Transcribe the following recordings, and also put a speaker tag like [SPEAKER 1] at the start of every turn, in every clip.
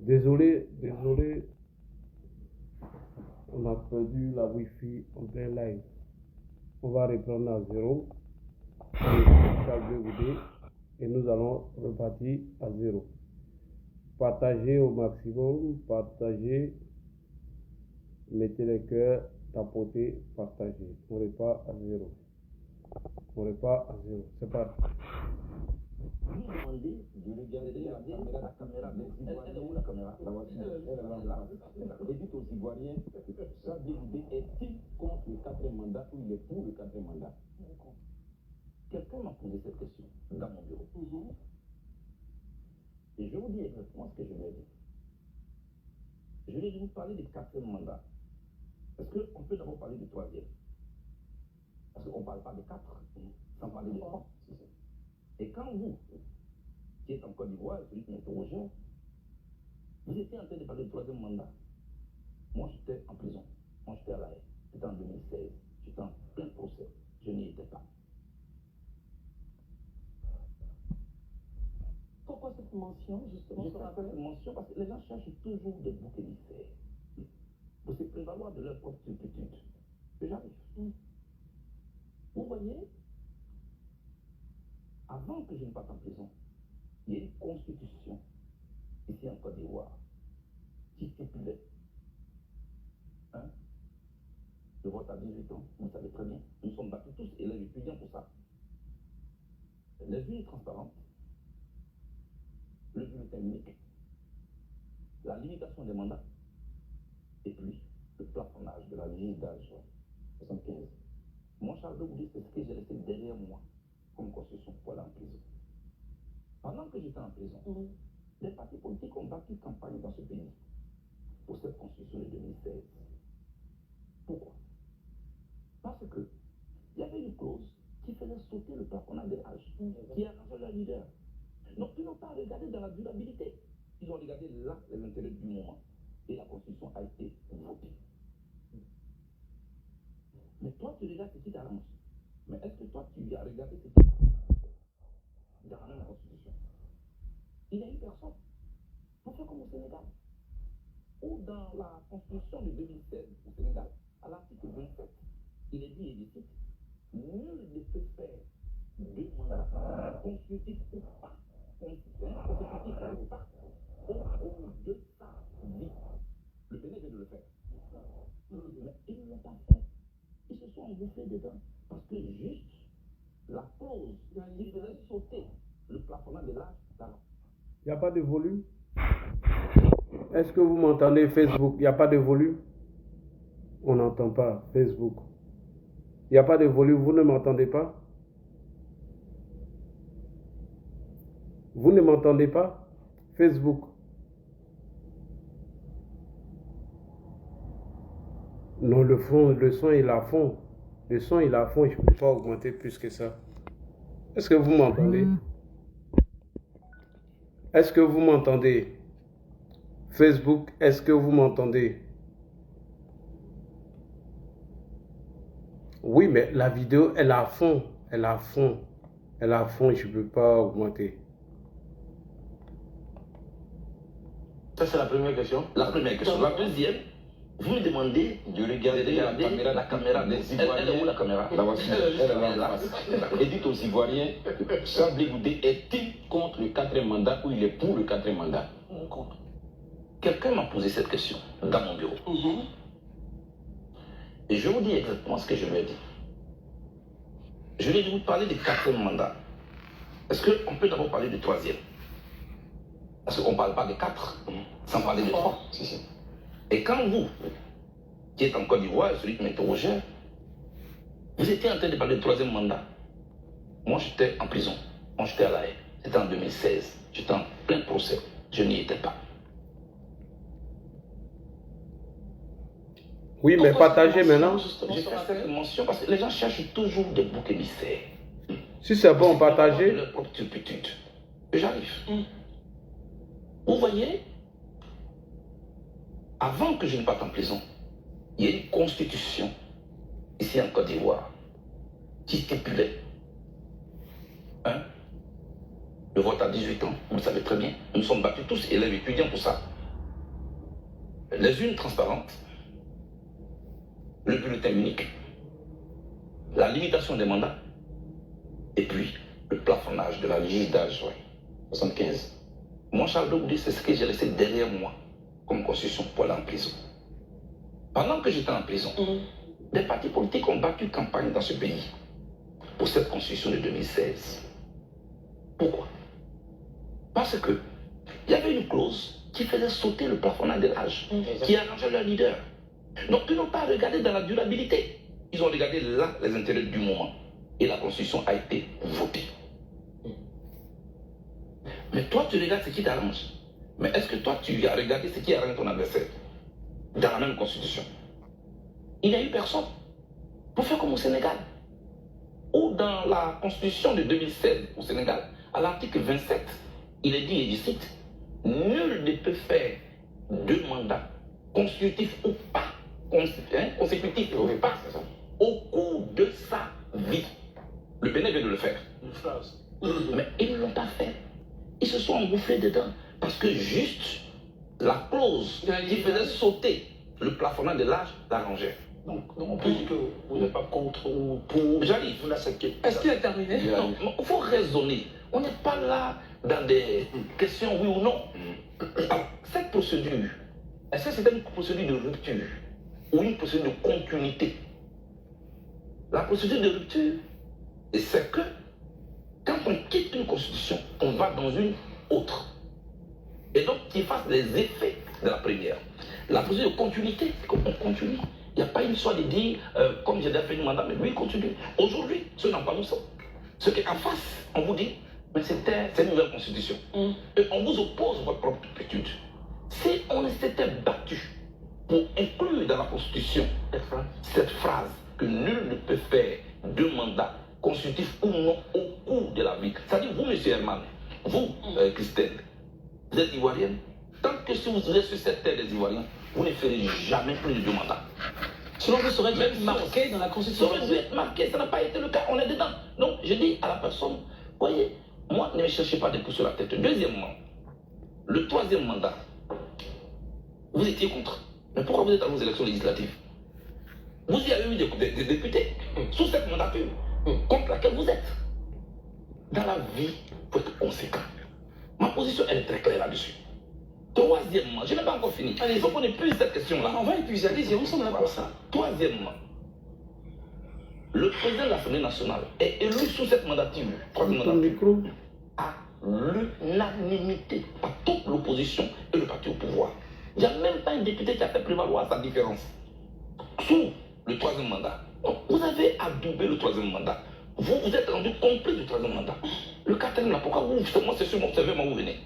[SPEAKER 1] Désolé, désolé, on a perdu la Wi-Fi en plein live. On va reprendre à zéro. Charles Goudé et nous allons repartir à zéro. Partagez au maximum, partagez, mettez les cœurs, tapotez, partagez. On repart à zéro. On repart à zéro. C'est parti.
[SPEAKER 2] Vous demandez de regarder la caméra, elle est où la caméra? Et dites aux Ivoiriens, Charles Goudé est-il contre le 4e mandat ou il est pour le 4e mandat? Quelqu'un m'a posé cette question dans mon bureau. Et je vous dis exactement ce que je lui ai dit. Je lui ai dit, vous parlez du 4e mandat. Est-ce qu'on peut d'abord parler du 3e? Parce qu'on ne parle pas de 4, sans parler de 3. Et quand vous, qui êtes en Côte d'Ivoire, celui qui m'interrogeait, vous étiez en train de parler du 3e mandat. Moi, j'étais en prison. Moi, j'étais à la haie. C'était en 2016. J'étais en plein procès. Je n'y étais pas.
[SPEAKER 3] Pourquoi cette mention, justement?
[SPEAKER 2] Je fais cette mention parce que les gens cherchent toujours des boucs émissaires pour se prévaloir de leur propre turpitude. Que j'arrive. Vous voyez, avant que je ne parte en prison, il y a une constitution ici en Côte d'Ivoire qui stipulait le vote à 18 ans. Vous savez très bien, nous sommes battus tous élèves étudiants pour ça. Les urnes transparentes, le bulletin unique, la limitation des mandats, et puis le plafonnage de la limite d'âge 75. Moi, Charles Goudé, c'est ce que j'ai laissé derrière moi comme constitution pour aller en prison. Pendant que j'étais en prison, les partis politiques ont battu campagne dans ce pays pour cette constitution de 2016. Pourquoi? Parce que il y avait une clause qui faisait sauter le plafonnage de l'âge, qui arrangeait leur leader. Donc, ils n'ont pas regardé dans la durabilité. Ils ont regardé là les intérêts du moment. Et la constitution a été votée. Mais toi, tu regardes ce qui t'arrange. Mais est-ce que toi, tu as regardé ce qui t'arrange dans la constitution? Il n'y a eu personne. Pour faire comme au Sénégal. Ou dans la constitution de 2016 au Sénégal, à l'article 27, il est dit, et je cite, nul ne peut faire deux mandats constitutifs ou pas. Constitutifs ou pas. Au-delà dit. Le Bénin vient de le faire. Mais ils ne l'ont pas fait. Ils se sont engouffrés dedans. Parce que juste la clause qui faisait sauter le plafonnage de l'âge d'avant.
[SPEAKER 1] Il n'y a pas de volume? Est-ce que vous m'entendez, Facebook? Il n'y a pas de volume? On n'entend pas, Facebook. Il n'y a pas de volume, vous ne m'entendez pas? Vous ne m'entendez pas? Facebook. Non, le son il est à fond. Le son il est à fond, je ne peux pas augmenter plus que ça. Est-ce que vous m'entendez? Est-ce que vous m'entendez? Facebook, est-ce que vous m'entendez? Oui, mais la vidéo, elle est à fond. Elle est à fond. Elle est à fond, je ne peux pas augmenter.
[SPEAKER 2] Ça, c'est la première question. La première question. La deuxième, vous me demandez de regarder la caméra des Ivoiriens. Elle est où la caméra? Elle est là. Et dites aux Ivoiriens, Charles Goudé est-il contre le 4e mandat ou il est pour le 4e mandat? Contre. Quelqu'un m'a posé cette question dans mon bureau. Et je vous dis exactement ce que je lui ai dit. Je lui ai dit, vous parlez du 4e mandat. Est-ce qu'on peut d'abord parler du 3e? Parce qu'on ne parle pas de 4, sans parler de 3. Et quand vous, qui êtes en Côte d'Ivoire, celui qui m'interrogeait, vous étiez en train de parler du 3e mandat. Moi, j'étais en prison. Moi, j'étais à la haie. C'était en 2016. J'étais en plein procès. Je n'y étais pas.
[SPEAKER 1] Oui, mais partagez maintenant.
[SPEAKER 2] J'ai fait cette mention parce que les gens cherchent toujours des boucs émissaires.
[SPEAKER 1] Si c'est bon, partagez.
[SPEAKER 2] Leur propre turpitude. J'arrive. Vous voyez, avant que je ne parte en prison, il y a une constitution ici en Côte d'Ivoire qui stipulait le vote à 18 ans. Vous le savez très bien. Nous sommes battus tous élèves étudiants pour ça. les urnes transparentes, le bulletin unique, la limitation des mandats, et puis le plafonnage de la limite d'âge, 75. Moi, Charles de Gaulle, c'est ce que j'ai laissé derrière moi comme constitution pour aller en prison. Pendant que j'étais en prison, des partis politiques ont battu campagne dans ce pays pour cette constitution de 2016. Pourquoi? Parce que il y avait une clause qui faisait sauter le plafonnage de l'âge, qui arrangeait leur leader. Donc ils n'ont pas regardé dans la durabilité. Ils ont regardé là les intérêts du moment. Et la constitution a été votée. Mais toi, tu regardes ce qui t'arrange. Mais est-ce que toi, tu as regardé ce qui arrange ton adversaire dans la même constitution? Il n'y a eu personne pour faire comme au Sénégal. Ou dans la constitution de 2016 au Sénégal, à l'article 27, il est dit, et je cite, nul ne peut faire 2 mandats consécutifs ou pas, consécutifs ou pas, au cours de sa vie. Le Bénin vient de le faire.
[SPEAKER 4] Une phrase.
[SPEAKER 2] Mais ils ne l'ont pas fait. Ils se sont engouffrés dedans. Parce que juste la clause qui faisait sauter le plafonnage de l'âge l'arrangeait.
[SPEAKER 4] Donc, on peut dire que vous n'êtes pas contre ou pour.
[SPEAKER 2] J'arrive.
[SPEAKER 4] Vous l'acceptez.
[SPEAKER 3] Est-ce qu'il a terminé?
[SPEAKER 2] Non, il faut raisonner. On n'est pas là dans des questions oui ou non. Alors, cette procédure, est-ce que c'est une procédure de rupture ou une procédure de continuité? La procédure de rupture, c'est que quand on quitte une constitution, on va dans une autre. Et donc, qui fasse les effets de la première. La procédure de continuité, c'est qu'on continue. Il n'y a pas une histoire de dire, comme j'ai déjà fait un mandat, mais lui, il continue. Aujourd'hui, ce n'est pas nous ça. Ce qui est en face, on vous dit, mais c'est une nouvelle constitution. Et on vous oppose votre propre turpitude. Si on s'était battu pour inclure dans la constitution cette phrase que nul ne peut faire 2 mandats constitutifs ou non au cours de la vie. C'est-à-dire, vous, M. Herman, vous, Christelle, vous êtes ivoirienne. Tant que si vous êtes sur cette terre des Ivoiriens, vous ne ferez jamais plus de 2 mandats.
[SPEAKER 3] Selon vous, serait être marqué dans la Constitution?
[SPEAKER 2] Ça aurait dû être marqué, ça n'a pas été le cas, on est dedans. Donc, je dis à la personne, voyez, moi, ne me cherchez pas des coups sur la tête. Deuxièmement, le 3e mandat, vous étiez contre. Mais pourquoi vous êtes allé aux élections législatives? Vous y avez eu des députés sous cette mandature contre laquelle vous êtes. Dans la vie, il faut être conséquent. Ma position, elle est très claire là-dessus. Troisièmement, je n'ai pas encore fini. Il faut qu'on épuise cette question-là.
[SPEAKER 3] On va épuiser, allez-y, on s'en a pour ça.
[SPEAKER 2] Troisièmement, le président de l'Assemblée nationale est élu sous cette mandature, à l'unanimité par toute l'opposition et le parti au pouvoir. Il n'y a même pas un député qui a fait prévaloir sa différence sous le 3e mandat. Donc, vous avez adoubé le 3e mandat. Vous vous êtes rendu complice du 3e mandat. Le 4e là, pourquoi vous, justement, c'est sur mon CV, moi, vous venez?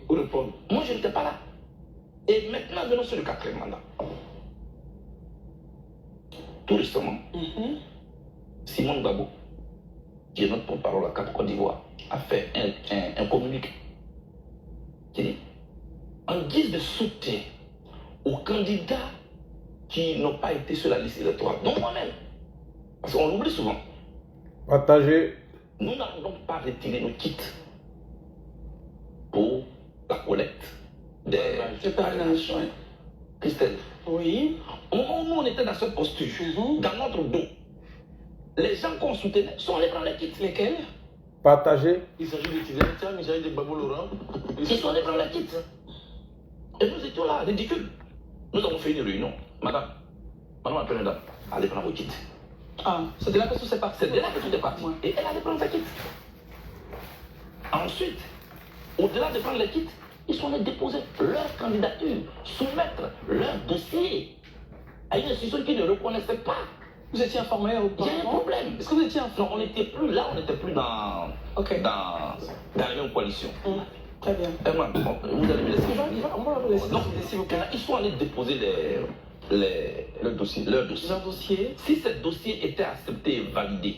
[SPEAKER 2] Vous répondez. Moi, je n'étais pas là. Et maintenant, venons sur le 4e mandat. Tout récemment, Simone Gbagbo, qui est notre porte-parole à Cap Côte d'Ivoire, a fait un communiqué qui dit, en guise de soutien aux candidats qui n'ont pas été sur la liste électorale, dont moi-même, parce qu'on l'oublie souvent.
[SPEAKER 1] Partagez.
[SPEAKER 2] Nous n'allons donc pas retirer nos kits pour la collecte des parrainages. Christelle,
[SPEAKER 3] Oui.
[SPEAKER 2] au moment où nous on était dans cette posture, dans notre dos, les gens qu'on soutenait sont allés prendre les kits.
[SPEAKER 3] Lesquels?
[SPEAKER 1] Partagez.
[SPEAKER 4] Il s'agit d'utiliser un terme, il s'agit de Babou Laurent.
[SPEAKER 2] Ils sont allés prendre les kits. Et nous étions là, ridicules. Nous avons fait une réunion. Madame la première dame, allez prendre vos kits.
[SPEAKER 3] Ah, c'est de là que tout s'est parti.
[SPEAKER 2] C'est de là que tout est parti.
[SPEAKER 3] Ouais.
[SPEAKER 2] Et elle allait prendre sa kit. Ensuite, au-delà de prendre les kits, ils sont allés déposer leur candidature, soumettre leur dossier à une institution qui ne reconnaissait pas.
[SPEAKER 3] Vous étiez informé
[SPEAKER 2] Il y a un
[SPEAKER 3] auparavant?
[SPEAKER 2] problème.
[SPEAKER 3] Est-ce que vous étiez informé?
[SPEAKER 2] Non, on n'était plus là, on n'était plus dans la même coalition.
[SPEAKER 3] Très bien.
[SPEAKER 2] Herman, vous allez me laisser.
[SPEAKER 3] On va vous laisser
[SPEAKER 2] Donc,
[SPEAKER 3] décider, s'il vous plaît.
[SPEAKER 2] ils sont allés déposer leur dossier.
[SPEAKER 3] Leur dossier.
[SPEAKER 2] Si ce dossier était accepté et validé,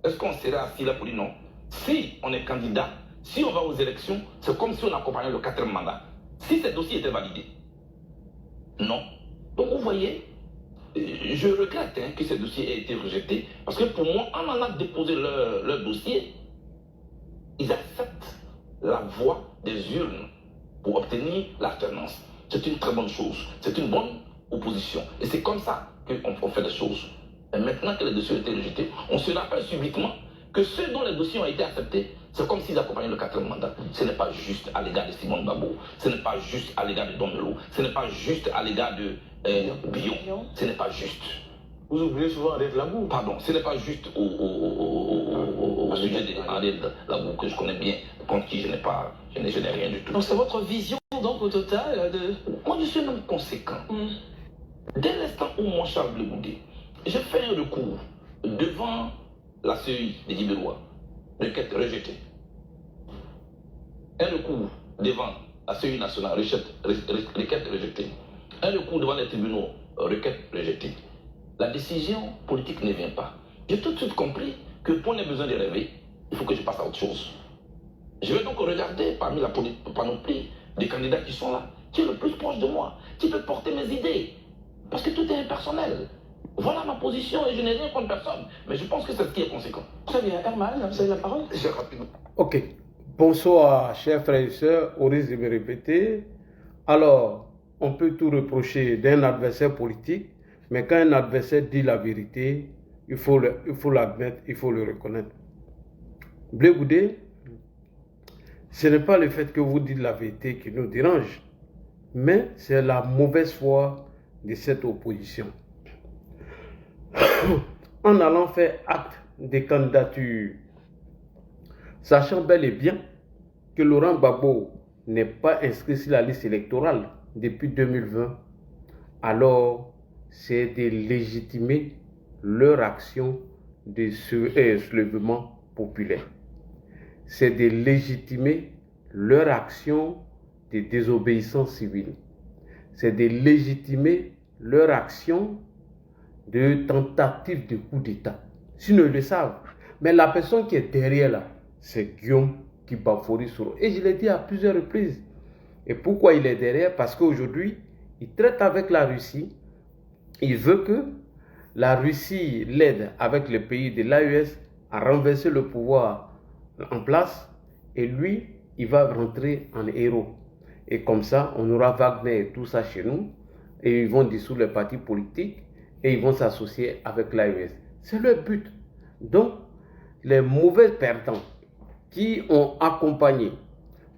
[SPEAKER 2] est-ce qu'on serait assis là pour dire non? Si on est candidat, si on va aux élections, c'est comme si on accompagnait le 4e mandat. Si ce dossier était validé, non. Donc vous voyez, je regrette que ce dossier ait été rejeté, parce que pour moi, en allant déposer leur dossier, ils acceptent la voie des urnes pour obtenir l'alternance. c'est une très bonne chose. C'est une bonne opposition. Et c'est comme ça qu'on fait les choses. Et maintenant que les dossiers ont été rejetés, on se rappelle subitement que ceux dont les dossiers ont été acceptés, c'est comme s'ils accompagnaient le 4e mandat. Ce n'est pas juste à l'égard de Simone Gbagbo, ce n'est pas juste à l'égard de Domelo, ce n'est pas juste à l'égard de Bion. Ce n'est pas juste.
[SPEAKER 4] Vous oubliez souvent Henriette Labour.
[SPEAKER 2] Pardon, ce n'est pas juste au sujet d'Henriette Labour que je connais bien, contre qui je n'ai rien du tout.
[SPEAKER 3] Donc c'est votre vision donc au total de...
[SPEAKER 2] Moi je suis un homme conséquent. Dès l'instant où mon Charles Blé Goudé, j'ai fait un recours devant la CEI des Dibérois, requête rejetée. Un recours devant la CEI nationale, requête rejetée. Un recours devant les tribunaux, requête rejetée. La décision politique ne vient pas. J'ai tout de suite compris que pour les besoins de rêver, il faut que je passe à autre chose. Je vais donc regarder parmi la panoplie des candidats qui sont là, qui est le plus proche de moi, qui peut porter mes idées. Parce que tout est impersonnel. Voilà ma position et je n'ai rien contre personne. Mais je pense que c'est ce qui est conséquent.
[SPEAKER 3] Très bien, Herman, vous avez la parole.
[SPEAKER 2] J'ai rapidement.
[SPEAKER 1] Ok. Bonsoir, chers frères et sœurs. Au risque de me répéter. Alors, on peut tout reprocher d'un adversaire politique, mais quand un adversaire dit la vérité, il faut l'admettre, il faut le reconnaître. Blé Goudé, ce n'est pas le fait que vous dites la vérité qui nous dérange, mais c'est la mauvaise foi de cette opposition. En allant faire acte de candidature, sachant bel et bien que Laurent Gbagbo n'est pas inscrit sur la liste électorale depuis 2020, alors c'est de légitimer leur action de soulèvement populaire. C'est de légitimer leur action de désobéissance civile. C'est de légitimer leur action de tentative de coup d'État. S'ils le savent. Mais la personne qui est derrière là, c'est Guillaume Kibafori Soro. Et je l'ai dit à plusieurs reprises. Et pourquoi il est derrière? Parce qu'aujourd'hui, il traite avec la Russie. Il veut que la Russie l'aide avec les pays de l'AES à renverser le pouvoir en place. Et lui, il va rentrer en héros. Et comme ça, on aura Wagner et tout ça chez nous. Et ils vont dissoudre les partis politiques. Et ils vont s'associer avec l'AES. C'est leur but. Donc, les mauvais perdants qui ont accompagné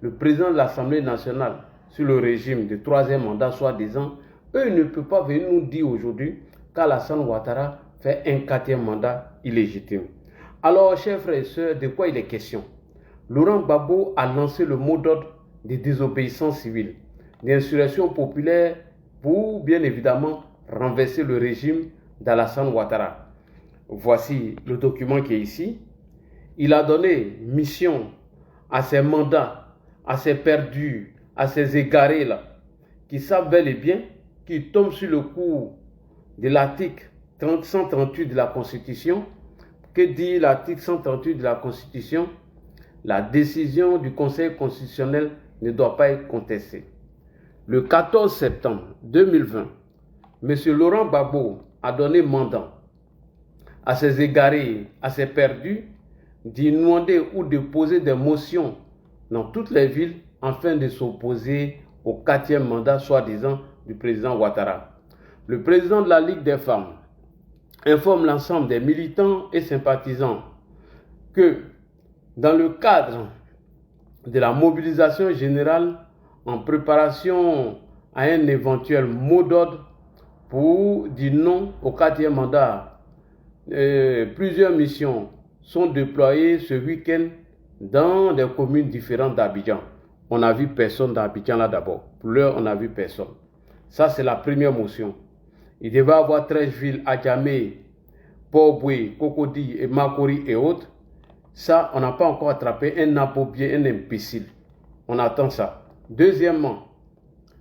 [SPEAKER 1] le président de l'Assemblée nationale sur le régime de 3e mandat, soi-disant, eux ne peuvent pas venir nous dire aujourd'hui qu'Alassane Ouattara fait un 4e mandat illégitime. Alors, chers frères et sœurs, de quoi il est question? Laurent Gbagbo a lancé le mot d'ordre de désobéissance civile, d'insurrection populaire pour, bien évidemment, renverser le régime d'Alassane Ouattara. Voici le document qui est ici. Il a donné mission à ces mandats, à ces perdus, à ces égarés là, qui savent bel et bien qu'ils tombent sur le coup de l'article 138 de la Constitution. Que dit l'article 138 de la Constitution? La décision du Conseil constitutionnel ne doit pas être contestée. Le 14 septembre 2020, M. Laurent Gbagbo a donné mandat à ces égarés, à ces perdus, d'inonder ou de poser des motions dans toutes les villes afin de s'opposer au 4e mandat soi-disant du président Ouattara. Le président de la Ligue des femmes informe l'ensemble des militants et sympathisants que dans le cadre de la mobilisation générale en préparation à un éventuel mot d'ordre pour dire non au 4e mandat, plusieurs missions sont déployées ce week-end dans des communes différentes d'Abidjan. On n'a vu personne d'Abidjan là d'abord. Pour l'heure, on n'a vu personne. Ça, c'est la première motion. Il devait y avoir 13 villes, Adjamé, Port-Boué, Cocody et Makori et autres. Ça, on n'a pas encore attrapé un napobier, un imbécile. On attend ça. Deuxièmement,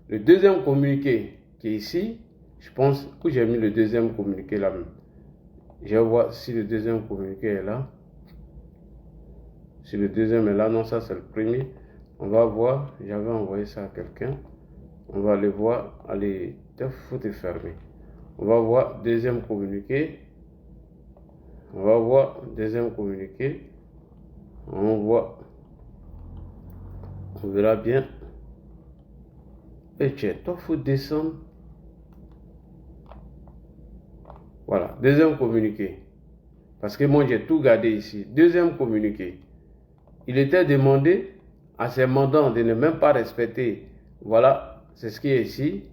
[SPEAKER 1] le deuxième communiqué qui est ici, je pense que j'ai mis le deuxième communiqué là même. Je vais voir si le deuxième communiqué est là. Si le deuxième est là, non, ça c'est le premier. On va voir, j'avais envoyé ça à quelqu'un. On va aller voir. Allez, il faut te fermer. On va voir deuxième communiqué. On va voir deuxième communiqué. On verra bien. Et tiens, toi, il faut descendre. Voilà, deuxième communiqué. Parce que moi, j'ai tout gardé ici. Deuxième communiqué. Il était demandé à ses mandants de ne même pas respecter. Voilà, c'est ce qui est ici.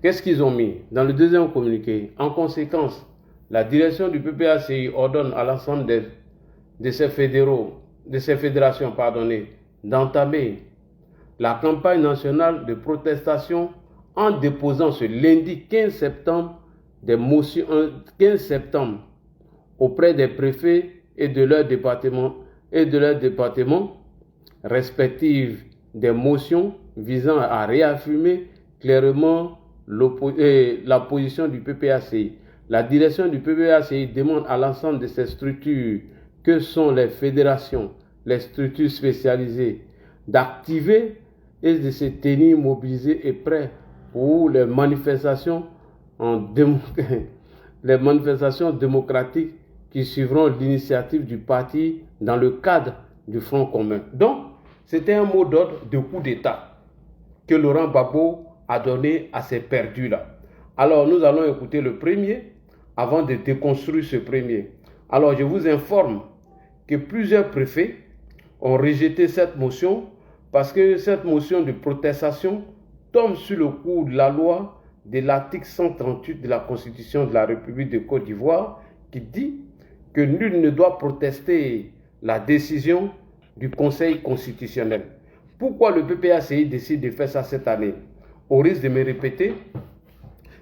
[SPEAKER 1] Qu'est-ce qu'ils ont mis dans le deuxième communiqué? En conséquence, la direction du PPACI ordonne à l'ensemble de ces fédérations, d'entamer la campagne nationale de protestation en déposant ce lundi 15 septembre des motions 15 septembre auprès des préfets et de leurs départements respectifs des motions visant à réaffirmer clairement la position du PPACI. La direction du PPACI demande à l'ensemble de ces structures que sont les fédérations, les structures spécialisées, d'activer et de se tenir mobilisés et prêts pour les manifestations démocratiques qui suivront l'initiative du parti dans le cadre du Front commun. Donc, c'était un mot d'ordre de coup d'État que Laurent Gbagbo a donné à ces perdus-là. Alors, nous allons écouter le premier avant de déconstruire ce premier. Alors, je vous informe que plusieurs préfets ont rejeté cette motion parce que cette motion de protestation tombe sur le coup de la loi de l'article 138 de la Constitution de la République de Côte d'Ivoire qui dit que nul ne doit protester la décision du Conseil constitutionnel. Pourquoi le PPACI décide de faire ça cette année? Au risque de me répéter,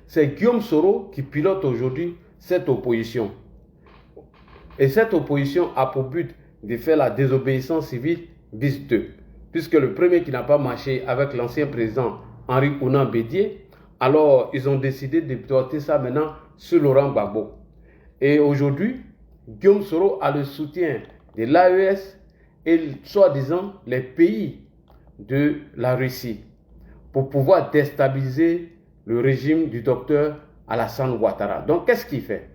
[SPEAKER 1] c'est Guillaume Soro qui pilote aujourd'hui cette opposition. Et cette opposition a pour but de faire la désobéissance civile bis 2. Puisque le premier qui n'a pas marché avec l'ancien président Henri Konan Bédié, alors ils ont décidé de porter ça maintenant sur Laurent Gbagbo. Et aujourd'hui, Guillaume Soro a le soutien de l'AES et soi-disant les pays de la Russie pour pouvoir déstabiliser le régime du docteur Alassane Ouattara. Donc qu'est-ce qu'il fait?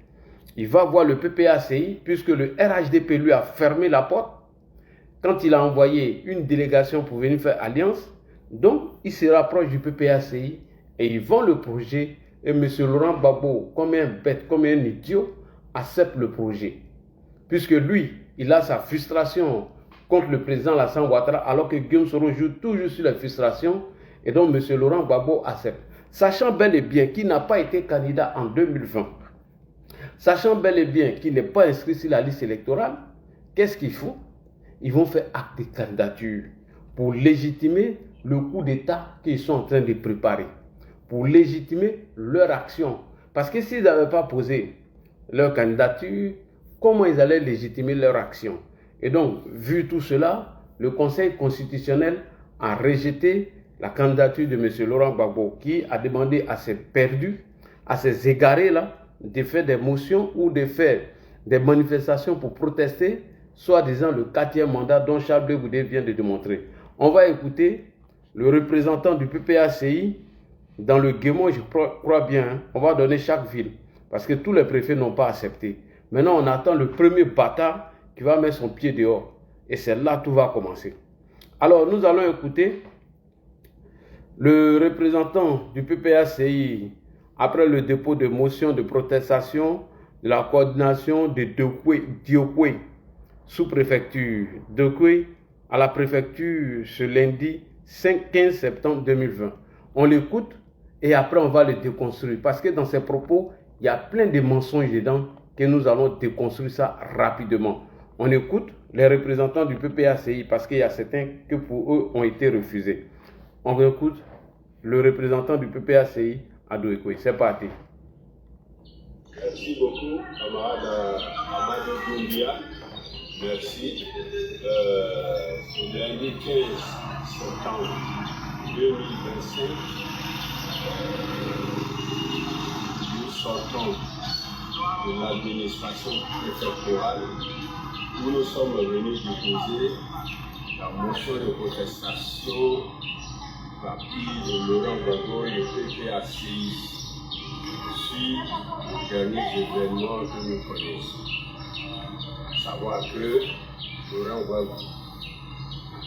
[SPEAKER 1] Il va voir le PPACI puisque le RHDP lui a fermé la porte quand il a envoyé une délégation pour venir faire alliance. Donc il se rapproche du PPACI et ils vend le projet et M. Laurent Gbagbo, comme un bête, comme un idiot, accepte le projet. Puisque lui, il a sa frustration contre le président Alassane Ouattara alors que Guillaume Soro joue toujours sur la frustration et donc M. Laurent Gbagbo accepte. Sachant bel et bien qu'il n'a pas été candidat en 2020, sachant bel et bien qu'il n'est pas inscrit sur la liste électorale, qu'est-ce qu'ils font? Ils vont faire acte de candidature pour légitimer le coup d'État qu'ils sont en train de préparer, pour légitimer leur action. Parce que s'ils n'avaient pas posé leur candidature, comment ils allaient légitimer leur action? Et donc, vu tout cela, le Conseil constitutionnel a rejeté la candidature de M. Laurent Gbagbo qui a demandé à ces perdus, à ces égarés-là, de faire des motions ou de faire des manifestations pour protester, soi-disant le 4e mandat dont Charles Blé Goudé vient de démontrer. On va écouter le représentant du PPACI dans le Guémon, je crois bien, hein. On va donner chaque ville, parce que tous les préfets n'ont pas accepté. Maintenant, on attend le premier bâtard qui va mettre son pied dehors. Et c'est là que tout va commencer. Alors, nous allons écouter le représentant du PPACI après le dépôt de motion de protestation de la coordination de Diokwe, sous-préfecture Diokwe, à la préfecture ce lundi 15 septembre 2020. On l'écoute et après on va le déconstruire. Parce que dans ses propos, il y a plein de mensonges dedans que nous allons déconstruire ça rapidement. On écoute les représentants du PPACI parce qu'il y a certains que pour eux ont été refusés. On écoute le représentant du PPACI à Douekoué. C'est parti.
[SPEAKER 5] Merci beaucoup, camarade Amadou Doumbia. Merci. Ce lundi 15 septembre 2025, nous sortons de l'administration préfectorale où nous sommes venus déposer la motion de protestation rapide de Laurent Gbagbo et le PPACI sur les derniers événements que nous connaissons. Savoir que Laurent Gbagbo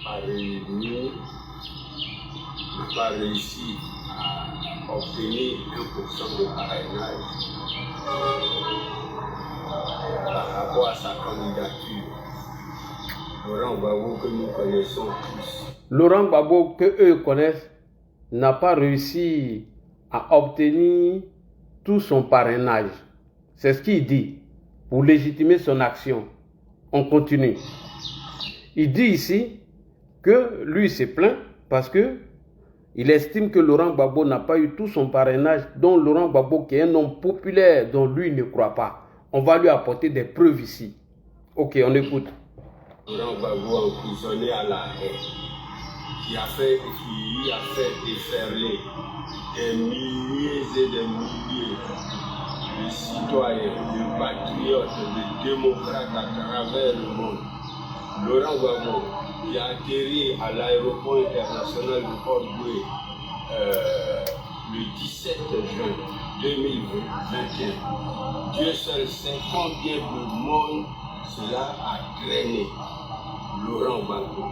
[SPEAKER 5] a réuni n'a pas réussi à obtenir 1% de parrainage par rapport à sa candidature. Laurent Gbagbo que nous connaissons tous.
[SPEAKER 1] Laurent Gbagbo que eux connaissent n'a pas réussi à obtenir tout son parrainage. C'est ce qu'il dit pour légitimer son action. On continue. Il dit ici que lui s'est plaint parce que il estime que Laurent Gbagbo n'a pas eu tout son parrainage, dont Laurent Gbagbo qui est un homme populaire dont lui ne croit pas. On va lui apporter des preuves ici. Ok, on écoute.
[SPEAKER 5] Laurent Gbagbo emprisonné à la haie, qui a fait déferler des milliers et des milliers de citoyens, de patriotes, de démocrates à travers le monde. Laurent Gbagbo, qui a atterri à l'aéroport international de Port-Boué le 17 juin 2021. Dieu seul sait combien de monde cela a traîné. Laurent Gbagbo,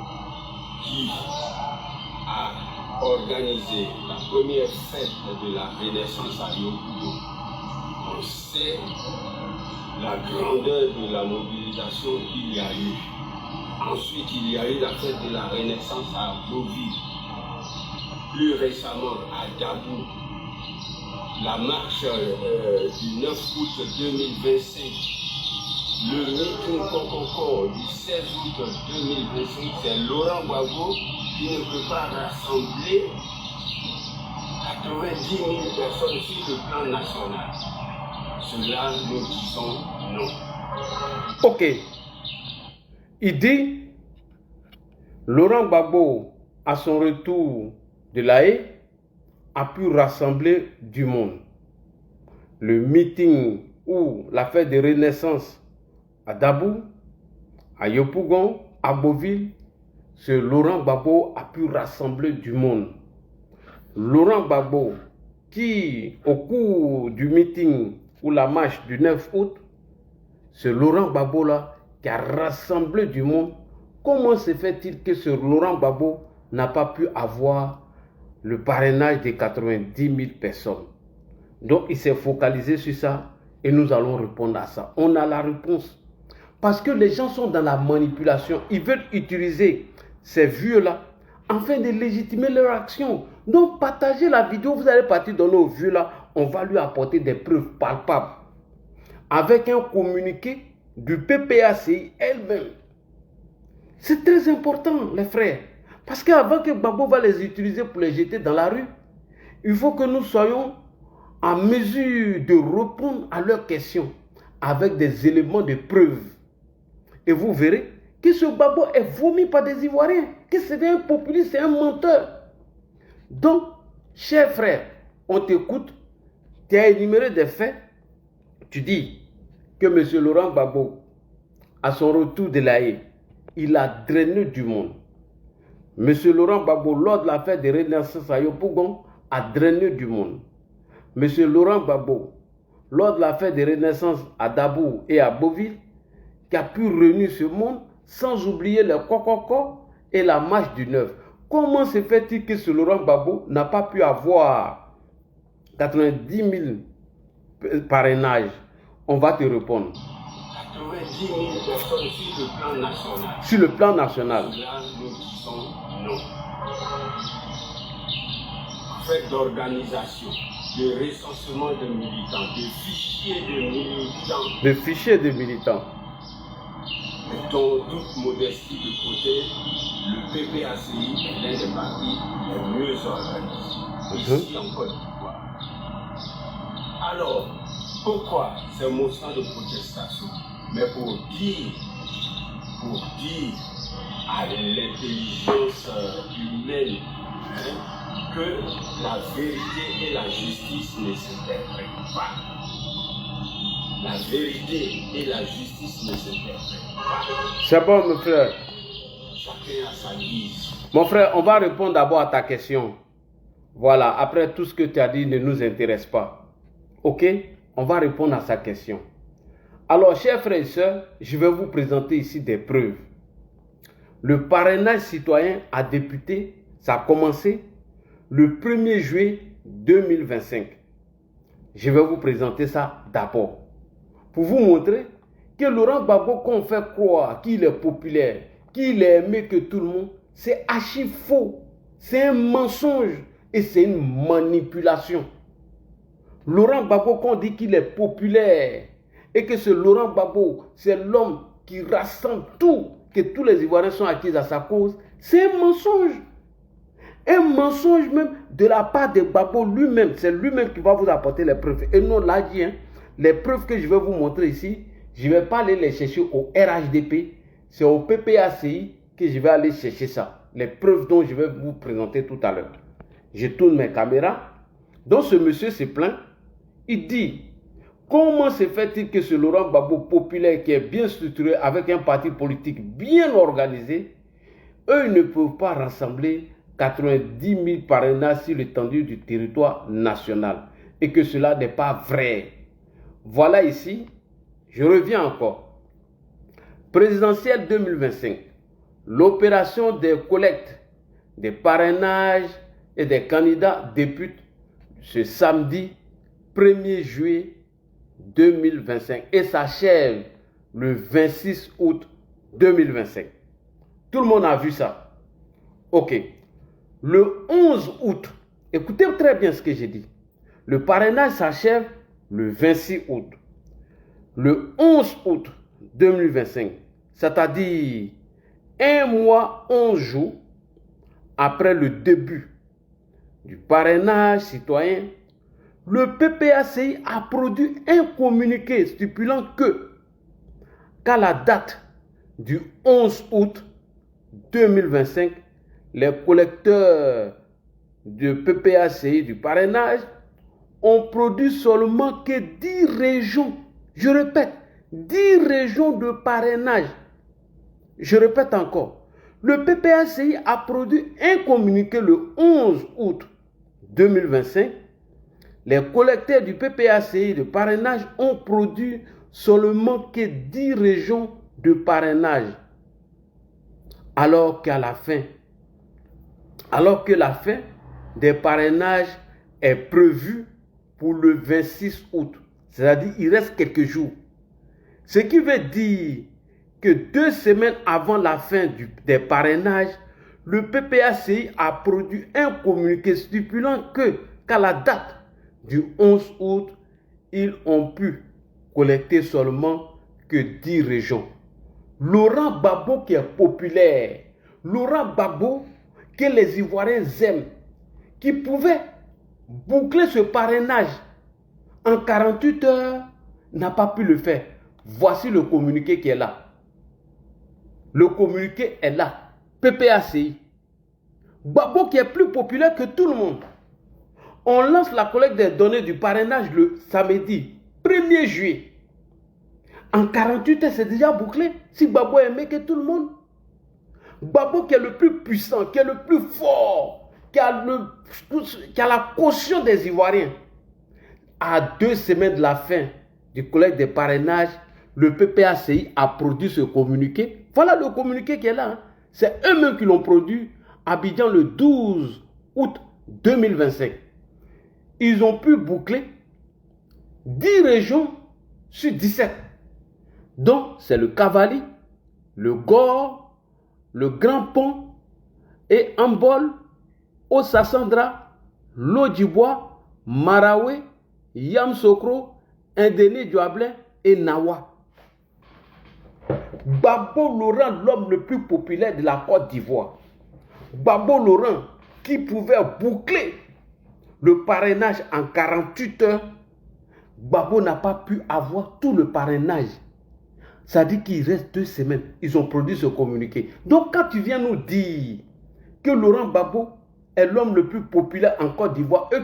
[SPEAKER 5] qui a organisé la première fête de la Renaissance à Yopougon. On sait la grandeur de la mobilisation qu'il y a eu. Ensuite, il y a eu la fête de la Renaissance à Beauville. Plus récemment, à Dabou, la marche du 9 août 2025. Le meeting Kokoko du 16 août 2025, c'est Laurent Gbagbo qui ne peut pas rassembler 90 000 personnes sur le plan national. Cela, nous disons non.
[SPEAKER 1] Ok. Il dit, Laurent Gbagbo, à son retour de La Haye, a pu rassembler du monde. Le meeting ou la fête de Renaissance à Dabou, à Yopougon, à Beauville, ce Laurent Gbagbo a pu rassembler du monde. Laurent Gbagbo, qui au cours du meeting ou la marche du 9 août, ce Laurent Gbagbo là, qui a rassemblé du monde, comment se fait-il que ce Laurent Gbagbo n'a pas pu avoir le parrainage de 90 000 personnes? Donc il s'est focalisé sur ça et nous allons répondre à ça. On a la réponse. Parce que les gens sont dans la manipulation. Ils veulent utiliser ces vues-là afin de légitimer leur action. Donc partagez la vidéo, vous allez partir dans nos vues-là. On va lui apporter des preuves palpables. Avec un communiqué du PPACI elle-même. C'est très important, les frères. Parce qu'avant que Gbagbo va les utiliser pour les jeter dans la rue, il faut que nous soyons en mesure de répondre à leurs questions avec des éléments de preuve. Et vous verrez que ce Gbagbo est vomi par des Ivoiriens, que c'est un populiste, c'est un menteur. Donc, chers frères, on t'écoute, tu as énuméré des faits, tu dis que M. Laurent Gbagbo, à son retour de La Haye, il a drainé du monde. M. Laurent Gbagbo, lors de la fête de Renaissance à Yopougon, a drainé du monde. M. Laurent Gbagbo, lors de la fête de Renaissance à Dabou et à Beauville, qui a pu réunir ce monde, sans oublier le Kokoko et la marche du 9. Comment se fait-il que ce Laurent Gbagbo n'a pas pu avoir 90 000 parrainages? On va te répondre.
[SPEAKER 5] 90 000 personnes sur le plan national.
[SPEAKER 1] Sur le plan national.
[SPEAKER 5] Là, nous disons non. Fait d'organisation, de recensement de militants, de fichiers de militants.
[SPEAKER 1] De fichiers de militants.
[SPEAKER 5] Mettons toute modestie de côté, le PPACI est l'un des partis les mieux organisés ici en Côte d'Ivoire. Alors, pourquoi ces motions de protestation? Mais pour dire à l'intelligence humaine que la vérité et la justice ne s'interprètent pas. La vérité et la justice ne s'interprètent pas.
[SPEAKER 1] C'est bon, mon frère.
[SPEAKER 5] Chacun a sa guise.
[SPEAKER 1] Mon frère, on va répondre d'abord à ta question. Voilà, après tout ce que tu as dit ne nous intéresse pas. Ok? On va répondre à sa question. Alors, chers frères et sœurs, je vais vous présenter ici des preuves. Le parrainage citoyen à député, ça a commencé le 1er juillet 2025. Je vais vous présenter ça d'abord. Pour vous montrer que Laurent Gbagbo, qu'on fait croire qu'il est populaire, qu'il est aimé que tout le monde, c'est archi faux. C'est un mensonge et c'est une manipulation. Laurent Gbagbo, qu'on dit qu'il est populaire et que ce Laurent Gbagbo, c'est l'homme qui rassemble tout, que tous les Ivoiriens sont acquis à sa cause, c'est un mensonge. Un mensonge même de la part de Gbagbo lui-même. C'est lui-même qui va vous apporter les preuves. Et non, là, dit, hein, les preuves que je vais vous montrer ici, je ne vais pas aller les chercher au RHDP. C'est au PPACI que je vais aller chercher ça. Les preuves dont je vais vous présenter tout à l'heure. Je tourne mes caméras. Donc ce monsieur se plaint. Il dit, comment se fait-il que ce Laurent Gbagbo populaire qui est bien structuré avec un parti politique bien organisé, eux ils ne peuvent pas rassembler 90 000 parrainages sur l'étendue du territoire national et que cela n'est pas vrai. Voilà ici, je reviens encore. Présidentielle 2025, l'opération des collectes, des parrainages et des candidats débute ce samedi 1er juillet 2025 et s'achève le 26 août 2025. Tout le monde a vu ça. Ok. Le 11 août, écoutez très bien ce que j'ai dit. Le parrainage s'achève le 26 août. Le 11 août 2025, c'est-à-dire 1 mois, 11 jours après le début du parrainage citoyen, le PPACI a produit un communiqué stipulant qu'à la date du 11 août 2025, les collecteurs de PPACI du parrainage ont produit seulement que 10 régions. Je répète, 10 régions de parrainage. Je répète encore. Le PPACI a produit un communiqué le 11 août 2025. Les collecteurs du PPACI de parrainage ont produit seulement que 10 régions de parrainage. Alors que la fin des parrainages est prévue pour le 26 août. C'est-à-dire il reste quelques jours. Ce qui veut dire que 2 semaines avant la fin des parrainages, le PPACI a produit un communiqué stipulant qu'à la date du 11 août, ils ont pu collecter seulement que 10 régions. Laurent Gbagbo qui est populaire, Laurent Gbagbo que les Ivoiriens aiment, qui pouvait boucler ce parrainage en 48 heures, n'a pas pu le faire. Voici le communiqué qui est là. Le communiqué est là. PPACI. Gbagbo qui est plus populaire que tout le monde. On lance la collecte des données du parrainage le samedi 1er juillet. En 48 heures, c'est déjà bouclé. Si Gbagbo est aimé que tout le monde. Gbagbo qui est le plus puissant, qui est le plus fort, qui a la caution des Ivoiriens. À 2 semaines de la fin du collecte des parrainages, le PPACI a produit ce communiqué. Voilà le communiqué qui est là. Hein. C'est eux-mêmes qui l'ont produit à Abidjan le 12 août 2025. Ils ont pu boucler 10 régions sur 17. Donc, c'est le Cavali, le Gore, le Grand Pont et Ambol, Osassandra, Lodjibois, Marawe, Yamsokro, Indéni Dioablin et Nawa. Gbagbo Laurent, l'homme le plus populaire de la Côte d'Ivoire. Gbagbo Laurent, qui pouvait boucler le parrainage en 48 heures, Gbagbo n'a pas pu avoir tout le parrainage. Ça dit qu'il reste 2 semaines. Ils ont produit ce communiqué. Donc quand tu viens nous dire que Laurent Gbagbo est l'homme le plus populaire en Côte d'Ivoire et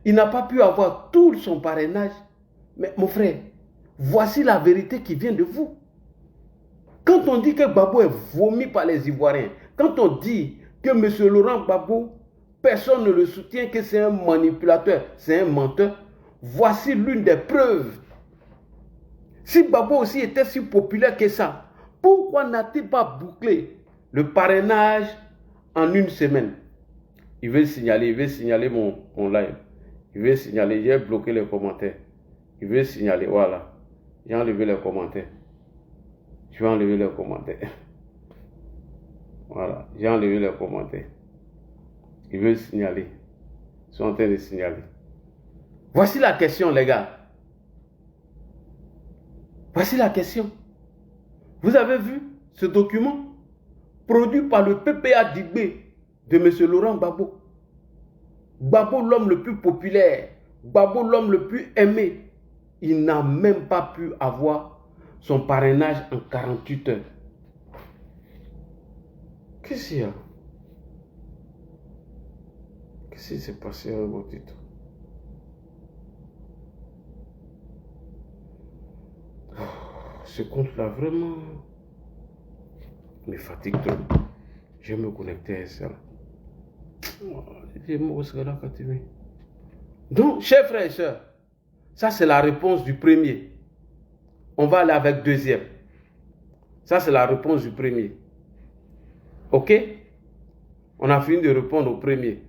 [SPEAKER 1] qu'il n'a pas pu avoir tout son parrainage, mais mon frère, voici la vérité qui vient de vous. Quand on dit que Gbagbo est vomi par les Ivoiriens, quand on dit que M. Laurent Gbagbo, personne ne le soutient, que c'est un manipulateur, c'est un menteur, voici l'une des preuves. Si Gbagbo aussi était si populaire que ça, pourquoi n'a-t-il pas bouclé le parrainage en 1 semaine? Il veut signaler mon live. Il veut signaler, j'ai bloqué les commentaires. Il veut signaler, voilà. J'ai enlevé les commentaires. Je vais enlever les commentaires. Voilà, j'ai enlevé les commentaires. Il veut signaler. Ils sont en train de signaler. Voici la question, les gars. Voici la question. Vous avez vu ce document produit par le PPA d'Igbe de M. Laurent Gbagbo. Gbagbo, l'homme le plus populaire. Gbagbo, l'homme le plus aimé. Il n'a même pas pu avoir son parrainage en 48 heures. Qu'est-ce qu'il y a? Qu'est-ce qui s'est passé avec mon titre? Ce compte-là, vraiment, me fatigue trop. Je vais me connecter à ça. Donc, chers frères et sœurs, ça c'est la réponse du premier. On va aller avec deuxième. Ça c'est la réponse du premier. Ok? On a fini de répondre au premier.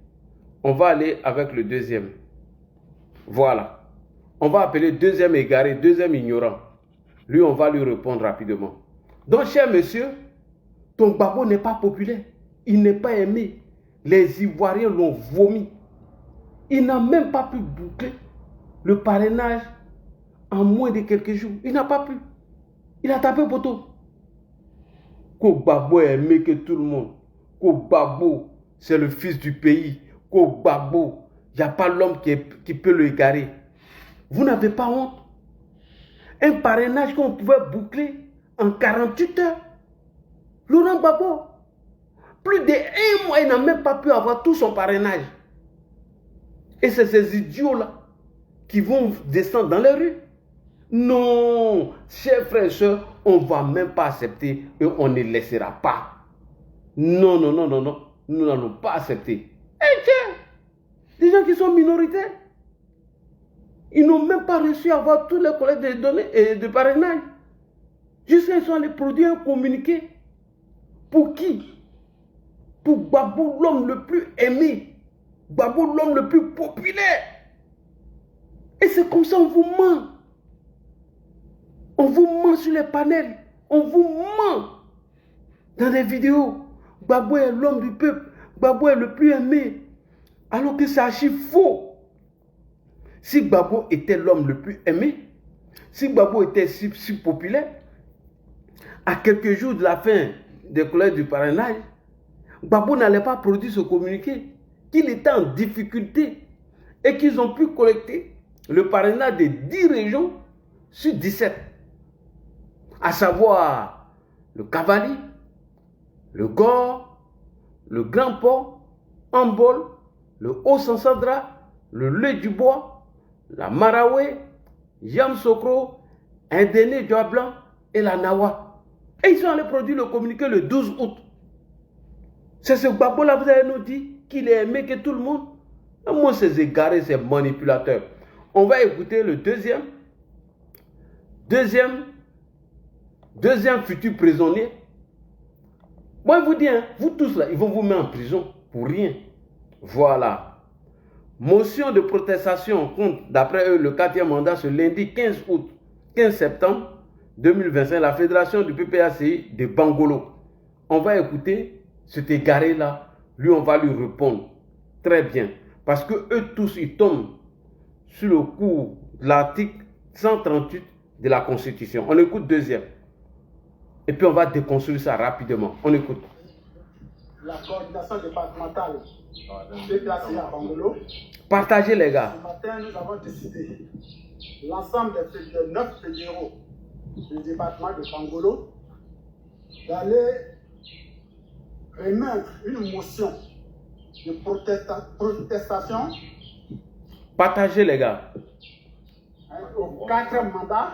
[SPEAKER 1] On va aller avec le deuxième. Voilà. On va appeler deuxième égaré, deuxième ignorant. Lui, on va lui répondre rapidement. Donc, cher monsieur, ton Gbagbo n'est pas populaire. Il n'est pas aimé. Les Ivoiriens l'ont vomi. Il n'a même pas pu boucler le parrainage en moins de quelques jours. Il n'a pas pu. Il a tapé poteau. Ko Gbagbo est aimé que tout le monde. Ko Gbagbo, c'est le fils du pays. Ko Gbagbo, il n'y a pas l'homme qui peut le égarer. Vous n'avez pas honte? Un parrainage qu'on pouvait boucler en 48 heures. Laurent Gbagbo, plus d'1 mois, il n'a même pas pu avoir tout son parrainage. Et c'est ces idiots-là qui vont descendre dans les rues. Non, chers frères et sœurs, on ne va même pas accepter et on ne laissera pas. Non, non, non, non, non, nous n'allons pas accepter. Eh tiens, des gens qui sont minoritaires, ils n'ont même pas réussi à avoir tous les collègues de données et de parrainage. Jusqu'à ils sont allés produire un communiqué. Pour qui? Pour Gbagbo, l'homme le plus aimé. Gbagbo, l'homme le plus populaire. Et c'est comme ça on vous ment. On vous ment sur les panels. On vous ment dans des vidéos. Gbagbo est l'homme du peuple. Gbagbo est le plus aimé. Alors que c'est archi faux. Si Gbagbo était l'homme le plus aimé, si Gbagbo était si populaire, à quelques jours de la fin des collèges du parrainage, Gbagbo n'allait pas produire ce communiqué, qu'il était en difficulté et qu'ils ont pu collecter le parrainage de 10 régions sur 17, à savoir le Cavali, le Gore, le Grand Port, Ambol, le Haut-Sansandra, le Lait-du-Bois, la Maraoué, Yamsokro, Indéné Blanc et la Nawa. Et ils sont allés produire le communiqué le 12 août. C'est ce Gbagbo-là, vous avez nous dit qu'il est aimé que tout le monde. Moi, ces égarés, ces manipulateurs. On va écouter le deuxième futur prisonnier. Moi, je vous dis, hein, vous tous là, ils vont vous mettre en prison pour rien. Voilà. Motion de protestation contre, d'après eux, le 4e mandat ce lundi 15 septembre 2025, la fédération du PPACI de Bangolo. On va écouter cet égaré-là. Lui, on va lui répondre. Très bien. Parce que eux tous, ils tombent sur le coup de l'article 138 de la Constitution. On écoute deuxième. Et puis on va déconstruire ça rapidement. On écoute.
[SPEAKER 4] La coordination départementale PPACI à Bangolo.
[SPEAKER 1] Partagez les gars.
[SPEAKER 4] Ce matin, nous avons décidé, l'ensemble des 9 fédéraux du département de Bangolo, d'aller remettre une motion de protestation
[SPEAKER 1] Partagez les gars.
[SPEAKER 4] Au 4e mandat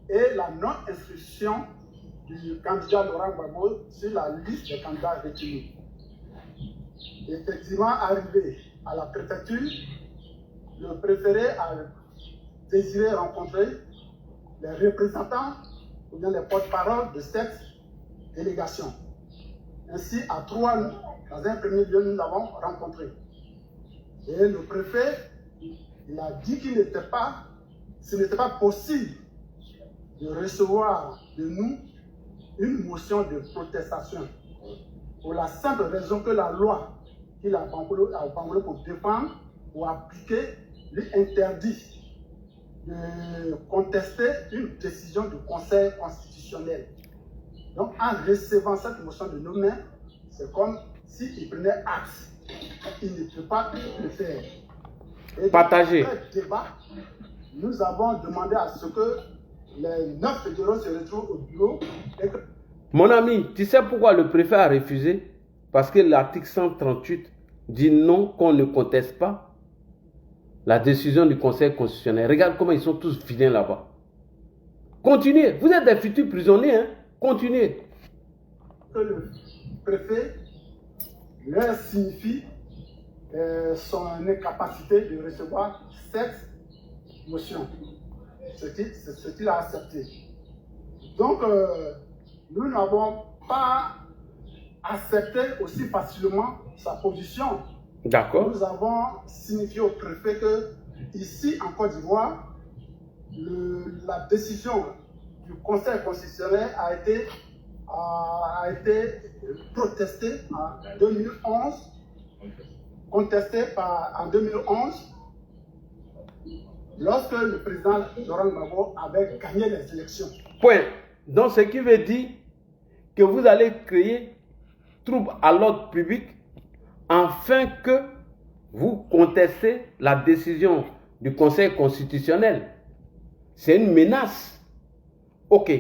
[SPEAKER 4] et la non-inscription du candidat Laurent Gbagbo sur la liste des candidats retenus. Effectivement, arrivé à la préfecture, le préféré a désiré rencontrer les représentants ou bien les porte-paroles de cette délégation. Ainsi, à 3 Dans un premier lieu, nous l'avons rencontré. Et le préfet, il a dit qu'il ce n'était pas possible de recevoir de nous une motion de protestation. Pour la simple raison que la loi qu'il a Bangolo pour défendre ou appliquer lui interdit de contester une décision du Conseil constitutionnel. Donc, en recevant cette motion de nos mains, c'est comme s'il prenait acte. Il ne peut pas le faire. Et
[SPEAKER 1] Partager.
[SPEAKER 4] dans ce débat, nous avons demandé à ce que les 9 fédéraux se retrouvent au bureau. Et que...
[SPEAKER 1] Mon ami, tu sais pourquoi le préfet a refusé? Parce que l'article 138 dit non, qu'on ne conteste pas la décision du Conseil constitutionnel. Regarde comment ils sont tous vilains là-bas. Continuez. Vous êtes des futurs prisonniers, hein? Continuez.
[SPEAKER 4] Que le préfet leur signifie son incapacité de recevoir cette motion. C'est ce qu'il a accepté. Donc, nous n'avons pas accepté aussi facilement sa position.
[SPEAKER 1] D'accord.
[SPEAKER 4] Nous avons signifié au préfet que, ici en Côte d'Ivoire, la décision du Conseil constitutionnel a été protestée en 2011, contestée en 2011, lorsque le président Laurent Gbagbo avait gagné les élections.
[SPEAKER 1] Point. Donc, ce qui veut dire que vous allez créer trouble à l'ordre public afin que vous contestez la décision du Conseil constitutionnel. C'est une menace. Ok,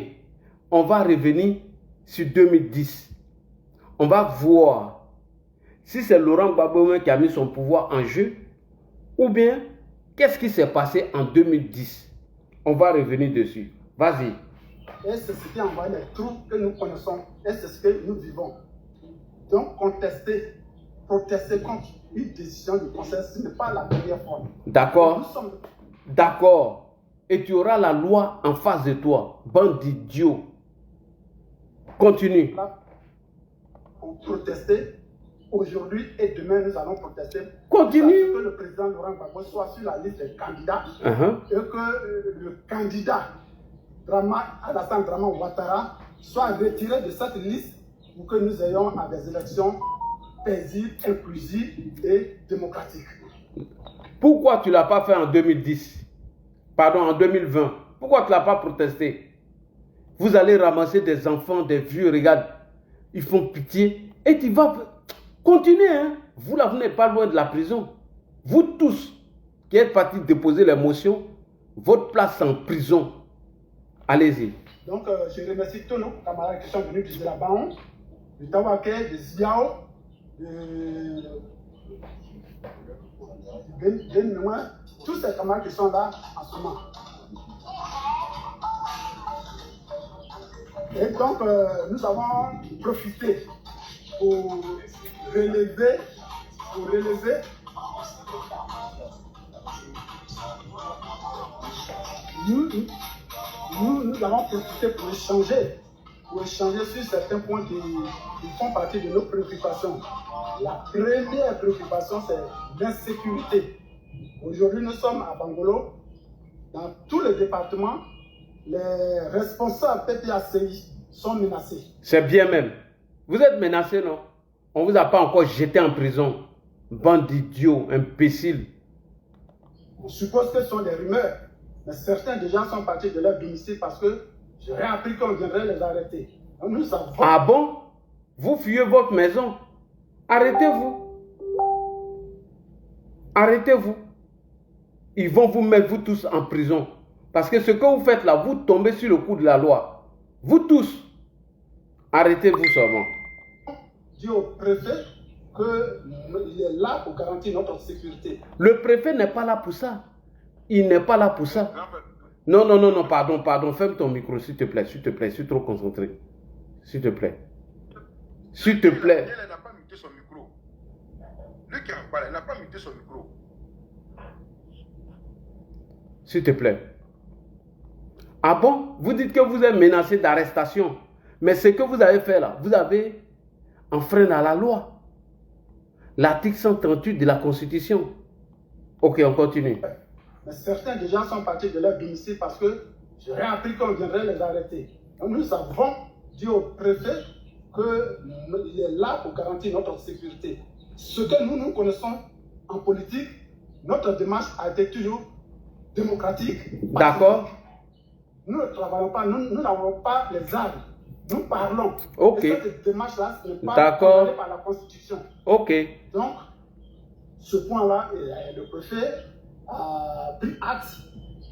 [SPEAKER 1] on va revenir sur 2010. On va voir si c'est Laurent Gbagbo qui a mis son pouvoir en jeu ou bien qu'est-ce qui s'est passé en 2010. On va revenir dessus. Vas-y.
[SPEAKER 4] Et c'est ce qui a envoyé les troupes que nous connaissons et c'est ce que nous vivons. Donc, protester contre une décision du Conseil, ce n'est pas la première fois.
[SPEAKER 1] D'accord. D'accord. Et tu auras la loi en face de toi. Bande d'idiots. Continue.
[SPEAKER 4] Pour protester, aujourd'hui et demain, nous allons protester.
[SPEAKER 1] Continue.
[SPEAKER 4] Pour que le président Laurent Gbagbo soit sur la liste des candidats et que le candidat Alassane Dramane Ouattara soit retiré de cette liste pour que nous ayons à des élections paisibles, inclusives et démocratiques.
[SPEAKER 1] Pourquoi tu ne l'as pas fait en 2010? Pardon, en 2020. Pourquoi tu ne l'as pas protesté? Vous allez ramasser des enfants, des vieux, regarde, ils font pitié. Et tu vas continuer, hein? Vous là, vous n'êtes pas loin de la prison. Vous tous qui êtes partis déposer les motions, votre place en prison. Allez-y.
[SPEAKER 4] Donc, je remercie tous nos camarades qui sont venus de la Baon, de Tawaké, de Ziao, de Benouin, tous ces camarades qui sont là en ce moment. Et donc, nous avons profité pour relever nous avons profité pour échanger sur certains points qui font partie de nos préoccupations. La première préoccupation, c'est l'insécurité. Aujourd'hui, nous sommes à Bangolo. Dans tous les départements, les responsables PPACI sont menacés.
[SPEAKER 1] C'est bien même. Vous êtes menacés, non? On ne vous a pas encore jeté en prison. Bande d'idiots, imbéciles.
[SPEAKER 4] On suppose que ce sont des rumeurs. Mais certains des gens sont partis de leur domicile parce que j'aurais appris qu'on viendrait les arrêter. Donc nous savons.
[SPEAKER 1] Ah bon? Vous fuyez votre maison. Arrêtez-vous. Arrêtez-vous. Ils vont vous mettre, vous tous, en prison. Parce que ce que vous faites là, vous tombez sur le coup de la loi. Vous tous. Arrêtez-vous seulement.
[SPEAKER 4] Dis au préfet qu'il est là pour garantir notre sécurité.
[SPEAKER 1] Le préfet n'est pas là pour ça. Il n'est pas là pour ça. Non, non, non, non, pardon, pardon. Ferme ton micro, s'il te plaît, s'il te plaît. Je suis trop concentré. S'il te plaît. S'il te plaît.
[SPEAKER 6] Elle n'a pas muté son micro. Lui qui en parle, elle n'a pas muté son micro.
[SPEAKER 1] S'il te plaît. Ah bon? Vous dites que vous êtes menacé d'arrestation. Mais ce que vous avez fait là, vous avez enfreint à la loi. l'article 138 de la Constitution. Ok, on continue.
[SPEAKER 4] Mais certains déjà sont partis de leur domicile parce que j'aurais appris qu'on viendrait les arrêter. Donc nous avons dit au préfet qu'il est là pour garantir notre sécurité. Ce que nous connaissons en politique, notre démarche a été toujours démocratique.
[SPEAKER 1] D'accord.
[SPEAKER 4] Nous ne travaillons pas, nous n'avons pas les armes. Nous parlons.
[SPEAKER 1] Ok.
[SPEAKER 4] Et cette démarche-là, ce n'est pas
[SPEAKER 1] d'accord.
[SPEAKER 4] condamné par la Constitution.
[SPEAKER 1] Ok.
[SPEAKER 4] Donc, ce point-là, le préfet a pris acte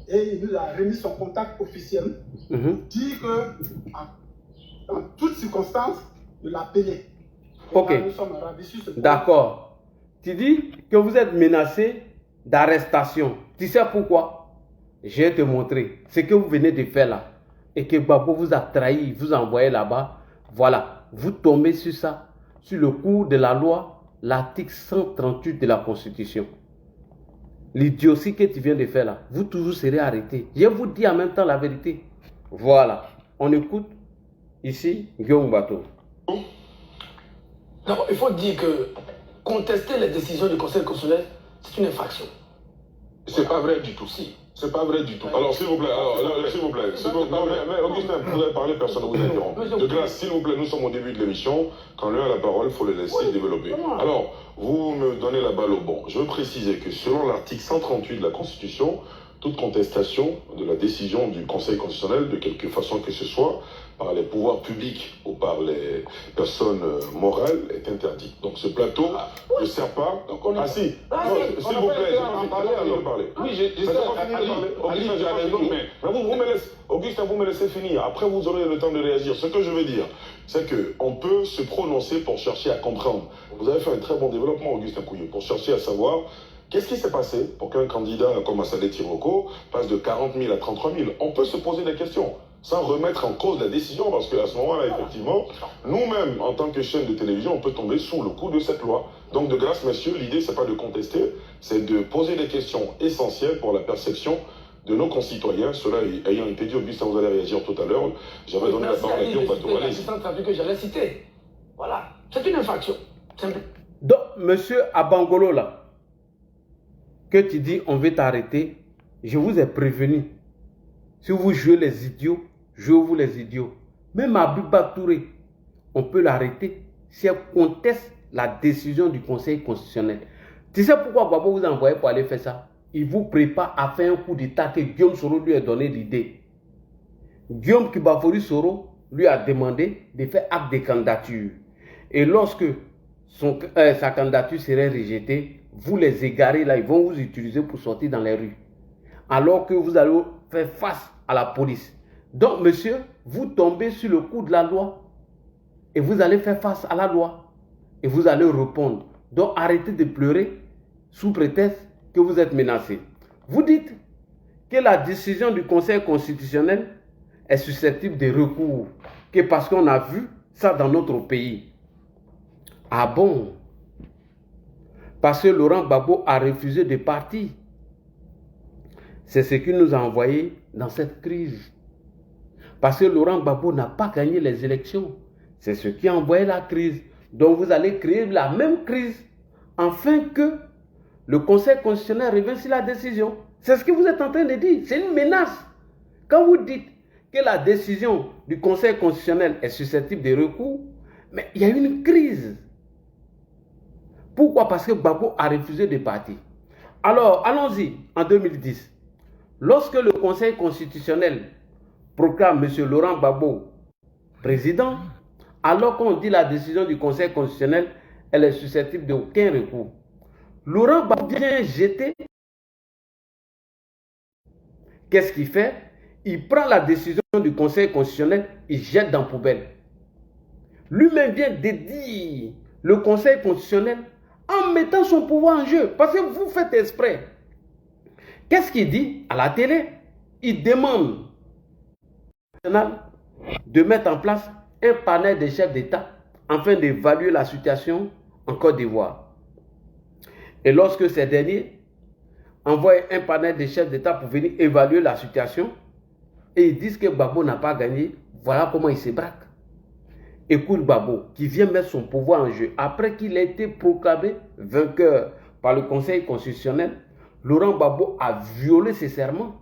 [SPEAKER 4] et il nous a remis son contact officiel. Dit que, dans toutes circonstances, de l'appeler.
[SPEAKER 1] Ok.
[SPEAKER 4] Nous sommes ravis sur ce point.
[SPEAKER 1] D'accord. Tu dis que vous êtes menacé d'arrestation. Tu sais pourquoi? Je vais te montrer ce que vous venez de faire là. Et que Gbagbo vous a trahi, vous a envoyé là-bas. Voilà. Vous tombez sur ça, sur le coup de la loi, l'article 138 de la Constitution. L'idiotie que tu viens de faire là, vous toujours serez arrêté. Je vous dis en même temps la vérité. Voilà. On écoute ici Guillaume Bato.
[SPEAKER 3] D'abord, il faut dire que contester les décisions du Conseil constitutionnel, c'est une infraction.
[SPEAKER 6] C'est pas vrai du tout.
[SPEAKER 3] Si.
[SPEAKER 6] C'est pas vrai du tout. Alors, s'il vous plaît, non, mais Augustin, vous avez parlé, personne ne vous interrompt. De grâce, s'il vous plaît, nous sommes au début de l'émission. Quand l'un a la parole, il faut le laisser développer. Alors, vous me donnez la balle au bon. Je veux préciser que selon l'article 138 de la Constitution, toute contestation de la décision du Conseil constitutionnel, de quelque façon que ce soit, par les pouvoirs publics ou par les personnes morales, est interdite. Donc ce plateau ne sert pas... Ah si, s'il vous plaît, j'ai pas fini de parler.
[SPEAKER 5] Oui, je sais, Ali, tu as raison, mais...
[SPEAKER 6] Augustin, vous me laissez finir. Après, vous aurez le temps de réagir. Ce que je veux dire, c'est qu'on peut se prononcer pour chercher à comprendre. Vous avez fait un très bon développement, Augustin Couillou, pour chercher à savoir qu'est-ce qui s'est passé pour qu'un candidat comme Assalé Tiroko passe de 40 000 à 33 000. On peut se poser des questions sans remettre en cause la décision, parce qu'à ce moment-là, effectivement, nous-mêmes, en tant que chaîne de télévision, on peut tomber sous le coup de cette loi. Donc, de grâce, messieurs, l'idée, c'est pas de contester, c'est de poser des questions essentielles pour la perception de nos concitoyens. Cela ayant été dit, Augustin, vous allez réagir tout à l'heure. J'avais donné la parole à Guillaume Bato.
[SPEAKER 3] Que j'allais citer. Voilà. C'est une infraction. Simple.
[SPEAKER 1] Donc, monsieur Abangolo, là, que tu dis, on veut t'arrêter, je vous ai prévenu. Si vous jouez les idiots, jouez-vous les idiots. Même Abiba Touré, on peut l'arrêter si elle conteste la décision du Conseil constitutionnel. Tu sais pourquoi Gbagbo vous a envoyé pour aller faire ça? Il vous prépare à faire un coup d'état que Guillaume Soro lui a donné l'idée. Guillaume Kibafori Soro lui a demandé de faire acte de candidature. Et lorsque sa candidature serait rejetée, vous les égarez là, ils vont vous utiliser pour sortir dans les rues. Alors que vous allez faire face à la police. Donc, monsieur, vous tombez sur le coup de la loi et vous allez faire face à la loi et vous allez répondre. Donc, arrêtez de pleurer sous prétexte que vous êtes menacé. Vous dites que la décision du Conseil constitutionnel est susceptible de recours, que parce qu'on a vu ça dans notre pays. Ah bon? Parce que Laurent Gbagbo a refusé de partir. C'est ce qui nous a envoyé dans cette crise. Parce que Laurent Gbagbo n'a pas gagné les élections. C'est ce qui a envoyé la crise. Donc vous allez créer la même crise afin que le Conseil constitutionnel revienne sur la décision. C'est ce que vous êtes en train de dire. C'est une menace. Quand vous dites que la décision du Conseil constitutionnel est susceptible de recours, mais il y a une crise. Pourquoi? Parce que Gbagbo a refusé de partir. Alors, allons-y, en 2010. Lorsque le Conseil constitutionnel proclame M. Laurent Gbagbo président, alors qu'on dit la décision du Conseil constitutionnel, elle est susceptible d'aucun recours. Laurent Gbagbo vient jeter. Qu'est-ce qu'il fait? Il prend la décision du Conseil constitutionnel, il jette dans la poubelle. Lui-même vient de dire le Conseil constitutionnel en mettant son pouvoir en jeu. Parce que vous faites exprès. Qu'est-ce qu'il dit à la télé? Il demande de mettre en place un panel de chefs d'État afin d'évaluer la situation en Côte d'Ivoire. Et lorsque ces derniers envoient un panel de chefs d'État pour venir évaluer la situation, et ils disent que Gbagbo n'a pas gagné, voilà comment il se braque. Écoute Gbagbo, qui vient mettre son pouvoir en jeu. Après qu'il ait été proclamé vainqueur par le Conseil constitutionnel, Laurent Gbagbo a violé ses serments.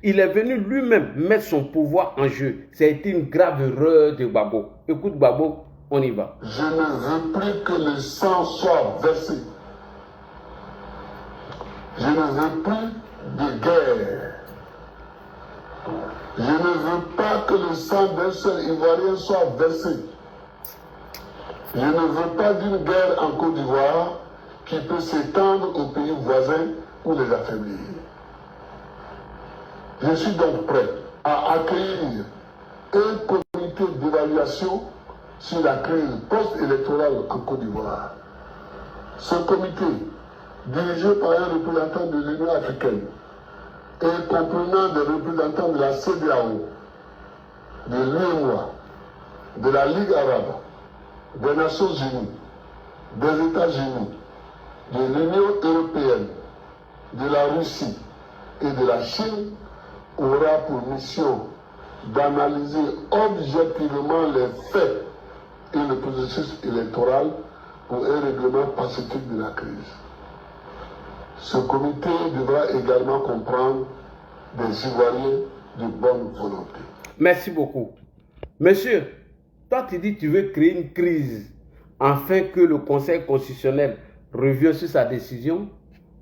[SPEAKER 1] Il est venu lui-même mettre son pouvoir en jeu. Ça a été une grave erreur de Gbagbo. Écoute Gbagbo, on y va.
[SPEAKER 7] Je ne veux plus que le sang soit versé. Je ne veux plus de guerre. Je ne veux pas que le sang d'un seul Ivoirien soit versé. Je ne veux pas d'une guerre en Côte d'Ivoire qui peut s'étendre aux pays voisins ou les affaiblir. Je suis donc prêt à accueillir un comité d'évaluation sur la crise post-électorale en Côte d'Ivoire. Ce comité, dirigé par un représentant de l'Union africaine et comprenant des représentants de la CEDEAO, de l'UEMOA, de la Ligue arabe, des Nations unies, des États-Unis, de l'Union européenne, de la Russie et de la Chine, aura pour mission d'analyser objectivement les faits et le processus électoral pour un règlement pacifique de la crise. Ce comité devra également comprendre des Ivoiriens de bonne volonté.
[SPEAKER 1] Merci beaucoup. Monsieur, toi tu dis que tu veux créer une crise afin que le Conseil constitutionnel revienne sur sa décision.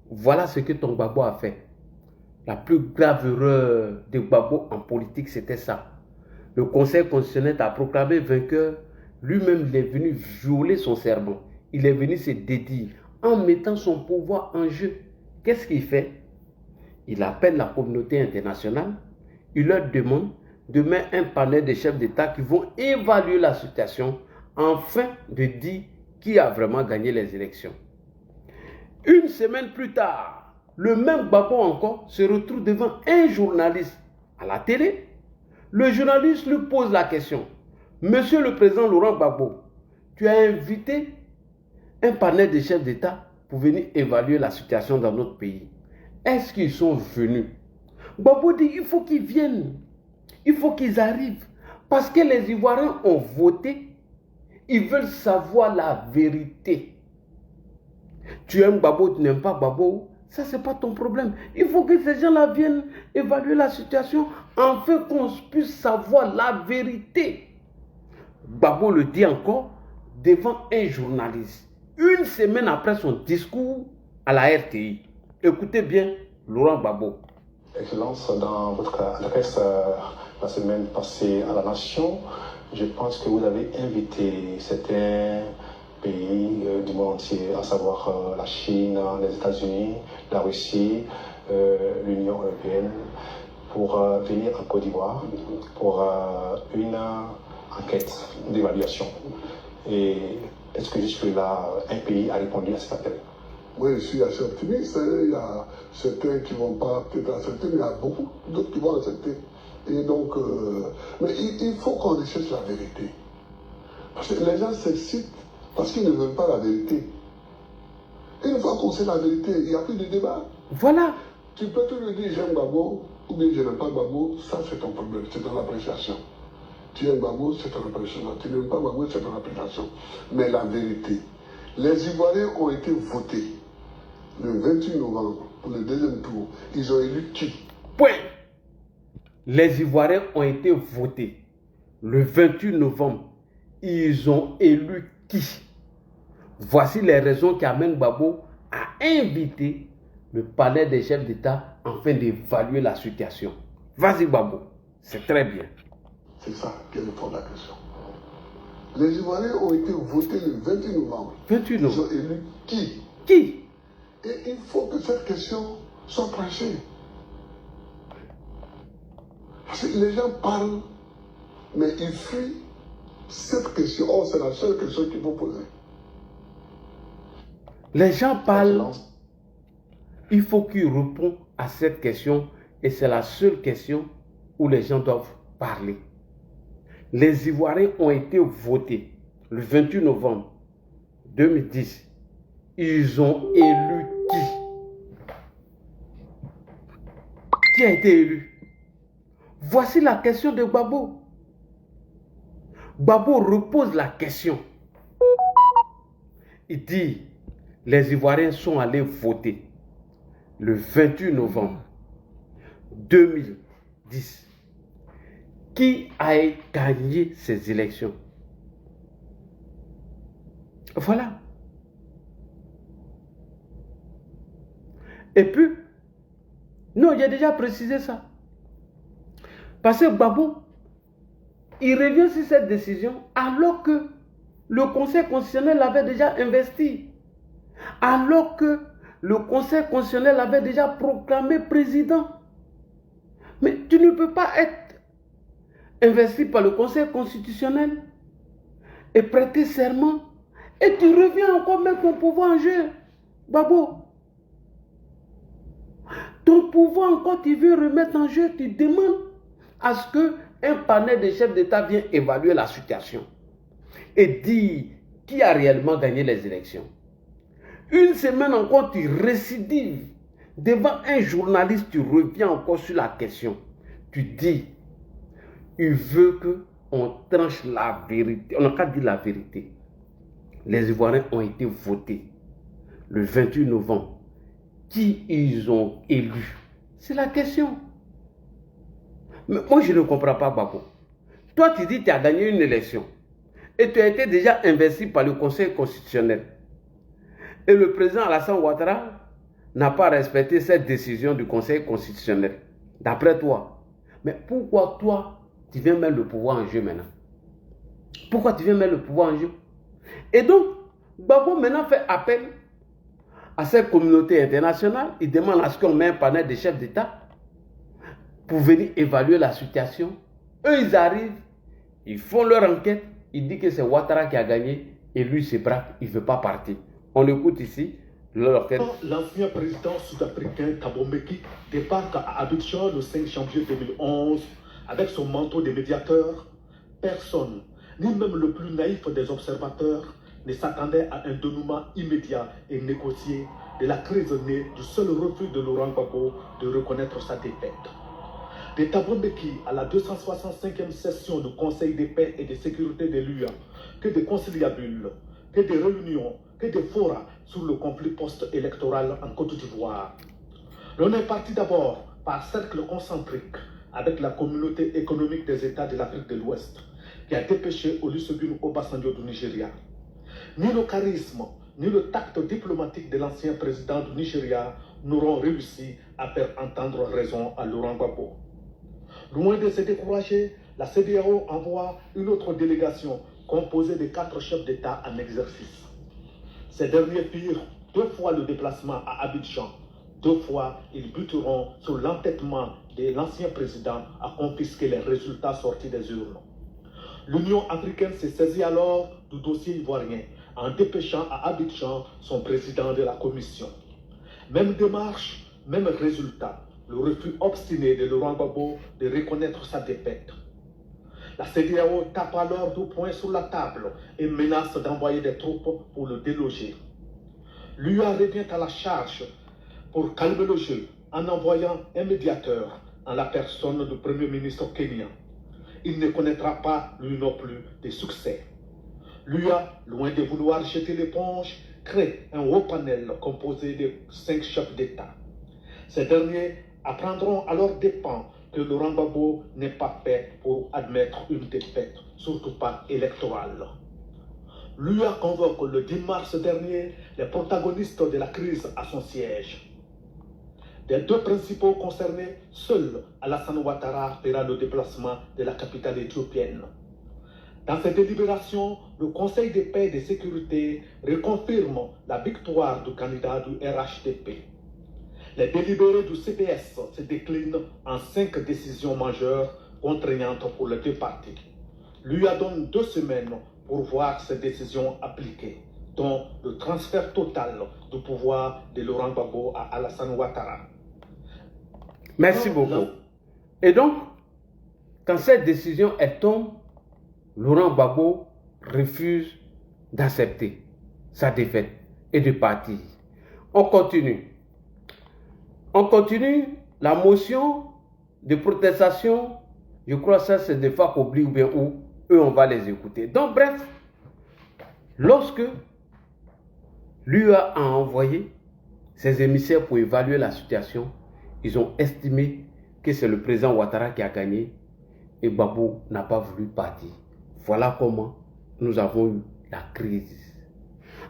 [SPEAKER 1] Voilà ce que ton Gbagbo a fait. La plus grave erreur de Gbagbo en politique, c'était ça. Le Conseil constitutionnel a proclamé vainqueur. Lui-même, il est venu violer son serment. Il est venu se dédier en mettant son pouvoir en jeu. Qu'est-ce qu'il fait? Il appelle la communauté internationale. Il leur demande de mettre un panel de chefs d'État qui vont évaluer la situation afin de dire qui a vraiment gagné les élections. Une semaine plus tard, le même Gbagbo encore se retrouve devant un journaliste à la télé. Le journaliste lui pose la question. Monsieur le président Laurent Gbagbo, tu as invité un panel de chefs d'État pour venir évaluer la situation dans notre pays. Est-ce qu'ils sont venus? Gbagbo dit il faut qu'ils viennent. Il faut qu'ils arrivent. Parce que les Ivoiriens ont voté. Ils veulent savoir la vérité. Tu aimes Gbagbo, tu n'aimes pas Gbagbo, ça c'est pas ton problème. Il faut que ces gens-là viennent évaluer la situation afin qu'on puisse savoir la vérité. Gbagbo le dit encore devant un journaliste. Une semaine après son discours à la RTI. Écoutez bien Laurent Gbagbo.
[SPEAKER 8] Excellence, dans votre adresse la semaine passée à la Nation, je pense que vous avez invité certains pays du monde entier, à savoir la Chine, les États-Unis, la Russie, l'Union européenne, pour venir en Côte d'Ivoire pour une enquête d'évaluation. Et est-ce que jusque-là, un pays a répondu à cet appel?
[SPEAKER 7] Oui, je suis assez optimiste. Il y a certains qui ne vont pas peut-être accepter, mais il y a beaucoup d'autres qui vont accepter. Et donc, mais il faut qu'on recherche la vérité. Parce que les gens s'excitent parce qu'ils ne veulent pas la vérité. Une fois qu'on sait la vérité, il n'y a plus de débat.
[SPEAKER 1] Voilà.
[SPEAKER 7] Tu peux toujours dire j'aime Gbagbo ou bien je n'aime pas Gbagbo, ça c'est ton problème, c'est ton appréciation. Tu aimes Gbagbo, c'est ton appréciation. Tu n'aimes pas Gbagbo, c'est ton appréciation. Mais la vérité, les Ivoiriens ont été votés le 28 novembre pour le deuxième tour. Ils ont élu qui?
[SPEAKER 1] Point. Les Ivoiriens ont été votés le 28 novembre. Ils ont élu qui? Voici les raisons qui amènent Gbagbo à inviter le palais des chefs d'État afin d'évaluer la situation. Vas-y Gbagbo, c'est très bien.
[SPEAKER 7] C'est ça qui est le fond de la question. Les Ivoiriens ont été votés le 28 novembre.
[SPEAKER 1] 28 novembre.
[SPEAKER 7] Ils ont élu qui?
[SPEAKER 1] Qui?
[SPEAKER 7] Et il faut que cette question soit tranchée. Parce que les gens parlent, mais ils fuient cette question. Oh, c'est la seule question qu'il faut poser.
[SPEAKER 1] Les gens parlent, il faut qu'ils répondent à cette question et c'est la seule question où les gens doivent parler. Les Ivoiriens ont été votés le 28 novembre 2010. Ils ont élu qui? Qui a été élu? Voici la question de Gbagbo. Gbagbo repose la question. Il dit, les Ivoiriens sont allés voter le 28 novembre 2010. Qui a gagné ces élections? Voilà. Et puis, non, il a déjà précisé ça. Parce que Gbagbo, il revient sur cette décision alors que le Conseil constitutionnel l'avait déjà investi. Alors que le Conseil constitutionnel l'avait déjà proclamé président. Mais tu ne peux pas être investi par le Conseil constitutionnel et prêter serment et tu reviens encore mettre ton pouvoir en jeu. Gbagbo, ton pouvoir encore tu veux remettre en jeu, tu demandes à ce qu'un panel de chefs d'État vienne évaluer la situation et dire qui a réellement gagné les élections. Une semaine encore, tu récidives devant un journaliste, tu reviens encore sur la question. Tu dis, il veut qu'on tranche la vérité. On n'a qu'à dire la vérité. Les Ivoiriens ont été votés le 28 novembre. Qui ils ont élu? C'est la question. Mais moi, je ne comprends pas, Gbagbo. Toi, tu dis que tu as gagné une élection et tu as été déjà investi par le Conseil constitutionnel. Et le président Alassane Ouattara n'a pas respecté cette décision du Conseil constitutionnel. D'après toi. Mais pourquoi toi, tu viens mettre le pouvoir en jeu maintenant? Pourquoi tu viens mettre le pouvoir en jeu? Et donc, Gbagbo maintenant fait appel à cette communauté internationale. Il demande à ce qu'on mette un panel de chefs d'État pour venir évaluer la situation. Eux, ils arrivent, ils font leur enquête, ils disent que c'est Ouattara qui a gagné et lui, c'est brave, il ne veut pas partir. On écoute ici l'orchestre.
[SPEAKER 9] L'ancien président sud-africain Thabo Mbeki débarque à Abidjan le 5 janvier 2011 avec son manteau de médiateur. Personne, ni même le plus naïf des observateurs, ne s'attendait à un dénouement immédiat et négocié de la crise née du seul refus de Laurent Gbagbo de reconnaître sa défaite. De Thabo Mbeki à la 265e session du Conseil de paix et de sécurité de l'UA, que de conciliabules, que de réunions, que de forats sur le conflit post-électoral en Côte d'Ivoire. L'on est parti d'abord par cercle concentrique avec la communauté économique des États de l'Afrique de l'Ouest, qui a dépêché Olusegun Obasanjo du Nigeria. Ni le charisme, ni le tact diplomatique de l'ancien président du Nigeria n'auront réussi à faire entendre raison à Laurent Gbagbo. Loin de se décourager, la CEDEAO envoie une autre délégation composée de 4 chefs d'État en exercice. Ces derniers firent 2 fois le déplacement à Abidjan. 2 fois, ils buteront sur l'entêtement de l'ancien président à confisquer les résultats sortis des urnes. L'Union africaine s'est saisie alors du dossier ivoirien en dépêchant à Abidjan son président de la commission. Même démarche, même résultat, le refus obstiné de Laurent Gbagbo de reconnaître sa défaite. La CEDEAO tape alors du poing sur la table et menace d'envoyer des troupes pour le déloger. L'UA revient à la charge pour calmer le jeu en envoyant un médiateur en la personne du Premier ministre kenyan. Il ne connaîtra pas, lui non plus, de succès. L'UA, loin de vouloir jeter l'éponge, crée un haut panel composé de 5 chefs d'État. Ces derniers apprendront à leurs dépens que Laurent Gbagbo n'est pas fait pour admettre une défaite, surtout pas électorale. L'UA convoque le 10 mars dernier les protagonistes de la crise à son siège. Des 2 principaux concernés, seul Alassane Ouattara fera le déplacement de la capitale éthiopienne. Dans ces délibérations, le Conseil de paix et de sécurité reconfirme la victoire du candidat du RHDP. Les délibérés du CPS se déclinent en 5 décisions majeures contraignantes pour les 2 parties. L'UA donne 2 semaines pour voir ces décisions appliquées, dont le transfert total du pouvoir de Laurent Gbagbo à Alassane Ouattara.
[SPEAKER 1] Merci beaucoup. Et donc, quand cette décision est tombe, Laurent Gbagbo refuse d'accepter sa défaite et de partir. On continue. On continue la motion de protestation, je crois que ça c'est de Fakobli ou bien où, eux, on va les écouter. Donc, bref, lorsque l'UA a envoyé ses émissaires pour évaluer la situation, ils ont estimé que c'est le président Ouattara qui a gagné et Gbagbo n'a pas voulu partir. Voilà comment nous avons eu la crise.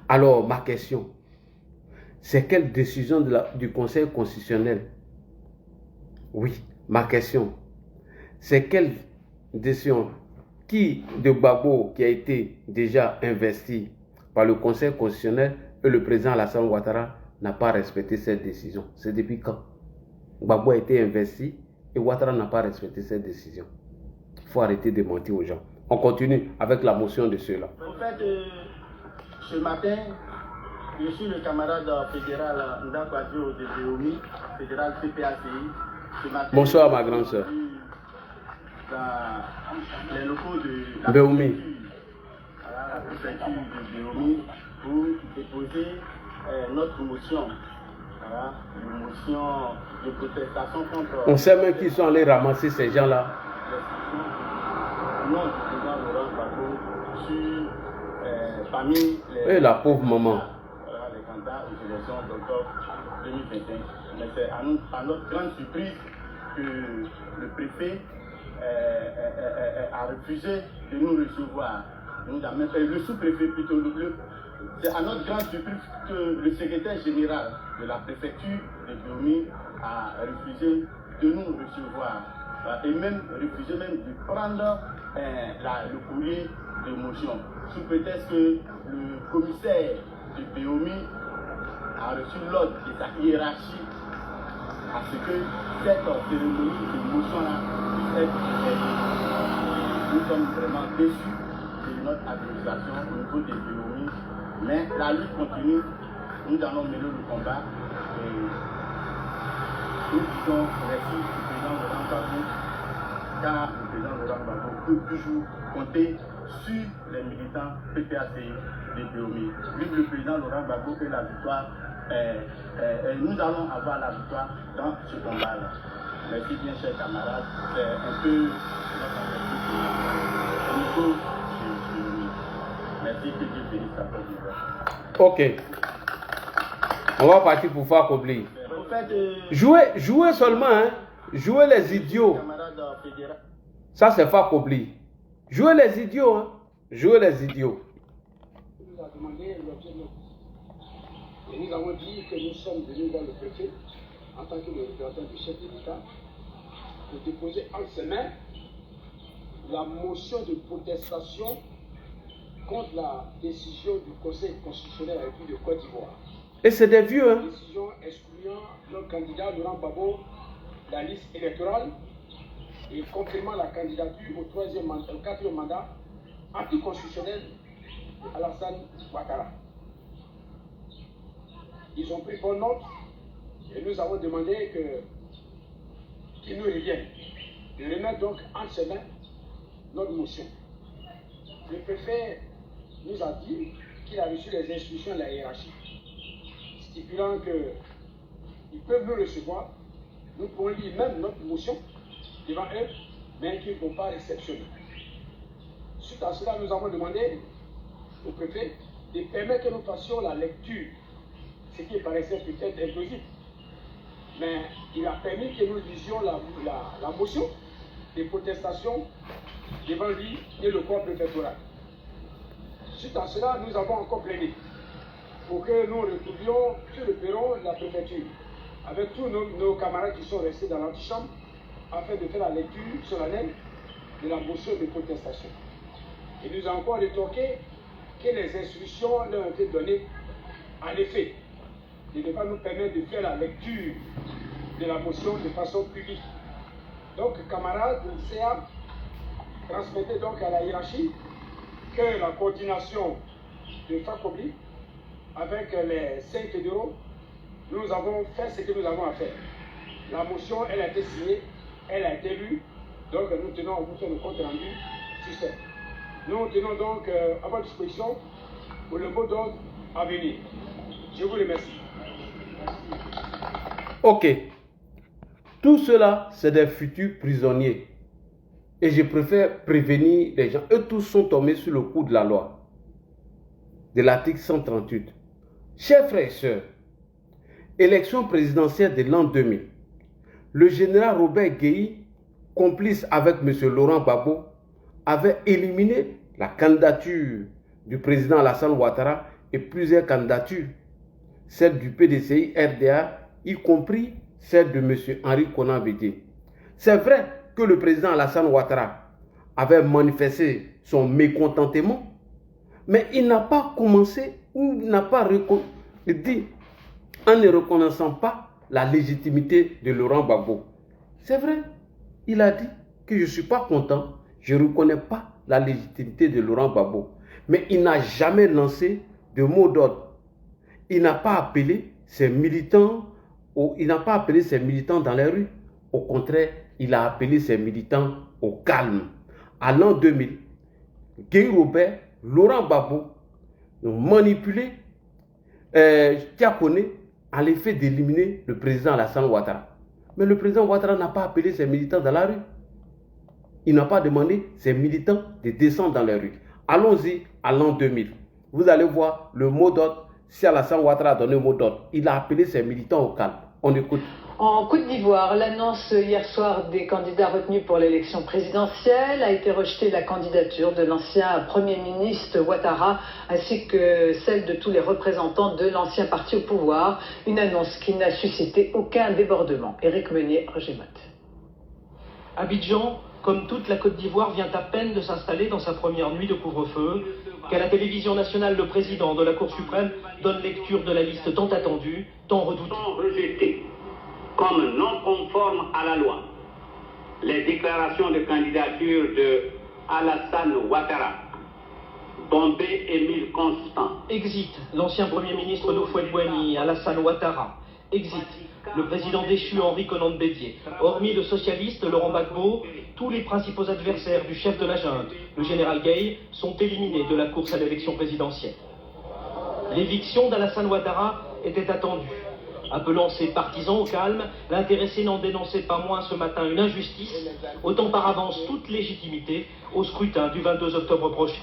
[SPEAKER 1] Alors, ma question, c'est quelle décision du Conseil constitutionnel? Oui, ma question, c'est quelle décision de Gbagbo qui a été déjà investi par le Conseil constitutionnel et le président Alassane Ouattara n'a pas respecté cette décision? C'est depuis quand Gbagbo a été investi et Ouattara n'a pas respecté cette décision? Il faut arrêter de mentir aux gens. On continue avec la motion de ceux-là.
[SPEAKER 10] En fait, ce matin, je suis le camarade fédéral Ndakwadjo de Béomi, fédéral PPACI. Ce matin,
[SPEAKER 1] bonsoir ma grande soeur.
[SPEAKER 10] Dans les locaux de la
[SPEAKER 1] Béomi.
[SPEAKER 10] Voilà, la préfecture de Béomi pour déposer notre motion. Voilà, une motion de protestation contre...
[SPEAKER 1] On sait même qu'ils sont allés ramasser ces gens-là.
[SPEAKER 10] Non, du président Laurent Gbagbo sur parmi les...
[SPEAKER 1] Et la pauvre maman.
[SPEAKER 10] Voilà, les candidats aux élections d'octobre 2025. Mais c'est à notre grande surprise que le préfet a refusé de nous recevoir. Le sous-préfet plutôt. C'est à notre grande surprise que le secrétaire général de la préfecture de Béomi a refusé de nous recevoir. Et même refusé même de prendre le courrier de motion. Sous prétexte que le commissaire de Béomi a reçu l'ordre de sa hiérarchie à ce que cette cérémonie de motion-là puisse être faite. Nous sommes vraiment déçus de notre administration au niveau des Béomi, mais la lutte continue. Nous allons mener le combat et nous disons merci au président Laurent Gbagbo, car le président Laurent Gbagbo peut toujours compter sur les militants PPACI de Béomi. Vive le président Laurent Gbagbo et la victoire. Nous allons avoir la victoire dans ce combat-là. Merci bien, chers camarades. C'est un peu notre objectif. Merci, que Dieu bénisse la Côte d'Ivoire.
[SPEAKER 1] Ok. On va partir pour faire Kobli. Jouez seulement, hein. Jouez les idiots. Ça, c'est faire Kobli. Jouez les idiots, hein. Jouez les idiots.
[SPEAKER 11] nous a demandé l'objet de notre et nous avons dit que nous sommes venus voir le préfet en tant que le représentant du chef de l'État pour déposer en ses mains la motion de protestation contre la décision du Conseil constitutionnel de la République de Côte d'Ivoire.
[SPEAKER 1] Et c'est des vieux, hein?
[SPEAKER 11] Décision excluant notre candidat Laurent Gbagbo de la liste électorale et confirmant la candidature au 4e mandat anticonstitutionnel d'Alassane Ouattara. Ils ont pris bonne note et nous avons demandé qu'ils nous reviennent. Ils remettent donc en ses mains notre motion. Le préfet nous a dit qu'il a reçu les instructions de la hiérarchie, stipulant qu'ils peuvent nous recevoir, nous pouvons lire même notre motion devant eux, mais qu'ils ne vont pas réceptionner. Suite à cela, nous avons demandé au préfet de permettre que nous fassions la lecture, ce qui paraissait peut-être impossible. Mais il a permis que nous lisions la motion des protestations devant lui et le corps préfectoral. Suite à cela, nous avons encore plaidé pour que nous retrouvions sur le perron de la préfecture avec tous nos camarades qui sont restés dans l'antichambre afin de faire la lecture solennelle de la motion de protestation. Et nous avons encore rétorqué que les instructions leur ont été données en effet de ne pas nous permettre de faire la lecture de la motion de façon publique. Donc, camarades du CA, transmettez donc à la hiérarchie que la coordination de FACOBLI avec les 5 fédéraux, nous avons fait ce que nous avons à faire. La motion, elle a été signée, elle a été lue, donc nous tenons à vous faire le compte rendu sur ça. Nous tenons donc à votre disposition pour le mot d'ordre à venir. Je vous remercie.
[SPEAKER 1] Ok. Tout cela, c'est des futurs prisonniers. Et je préfère prévenir les gens. Eux tous sont tombés sur le coup de la loi, de l'article 138. Chers frères et sœurs, élection présidentielle de l'an 2000. Le général Robert Gueye, complice avec M. Laurent Gbagbo, avait éliminé la candidature du président Alassane Ouattara et plusieurs candidatures, celle du PDCI, RDA, y compris celle de M. Henri Konan Bédié. C'est vrai que le président Alassane Ouattara avait manifesté son mécontentement, mais il n'a pas commencé ou n'a pas dit en ne reconnaissant pas la légitimité de Laurent Gbagbo. C'est vrai, il a dit que je ne suis pas content, je ne reconnais pas la légitimité de Laurent Gbagbo. Mais il n'a jamais lancé de mot d'ordre. Il n'a pas appelé ses militants, dans les rues. Au contraire, il a appelé ses militants au calme. À l'an 2000, Gueye Robert, Laurent Gbagbo ont manipulé Tiakone à l'effet d'éliminer le président Alassane Ouattara. Mais le président Ouattara n'a pas appelé ses militants dans la rue. Il n'a pas demandé ses militants de descendre dans les rues. Allons-y à l'an 2000. Vous allez voir le mot d'ordre. Si Alassane Ouattara a donné le mot d'ordre, il a appelé ses militants au calme. On écoute.
[SPEAKER 12] En Côte d'Ivoire, l'annonce hier soir des candidats retenus pour l'élection présidentielle a été rejetée la candidature de l'ancien Premier ministre Ouattara ainsi que celle de tous les représentants de l'ancien parti au pouvoir. Une annonce qui n'a suscité aucun débordement. Éric Meunier, Roger Mott.
[SPEAKER 13] Abidjan, comme toute la Côte d'Ivoire, vient à peine de s'installer dans sa première nuit de couvre-feu, qu'à la télévision nationale, le président de la Cour suprême donne lecture de la liste tant attendue, tant redoutée.
[SPEAKER 14] Rejeté comme non conforme à la loi les déclarations de candidature de Alassane Ouattara, Bombé Émile Constant.
[SPEAKER 13] Exit l'ancien Premier ministre d'Houphouët-Boigny, Alassane Ouattara. Exit le président déchu Henri Konan Bédié. Hormis le socialiste Laurent Gbagbo, tous les principaux adversaires du chef de la junte, le général Gueye, sont éliminés de la course à l'élection présidentielle. L'éviction d'Alassane Ouattara était attendue. Appelant ses partisans au calme, l'intéressé n'en dénonçait pas moins ce matin une injustice, ôtant par avance toute légitimité au scrutin du 22 octobre prochain.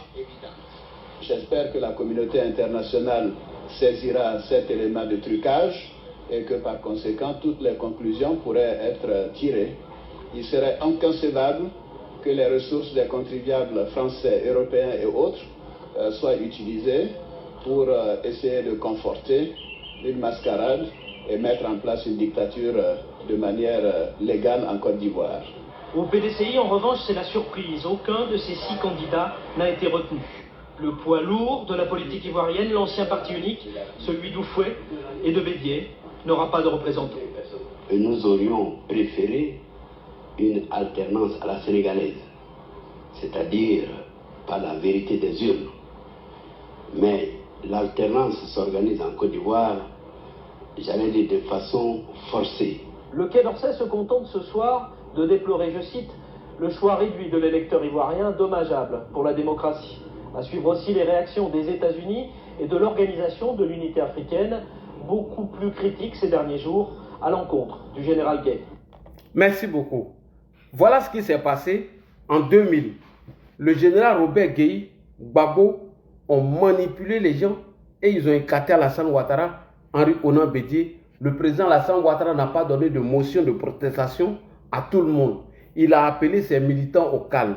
[SPEAKER 15] J'espère que la communauté internationale saisira cet élément de trucage et que par conséquent toutes les conclusions pourraient être tirées. Il serait inconcevable que les ressources des contribuables français, européens et autres soient utilisées pour essayer de conforter une mascarade et mettre en place une dictature de manière légale en Côte d'Ivoire.
[SPEAKER 13] Au PDCI, en revanche, c'est la surprise. Aucun de ces 6 candidats n'a été retenu. Le poids lourd de la politique ivoirienne, l'ancien parti unique, celui d'Houphouët et de Bédié, n'aura pas de représentants.
[SPEAKER 14] Et nous aurions préféré une alternance à la sénégalaise, c'est-à-dire pas la vérité des urnes. Mais l'alternance s'organise en Côte d'Ivoire, j'allais dire de façon forcée.
[SPEAKER 13] Le Quai d'Orsay se contente ce soir de déplorer, je cite, le choix réduit de l'électeur ivoirien, dommageable pour la démocratie. À suivre aussi les réactions des États-Unis et de l'Organisation de l'Unité africaine, beaucoup plus critiques ces derniers jours à l'encontre du général Gueye.
[SPEAKER 1] Merci beaucoup. Voilà ce qui s'est passé en 2000. Le général Robert Gueye, Gbagbo, ont manipulé les gens et ils ont écarté Alassane Ouattara, Henri Konan Bédié. Le président Alassane Ouattara n'a pas donné de motion de protestation à tout le monde. Il a appelé ses militants au calme.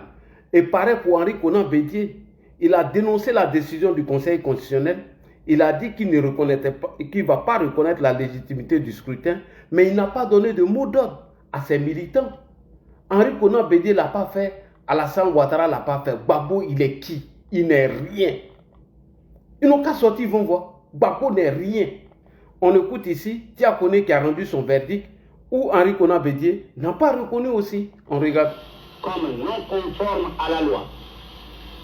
[SPEAKER 1] Et pareil pour Henri Konan Bédié, il a dénoncé la décision du Conseil constitutionnel. Il a dit qu'il ne va pas reconnaître la légitimité du scrutin, mais il n'a pas donné de mot d'ordre à ses militants. Henri Konan Bédié ne l'a pas fait, Alassane Ouattara ne l'a pas fait. Gbagbo, il est qui? Il n'est rien. Ils n'ont qu'à sortir, ils vont voir. Gbagbo n'est rien. On écoute ici Tiakone qui a rendu son verdict, ou Henri Konan Bédié n'a pas reconnu aussi. On regarde.
[SPEAKER 14] Comme non conforme à la loi,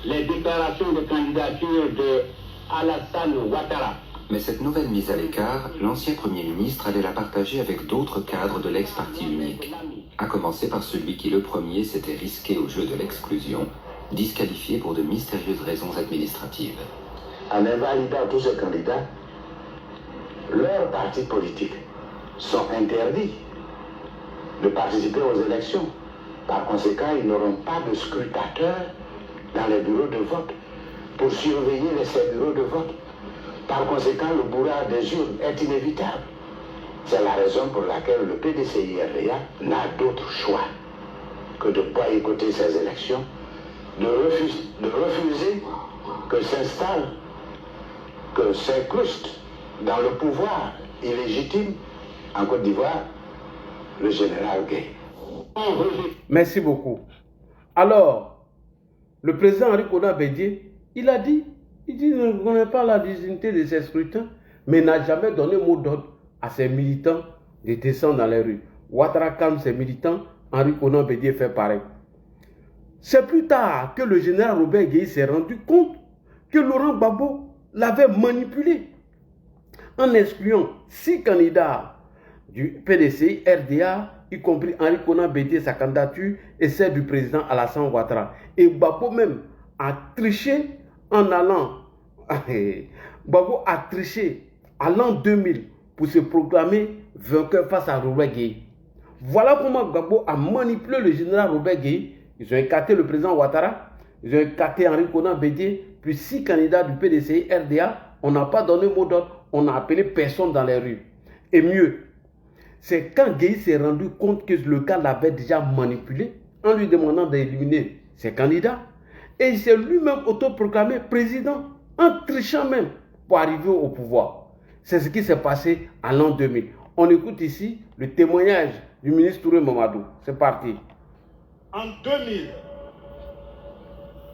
[SPEAKER 14] les déclarations de candidature de Alassane Ouattara.
[SPEAKER 16] Mais cette nouvelle mise à l'écart, l'ancien Premier ministre allait la partager avec d'autres cadres de l'ex-parti unique, à commencer par celui qui le premier s'était risqué au jeu de l'exclusion, disqualifié pour de mystérieuses raisons administratives.
[SPEAKER 17] En invalidant tous ces candidats, leurs partis politiques sont interdits de participer aux élections. Par conséquent, ils n'auront pas de scrutateurs dans les bureaux de vote pour surveiller ces bureaux de vote. Par conséquent, le bourrage des urnes est inévitable. C'est la raison pour laquelle le PDCI-RDA n'a d'autre choix que de boycotter ces élections, de refuser que s'installe, que s'incruste dans le pouvoir illégitime en Côte d'Ivoire le général Gueye.
[SPEAKER 1] Merci beaucoup. Alors, le président Henri Konan Bédié, il ne reconnaît pas la légitimité de ces scrutins, mais n'a jamais donné mot d'ordre à ses militants de descendre dans les rues. Ouattara calme ses militants, Henri Konan Bédié fait pareil. C'est plus tard que le général Robert Gueye s'est rendu compte que Laurent Gbagbo l'avait manipulé en excluant 6 candidats du PDCI RDA, y compris Henri Konan Bédié, sa candidature, et celle du président Alassane Ouattara. Et Gbagbo même a triché en allant, Gbagbo a triché à l'an 2000 pour se proclamer vainqueur face à Robert Gueye. Voilà comment Gbagbo a manipulé le général Robert Gueye. Ils ont écarté le président Ouattara, ils ont écarté Henri Konan Bédié, puis 6 candidats du PDCI RDA. On n'a pas donné mot d'ordre, on n'a appelé personne dans les rues. Et mieux, c'est quand Gueye s'est rendu compte que le gars l'avait déjà manipulé en lui demandant d'éliminer ses candidats. Et il s'est lui-même autoproclamé président, en trichant même pour arriver au pouvoir. C'est ce qui s'est passé en l'an 2000. On écoute ici le témoignage du ministre Touré Mamadou. C'est parti.
[SPEAKER 18] En 2000,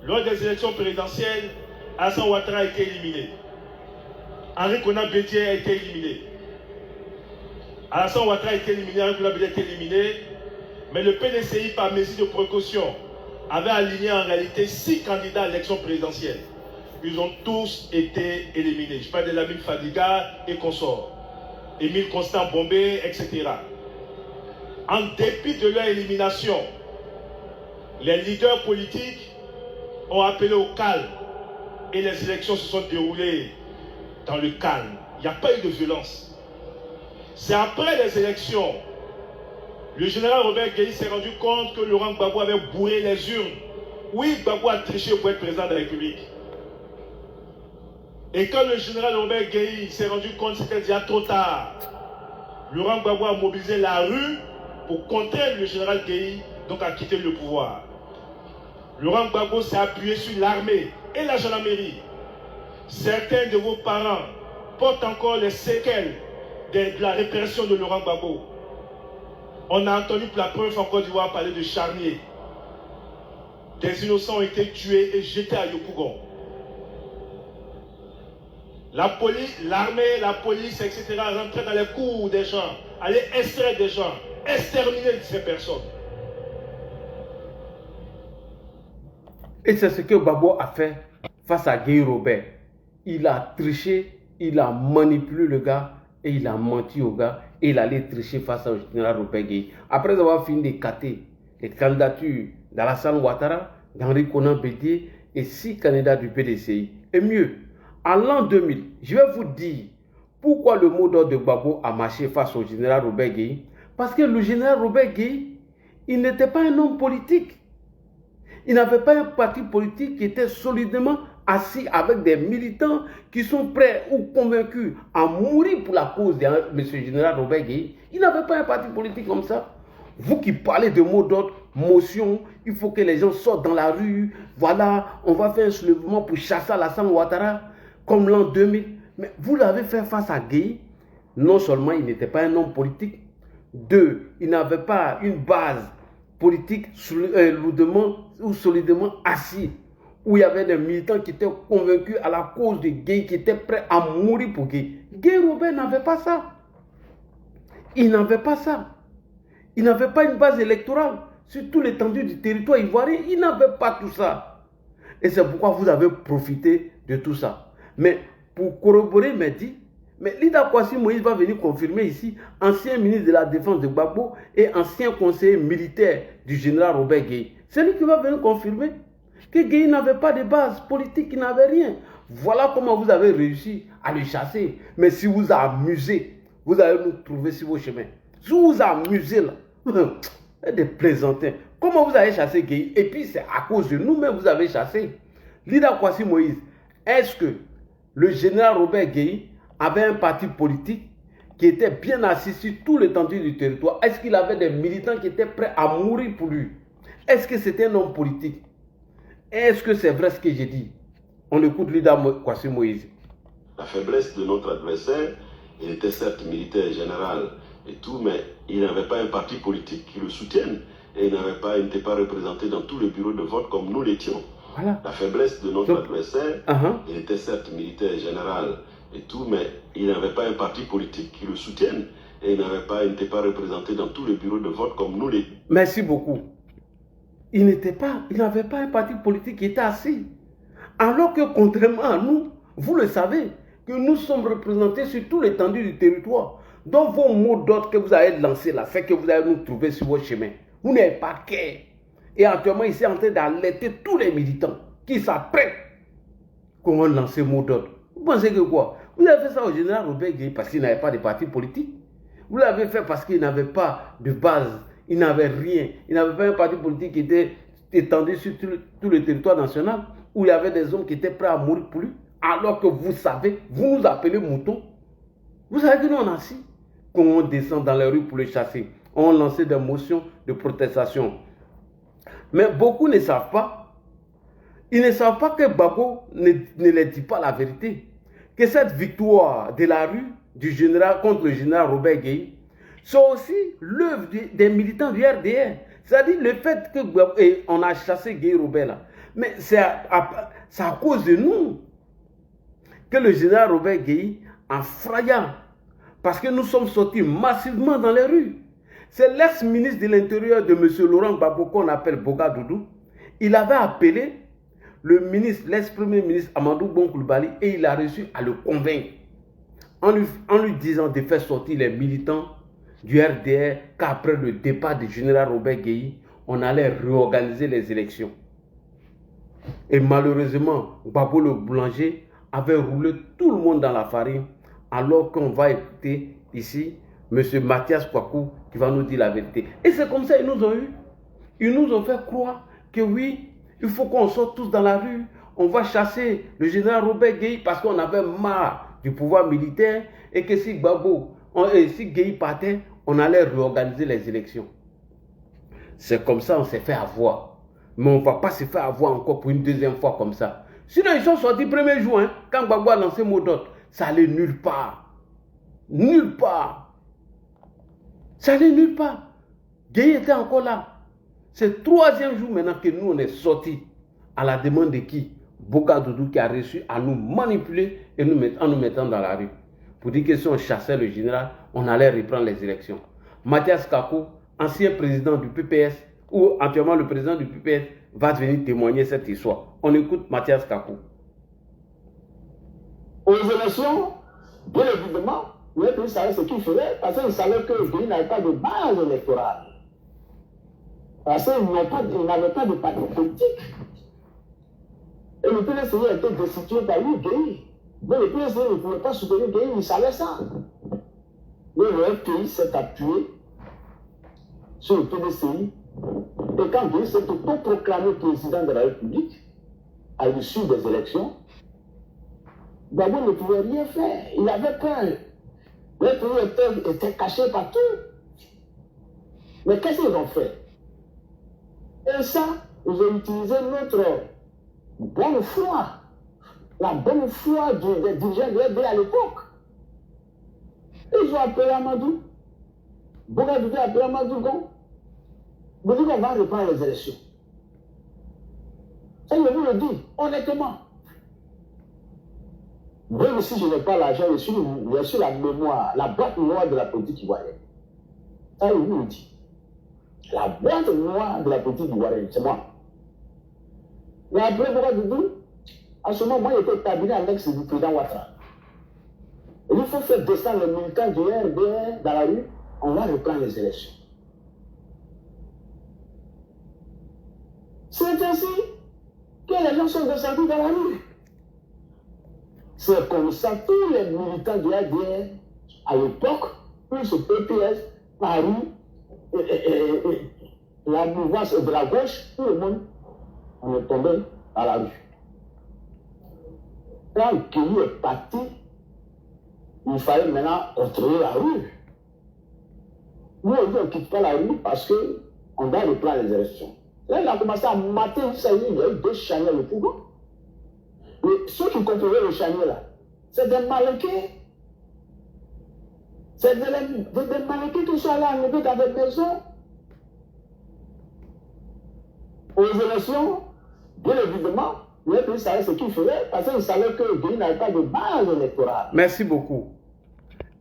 [SPEAKER 18] lors des élections présidentielles, Alassane Ouattara a été éliminé. Henri Konan Bédié a été éliminé. Alassane Ouattara a été éliminé, Henri Konan Bédié a été éliminé. Mais le PDCI, par mesure de précaution, avait aligné en réalité 6 candidats à l'élection présidentielle. Ils ont tous été éliminés. Je parle de Lamine Fadiga et consorts. Émile Constant Bombé, etc. En dépit de leur élimination, les leaders politiques ont appelé au calme et les élections se sont déroulées dans le calme. Il n'y a pas eu de violence. C'est après les élections, le général Robert Gueye s'est rendu compte que Laurent Gbagbo avait bourré les urnes. Oui, Gbagbo a triché pour être président de la République. Et quand le général Robert Gueye s'est rendu compte que c'était déjà trop tard, Laurent Gbagbo a mobilisé la rue pour contraindre le général Gueye donc à quitter le pouvoir. Laurent Gbagbo s'est appuyé sur l'armée et la gendarmerie. Certains de vos parents portent encore les séquelles de la répression de Laurent Gbagbo. On a entendu pour la première fois en Côte d'Ivoire parler de charnier. Des innocents ont été tués et jetés à Yopougon. La police, l'armée, la police, etc. rentraient dans les cours des gens, allaient extraire des gens, exterminer ces personnes.
[SPEAKER 1] Et c'est ce que Gbagbo a fait face à Gueye Robert. Il a triché, il a manipulé le gars et il a menti au gars et il allait tricher face au général Robert Gueye. Après avoir fini d'écarter les candidatures d'Alassane Ouattara, d'Henri Konan Bédié et 6 candidats du PDCI. Et mieux, en l'an 2000, je vais vous dire pourquoi le mot d'ordre de Gbagbo a marché face au général Robert Gueye. Parce que le général Robert Gueye, il n'était pas un homme politique. Il n'avait pas un parti politique qui était solidement assis avec des militants qui sont prêts ou convaincus à mourir pour la cause de M. général Robert Gueye. Il n'avait pas un parti politique comme ça. Vous qui parlez de mots d'ordre, motion, il faut que les gens sortent dans la rue. Voilà, on va faire un soulèvement pour chasser Alassane Ouattara, comme l'an 2000. Mais vous l'avez fait face à Gueye. Non seulement il n'était pas un homme politique, 2, il n'avait pas une base politique solidement assis, où il y avait des militants qui étaient convaincus à la cause de Gueye, qui étaient prêts à mourir pour Gueye. Gueye Robert n'avait pas ça. Il n'avait pas ça. Il n'avait pas une base électorale sur toute l'étendue du territoire ivoirien. Il n'avait pas tout ça. Et c'est pourquoi vous avez profité de tout ça. Mais pour corroborer mes dits, mais Lida Kwasi Moïse va venir confirmer ici, ancien ministre de la Défense de Gbagbo et ancien conseiller militaire du général Robert Gueye. C'est lui qui va venir confirmer que Gueye n'avait pas de base politique, qu'il n'avait rien. Voilà comment vous avez réussi à le chasser. Mais si vous amusez, vous allez nous trouver sur vos chemins. Si vous amusez là, des plaisantins. Comment comment vous avez chassé Gueye? Et puis c'est à cause de nous-mêmes vous avez chassé. Leader Kwasi Moïse, est-ce que le général Robert Gueye avait un parti politique qui était bien assis sur tout l'étendue du territoire? Est-ce qu'il avait des militants qui étaient prêts à mourir pour lui? Est-ce que c'était un homme politique? Est-ce que c'est vrai ce que j'ai dit? On écoute leader Kwasi Moïse.
[SPEAKER 5] La faiblesse de notre adversaire, il était certes militaire général et tout, mais il n'avait pas un parti politique qui le soutienne. Et il n'était pas représenté dans tous les bureaux de vote comme nous l'étions. Voilà. La faiblesse de notre adversaire, il était certes militaire général et tout, mais il n'avait pas un parti politique qui le soutienne. Et il n'était pas représenté dans tous les bureaux de vote comme nous l'étions.
[SPEAKER 1] Merci beaucoup. Il n'avait pas un parti politique qui était assis. Alors que contrairement à nous, vous le savez, que nous sommes représentés sur tout l'étendue du territoire. Donc vos mots d'ordre que vous avez lancés là, fait que vous allez nous trouver sur votre chemin. Vous n'avez pas qu'à. Et actuellement, il est en train d'alerter tous les militants qui s'apprêtent qu'on va lancer mot d'ordre. Vous pensez que quoi? Vous avez fait ça au général Robert Gueye parce qu'il n'avait pas de parti politique. Vous l'avez fait parce qu'il n'avait pas de base. Il n'avait rien. Il n'avait pas un parti politique qui était étendu sur tout le territoire national où il y avait des hommes qui étaient prêts à mourir pour lui. Alors que vous savez, vous nous appelez moutons. Vous savez que nous on a assis. Quand on descend dans les rues pour le chasser, on lançait des motions de protestation. Mais beaucoup ne savent pas. Ils ne savent pas que Gbagbo ne leur dit pas la vérité. Que cette victoire de la rue du général contre le général Robert Gueye, c'est aussi l'œuvre des militants du RDR. C'est-à-dire le fait que on a chassé Gueye Robert là. Mais c'est à cause de nous que le général Robert Gueye, en frayant, parce que nous sommes sortis massivement dans les rues. C'est l'ex-ministre de l'Intérieur de M. Laurent Gbagbo qu'on appelle Boga Doudou. Il avait appelé le ministre, l'ex-premier ministre Amadou Bon Coulibaly et il a réussi à le convaincre en lui disant de faire sortir les militants du RDR qu'après le départ du général Robert Gueye, on allait réorganiser les élections. Et malheureusement, Gbagbo le boulanger avait roulé tout le monde dans la farine, alors qu'on va écouter ici M. Mathias Kwaku qui va nous dire la vérité. Et c'est comme ça qu'ils nous ont eu. Ils nous ont fait croire que oui, il faut qu'on sorte tous dans la rue. On va chasser le général Robert Gueye parce qu'on avait marre du pouvoir militaire et que si Gueye partait, on allait réorganiser les élections. C'est comme ça qu'on s'est fait avoir. Mais on ne va pas se faire avoir encore pour une deuxième fois comme ça. Sinon, ils sont sortis le 1er juin, quand Gbagbo a lancé mot d'ordre. Ça allait nulle part. Nulle part. Ça allait nulle part. Gueye était encore là. C'est le 3e jour maintenant que nous, on est sortis à la demande de qui? Boga Doudou qui a réussi à nous manipuler et en nous mettant dans la rue. Pour dire que si on chassait le général, on allait reprendre les élections. Mathias Kakou, ancien président du PPS, ou actuellement le président du PPS, va venir témoigner cette histoire. On écoute Mathias Kakou.
[SPEAKER 17] Aux élections, bien évidemment, le pays savait ce qu'il ferait parce qu'il savait que le pays n'avait pas de base électorale. Parce qu'il n'avait pas de parti politique. Et le PLC a été destitué par lui, Gueye. Mais le PLC ne pouvait pas soutenir Gueye, il savait ça. Mais le FPI s'est appuyé sur le PDCI. Et quand Gueye s'est autoproclamé président de la République, à l'issue des élections, Gbagbo ne pouvait rien faire. Il avait peur. Le pays était caché partout. Mais qu'est-ce qu'ils ont fait? Et ça, ils ont utilisé notre bonne foi, la bonne foi des dirigeants de l'RDR à l'époque. Ils ont appelé Amadou. Boga Doudou a appelé Amadou Gon. Vous dites qu'on va reprendre les élections. Et je vous le dis, honnêtement. Même si je n'ai pas l'argent, je suis la mémoire, la boîte noire de la politique ivoirienne. Ça, je vous le dis. La boîte noire de la politique ivoirienne, c'est moi. Mais après Boga Doudou, à ce moment, il était cabinet annexe du président Ouattara. Et il faut faire descendre les militants du RDR dans la rue, on va reprendre les élections. C'est ainsi que les gens sont descendus dans la rue. C'est comme ça que tous les militants du RDR, à l'époque, plus ce PPS, Paris, la mouvance de la gauche, tout le monde, on est tombé à la rue. Quand Gueye est parti, il fallait maintenant contrôler la rue. Nous, on ne quitte pas la rue parce qu'on doit reprendre les élections. Là, il a commencé à mater, il y a eu 2 charniers de pouvoir. Et ceux qui contrôlaient le charnier là, c'est des malinqués. C'est des malinqués qui sont allés enlever dans des maisons. Aux élections, bien évidemment, les pays savaient ce qu'ils faisaient parce qu'ils savaient que le pays n'avait pas de base électorale.
[SPEAKER 1] Merci beaucoup.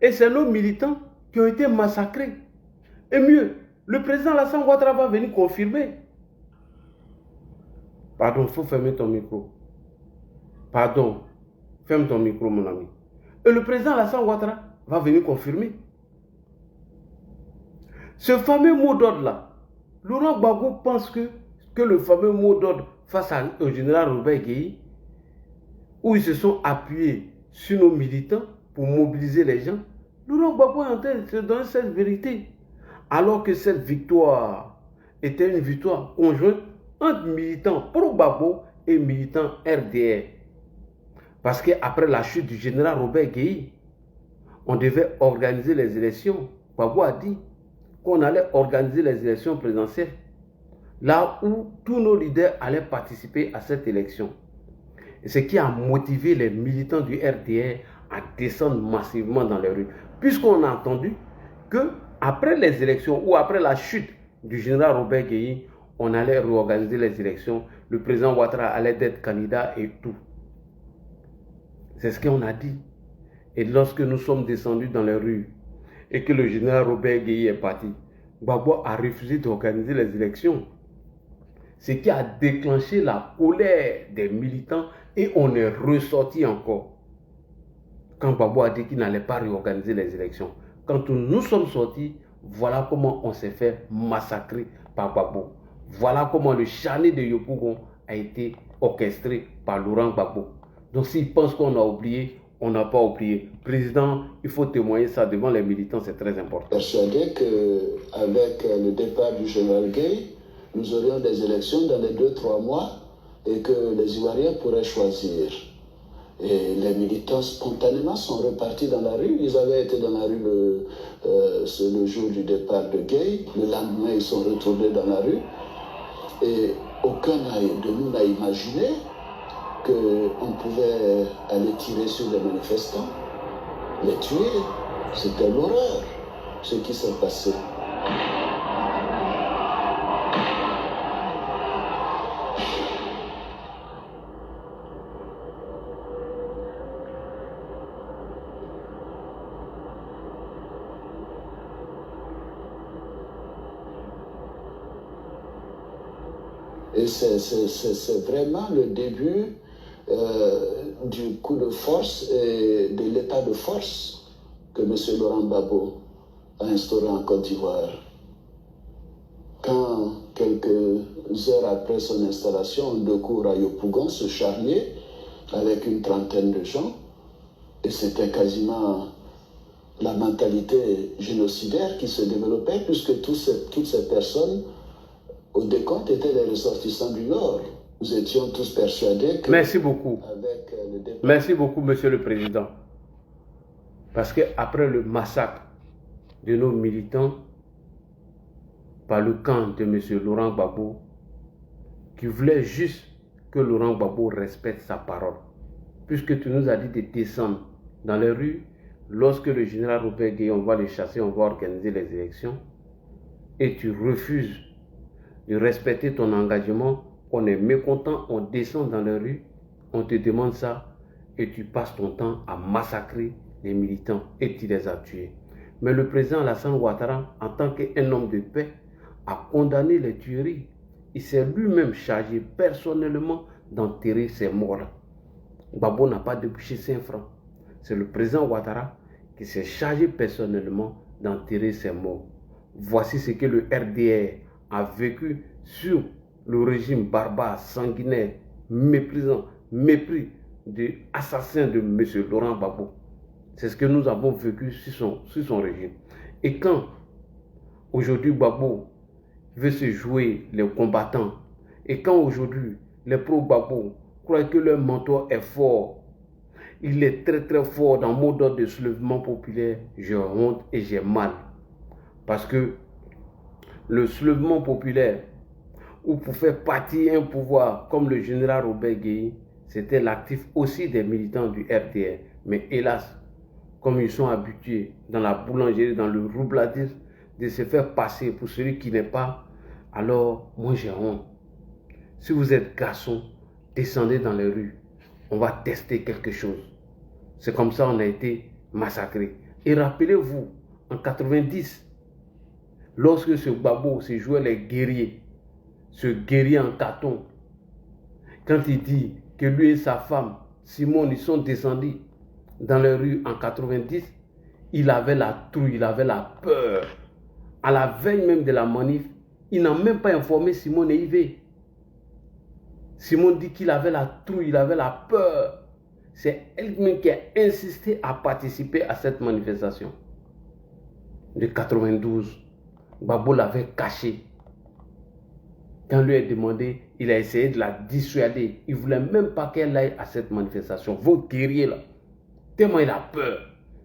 [SPEAKER 1] Et c'est nos militants qui ont été massacrés. Et mieux, le président Alassane Ouattara va venir confirmer. Pardon, il faut fermer ton micro. Pardon, ferme ton micro, mon ami. Et le président Alassane Ouattara va venir confirmer. Ce fameux mot d'ordre-là, Laurent Gbagbo pense que le fameux mot d'ordre face au général Robert Gueye, où ils se sont appuyés sur nos militants pour mobiliser les gens, Laurent Gbagbo est en train de se donner cette vérité. Alors que cette victoire était une victoire conjointe entre militants pro-Gbagbo et militants RDR. Parce qu'après la chute du général Robert Gueye, on devait organiser les élections. Gbagbo a dit qu'on allait organiser les élections présidentielles, là où tous nos leaders allaient participer à cette élection. Et ce qui a motivé les militants du RDR à descendre massivement dans les rues. Puisqu'on a entendu que après les élections ou après la chute du général Robert Gueye, on allait réorganiser les élections, le président Ouattara allait être candidat et tout. C'est ce qu'on a dit. Et lorsque nous sommes descendus dans les rues et que le général Robert Gueye est parti, Gbagbo a refusé d'organiser les élections. Ce qui a déclenché la colère des militants et on est ressorti encore. Quand Gbagbo a dit qu'il n'allait pas réorganiser les élections. Quand nous sommes sortis, voilà comment on s'est fait massacrer par Gbagbo. Voilà comment le charnier de Yopougon a été orchestré par Laurent Gbagbo. Donc s'ils pensent qu'on a oublié, on n'a pas oublié. Président, il faut témoigner ça devant les militants, c'est très important.
[SPEAKER 15] Persuadé qu'avec le départ du général Gueye, nous aurions des élections dans les 2-3 mois et que les Ivoiriens pourraient choisir. Et les militants spontanément sont repartis dans la rue. Ils avaient été dans la rue le jour du départ de Gueye. Le lendemain, ils sont retournés dans la rue. Et aucun de nous n'a imaginé qu'on pouvait aller tirer sur les manifestants, les tuer. C'était l'horreur, ce qui s'est passé. Et c'est vraiment le début du coup de force et de l'état de force que M. Laurent Gbagbo a instauré en Côte d'Ivoire. Quand, quelques heures après son installation, on découvre à Yopougon ce charnier avec une trentaine de gens, et c'était quasiment la mentalité génocidaire qui se développait, puisque toutes ces personnes, au décompte, étaient des ressortissants du Nord. Nous étions tous persuadés que...
[SPEAKER 1] Merci beaucoup. Merci beaucoup, Monsieur le Président. Parce qu'après le massacre de nos militants par le camp de M. Laurent Gbagbo, qui voulait juste que Laurent Gbagbo respecte sa parole, puisque tu nous as dit de descendre dans les rues, lorsque le général Robert Gueye, on va le chasser, on va organiser les élections, et tu refuses de respecter ton engagement, on est mécontent, on descend dans les rues, on te demande ça, et tu passes ton temps à massacrer les militants, et tu les as tués. Mais le président Alassane Ouattara, en tant qu'un homme de paix, a condamné les tueries. Il s'est lui-même chargé personnellement d'enterrer ces morts-là. Gbagbo n'a pas débouché 5 francs. C'est le président Ouattara qui s'est chargé personnellement d'enterrer ces morts. Voici ce que le RDR a vécu sur le régime barbare, sanguinaire, méprisant, mépris de assassin de M. Laurent Gbagbo. C'est ce que nous avons vécu sur son régime. Et quand aujourd'hui Gbagbo veut se jouer les combattants. Et quand aujourd'hui, les pro-Gbagbo croient que leur mentor est fort, il est très très fort dans le mot d'ordre de soulèvement populaire, j'ai honte et j'ai mal. Parce que le soulèvement populaire, ou pour faire partir un pouvoir comme le général Robert Gueye, c'était l'actif aussi des militants du RDR. Mais hélas, comme ils sont habitués dans la boulangerie, dans le roubladisme, de se faire passer pour celui qui n'est pas, alors moi j'ai honte. Si vous êtes garçon, descendez dans les rues, on va tester quelque chose. C'est comme ça qu'on a été massacrés. Et rappelez-vous, en 90, lorsque ce Gbagbo se jouait les guerriers, ce guerrier en carton, quand il dit que lui et sa femme, Simone, ils sont descendus dans les rues en 90, il avait la trouille, il avait la peur. À la veille même de la manif, il n'a même pas informé Simone et Yves. Simone dit qu'il avait la trouille, il avait la peur. C'est elle-même qui a insisté à participer à cette manifestation de 92. Gbagbo l'avait caché. Quand lui a demandé, il a essayé de la dissuader. Il ne voulait même pas qu'elle aille à cette manifestation. Votre guerrier là, tellement il a peur.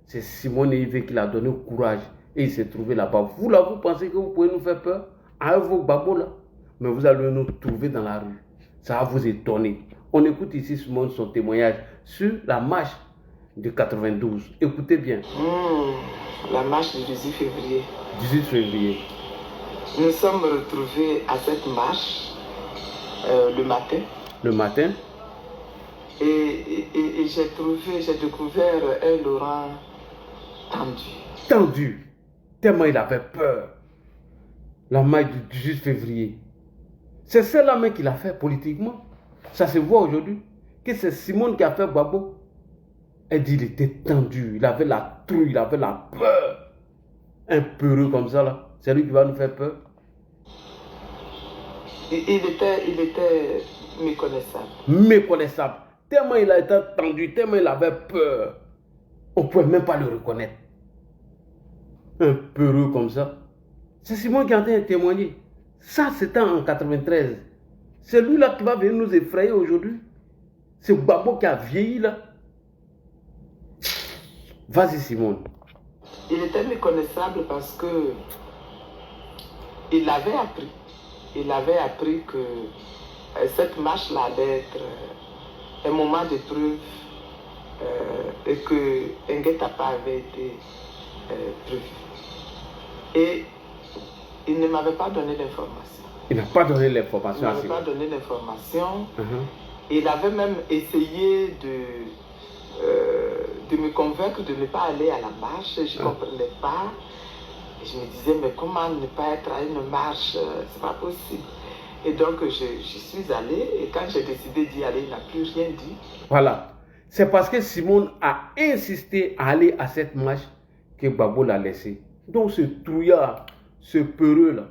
[SPEAKER 1] C'est Simone et Yves qui l'a donné courage et il s'est trouvé là-bas. Vous là, vous pensez que vous pouvez nous faire peur avec vos Gbagbo là, mais vous allez nous trouver dans la rue. Ça va vous étonner. On écoute ici Simone son témoignage sur la marche de 92. Écoutez bien.
[SPEAKER 19] La marche du 18 février.
[SPEAKER 1] 18 février.
[SPEAKER 19] Nous sommes retrouvés à cette marche le matin.
[SPEAKER 1] Le matin.
[SPEAKER 19] Et j'ai découvert un Laurent tendu.
[SPEAKER 1] Tendu. Tellement il avait peur. La marche du 18 février. C'est celle-là même qu'il a fait politiquement. Ça se voit aujourd'hui. Que c'est Simone qui a fait Gbagbo. Elle dit qu'il était tendu. Il avait la trouille, il avait la peur. Un peureux comme ça là. C'est lui qui va nous faire peur.
[SPEAKER 19] Il était méconnaissable.
[SPEAKER 1] Méconnaissable. Tellement il a été tendu, tellement il avait peur. On ne pouvait même pas le reconnaître. Un peureux comme ça. C'est Simon qui est en train de témoigner. Ça, c'était en 93. C'est lui là qui va venir nous effrayer aujourd'hui. C'est Gbagbo qui a vieilli là. Vas-y Simone.
[SPEAKER 19] Il était méconnaissable parce que il avait appris. Il avait appris que cette marche-là allait être un moment de preuve et que un guet-apens avait été prévu. Et il ne m'avait pas donné d'informations.
[SPEAKER 1] Il n'a pas donné l'information.
[SPEAKER 19] Il n'avait pas donné d'informations. Il avait même essayé de me convaincre de ne pas aller à la marche. Je ne comprenais pas. Et je me disais, mais comment ne pas être à une marche? C'est pas possible. Et donc, je suis allé. Et quand j'ai décidé d'y aller, il n'a plus rien dit.
[SPEAKER 1] Voilà. C'est parce que Simone a insisté à aller à cette marche que Gbagbo l'a laissé. Donc, ce trouillard, ce peureux là,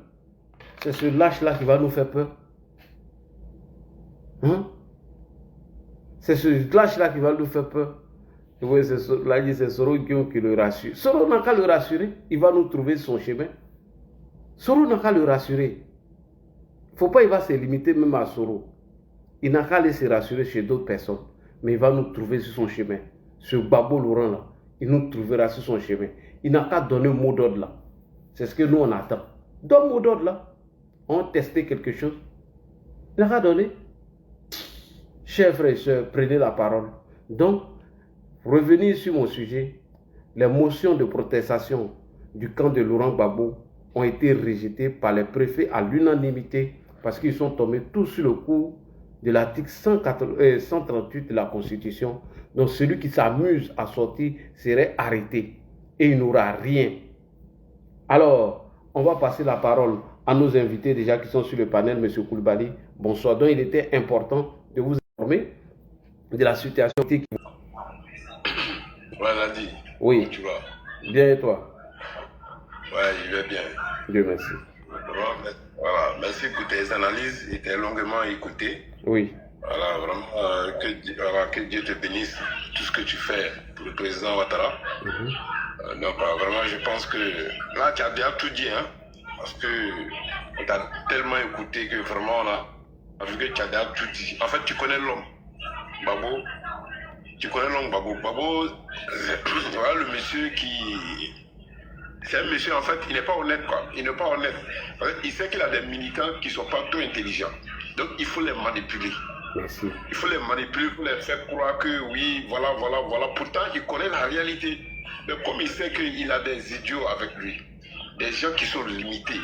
[SPEAKER 1] c'est ce lâche-là qui va nous faire peur. Hein? C'est ce lâche-là qui va nous faire peur. Vous voyez, c'est Soro qui le rassure. Soro n'a qu'à le rassurer, il va nous trouver son chemin. Soro n'a qu'à le rassurer. Il ne faut pas, il va se limiter même à Soro. Il n'a qu'à aller se rassurer chez d'autres personnes. Mais il va nous trouver sur son chemin. Ce Gbagbo Laurent là, il nous trouvera sur son chemin. Il n'a qu'à donner un mot d'ordre là. C'est ce que nous on attend. Donne mot d'ordre là. On va tester quelque chose. Il n'a qu'à donner. Chers frères et sœurs, prenez la parole. Donc, revenir sur mon sujet, les motions de protestation du camp de Laurent Gbagbo ont été rejetées par les préfets à l'unanimité parce qu'ils sont tombés tous sur le coup de l'article 138 de la Constitution. Donc celui qui s'amuse à sortir serait arrêté et il n'aura rien. Alors, on va passer la parole à nos invités déjà qui sont sur le panel. M. Koulibaly, bonsoir. Donc il était important de vous informer de la situation.
[SPEAKER 5] Ouais, Nadi.
[SPEAKER 1] Oui.
[SPEAKER 5] Tu vas?
[SPEAKER 1] Bien et toi?
[SPEAKER 5] Ouais, il va bien.
[SPEAKER 1] Dieu merci.
[SPEAKER 5] Voilà, merci pour tes analyses. Il t'a longuement écouté.
[SPEAKER 1] Oui.
[SPEAKER 5] Voilà, vraiment, que Dieu te bénisse pour tout ce que tu fais pour le président Ouattara. Donc, vraiment, je pense que là, tu as bien tout dit, hein, parce que On t'a tellement écouté que vraiment on a vu que tu as déjà tout dit. En fait, tu connais l'homme, Babo. Tu connais l'homme, Babo. Babo, voilà le monsieur qui... C'est un monsieur, en fait, il n'est pas honnête, quoi. Il n'est pas honnête. En fait, il sait qu'il a des militants qui ne sont pas trop intelligents. Donc, il faut les manipuler.
[SPEAKER 1] Merci.
[SPEAKER 5] Il faut les manipuler, il faut les faire croire que oui, voilà. Pourtant, il connaît la réalité. Mais comme il sait qu'il a des idiots avec lui, des gens qui sont limités,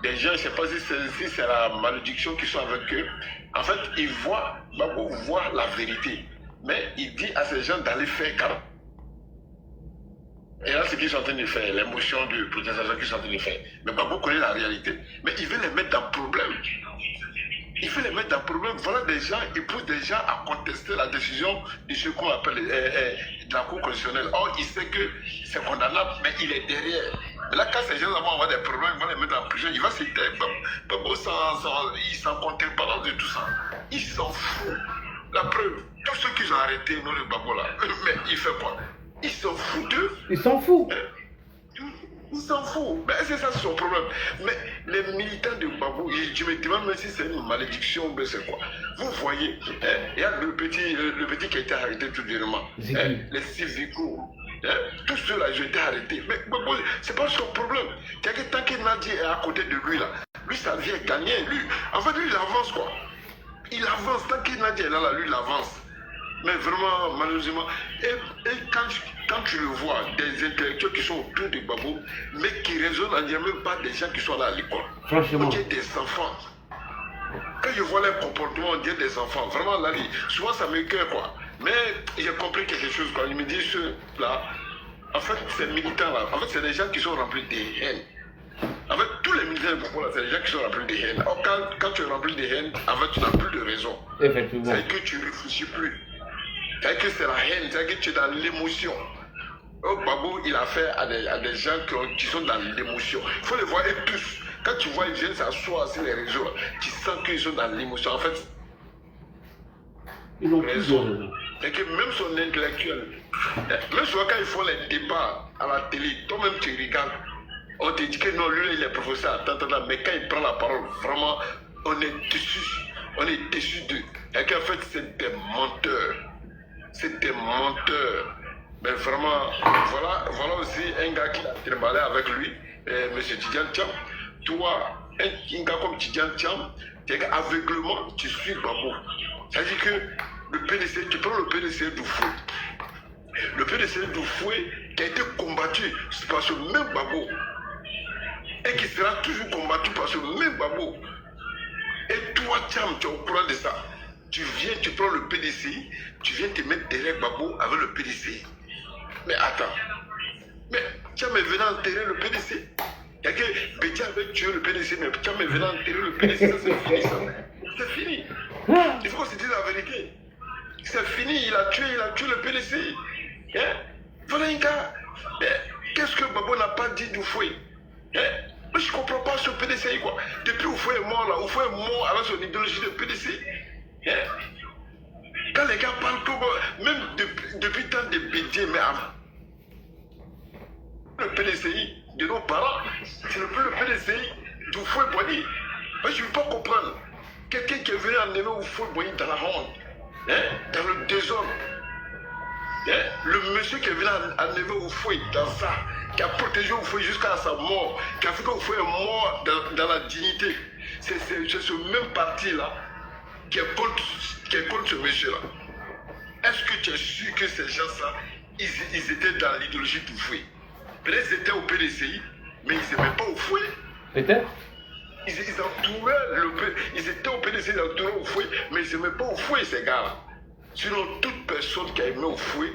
[SPEAKER 5] des gens, je ne sais pas si c'est la malédiction qui sont avec eux, en fait, il voit, Babo voit la vérité. Mais il dit à ces gens d'aller faire carrément. Et là, ce qu'ils sont en train de faire, l'émotion de protestation qu'ils sont en train de faire. Mais Babo connaît la réalité. Mais il veut les mettre dans le problème. Il veut les mettre dans le problème. Voilà des gens, il pousse des gens à contester la décision de ce qu'on appelle de la Cour constitutionnelle. Or, il sait que c'est condamnable, mais il est derrière. Mais là, quand ces gens-là vont avoir des problèmes, ils vont les mettre en prison, il va se taire. Babo, il s'en contrebalance de tout ça. Il s'en fout. La preuve, tous ceux qui ont arrêté, nous, le Babo là, mais il fait quoi? Il s'en fout d'eux.
[SPEAKER 1] Il s'en fout.
[SPEAKER 5] Il s'en fout. Mais c'est ça son problème. Mais les militants de Babou, je me demande même si c'est une malédiction ou c'est quoi. Vous voyez, il y a le petit qui a été arrêté tout dernièrement. Les civicaux. Tous ceux-là, ils ont été arrêtés. Mais Babou, c'est pas son problème. Tant que Nadi est à côté de lui, là, lui, ça vient gagner. Lui, en fait, lui, il avance, quoi. Il avance. Tant que Nadi est là, lui, il avance. Mais vraiment, malheureusement, et quand tu le vois, des intellectuels qui sont autour de Babou, mais qui raisonnent, il n'y a même pas des gens qui sont là à l'école.
[SPEAKER 1] Franchement.
[SPEAKER 5] On dirait des enfants. Quand je vois leur comportement, on dirait des enfants. Vraiment, là, souvent ça me cœur, quoi. Mais j'ai compris quelque chose, quoi. Ils me disent, ceux-là, en fait, ces militants-là, en fait, c'est des gens qui sont remplis de haine. En fait, tous les militaires de Babou, là, c'est des gens qui sont remplis de haine. Or, quand tu es rempli de haine, en fait, tu n'as plus de raison.
[SPEAKER 1] Effectivement.
[SPEAKER 5] C'est que tu ne réfléchis plus. C'est que c'est la haine, c'est que tu es dans l'émotion. Oh, Babou, il a fait à des gens qui sont dans l'émotion. Il faut les voir et tous. Quand tu vois, ils viennent s'asseoir sur les réseaux, tu sens qu'ils sont dans l'émotion. En fait,
[SPEAKER 1] ils ont raison.
[SPEAKER 5] C'est que même son intellectuel, même souvent quand ils font les débats à la télé, toi-même tu regardes, on te dit que non, lui il est professeur, mais quand il prend la parole, vraiment, on est déçu d'eux. Et qu'en fait, c'est des menteurs. C'est des menteurs. Mais vraiment, voilà aussi un gars qui a trimballé avec lui, M. Tidjane Thiam. Toi, un gars comme Tidjane Thiam, aveuglement, tu suis Babou. C'est-à-dire que le PDC, tu prends le PDC d'Oufoué. Le PDC d'Oufoué qui a été combattu par ce même Babou. Et qui sera toujours combattu par ce même Babou. Et toi, Thiam, tu es au courant de ça. Tu viens, tu prends le PDC, tu viens te mettre derrière Babou avec le PDC. Mais attends, mais Thiam est venu enterrer le PDC. Il y a que Bédia avait tué le PDC, mais Thiam est venu enterrer le PDC, ça c'est fini ça. C'est fini. Il faut qu'on se dise la vérité. C'est fini, il a tué le PDC. Hein? Voilà un gars. Qu'est-ce que Babou n'a pas dit d'Oufoué? Hein? Mais je ne comprends pas ce PDC quoi. Depuis Oufoué est mort là, Oufoué est mort avec son idéologie de PDC. Hein? Quand les gars parlent tout, même depuis tant de bêtises, mais avant, le PDCI de nos parents, c'est le PDCI d'Oufoué Boigny. Moi, je ne veux pas comprendre. Quelqu'un qui est venu enlever Oufoué Boigny dans la honte, hein? Dans le désordre. Hein? Le monsieur qui est venu enlever Oufoué dans ça, qui a protégé Oufoué jusqu'à sa mort, qui a fait qu'Oufoué est mort dans la dignité. C'est ce même parti-là qui est contre ce monsieur-là. Est-ce que tu es sûr que ces gens-là, ils étaient dans l'idéologie d'Oufoué? Peut-être qu'ils étaient au PDCI, mais ils n'aimaient pas Oufoué.
[SPEAKER 1] Peut-être.
[SPEAKER 5] Ils entouraient ils étaient au PDCI, ils entouraient Oufoué, mais ils n'aimaient pas Oufoué, ces gars-là. Sinon, toute personne qui a aimé Oufoué,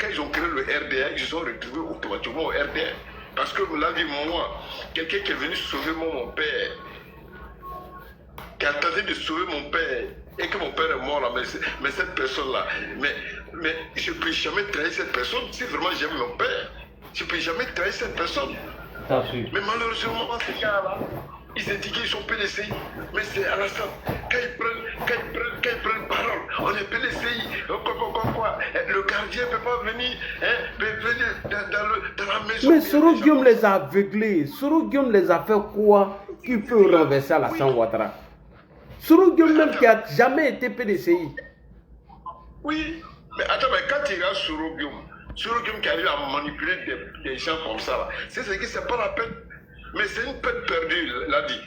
[SPEAKER 5] quand ils ont créé le RDA, ils se sont retrouvés automatiquement au RDA. Parce que là, dis-moi, quelqu'un qui est venu sauver mon père, qui a tenté de sauver mon père, et que mon père est mort là, mais cette personne-là, mais je ne peux jamais trahir cette personne si vraiment j'aime mon père. Je ne peux jamais trahir cette personne. Mais malheureusement, ces gars-là, ils se disent qu'ils sont PDCI, mais c'est à l'instant. Quand ils prennent parole, on est PDCI, quoi. Le gardien ne peut pas venir, dans la maison.
[SPEAKER 1] Mais Soro Guillaume les a aveuglés. Soro Guillaume les a fait quoi? qui peut renverser Alassane Ouattara? Soro Guillaume même qui a jamais été PDCI.
[SPEAKER 6] Oui, mais attends, mais quand il y a Soro Guillaume qui arrive à manipuler des gens comme ça, là, c'est ce qui c'est pas la peine. Mais c'est une peine perdue, l'a dit.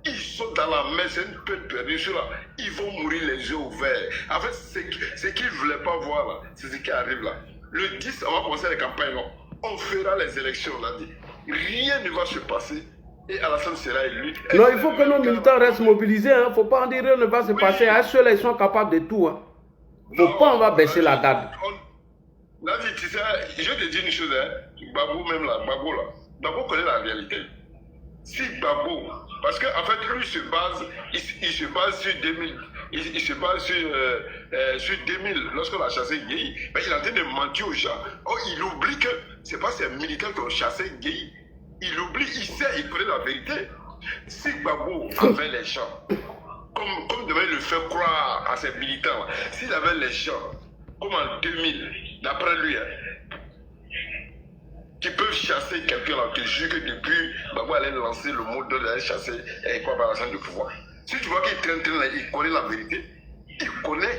[SPEAKER 6] Ils sont dans la mer, c'est une peine perdue. Ceux-là, ils vont mourir les yeux ouverts. En fait, ce qu'ils ne voulaient pas voir, là, c'est ce qui arrive là. Le 10, on va commencer les campagnes, non? On fera les élections, l'a dit. Rien ne va se passer. Et Alassane sera élu.
[SPEAKER 1] Non, il faut que nos militants restent mobilisés. Il ne faut pas en dire rien ne va se passer. À ceux-là, ils sont capables de tout. Il ne faut pas, on va baisser la date.
[SPEAKER 6] Là, tu sais, je te dis une chose, hein. Babou, même là, Babou connaît la réalité. Si Babou, parce qu'en fait, lui il se base sur 2000. Il se base sur 2000 lorsqu'on a chassé Gueye. Ben, il est en train de mentir aux gens. Oh, il oublie que ce n'est pas ces militaires qui ont chassé Gueye. Il oublie, il sait, il connaît la vérité. Si Babou avait les gens, comme devait le faire croire à ses militants, s'il avait les gens, comme en 2000, d'après lui, qui peuvent chasser quelqu'un là, je te jure que depuis, Babou allait lancer le mot d'aller chasser et quoi, par la du pouvoir. Si tu vois qu'il traîne là, il connaît la vérité,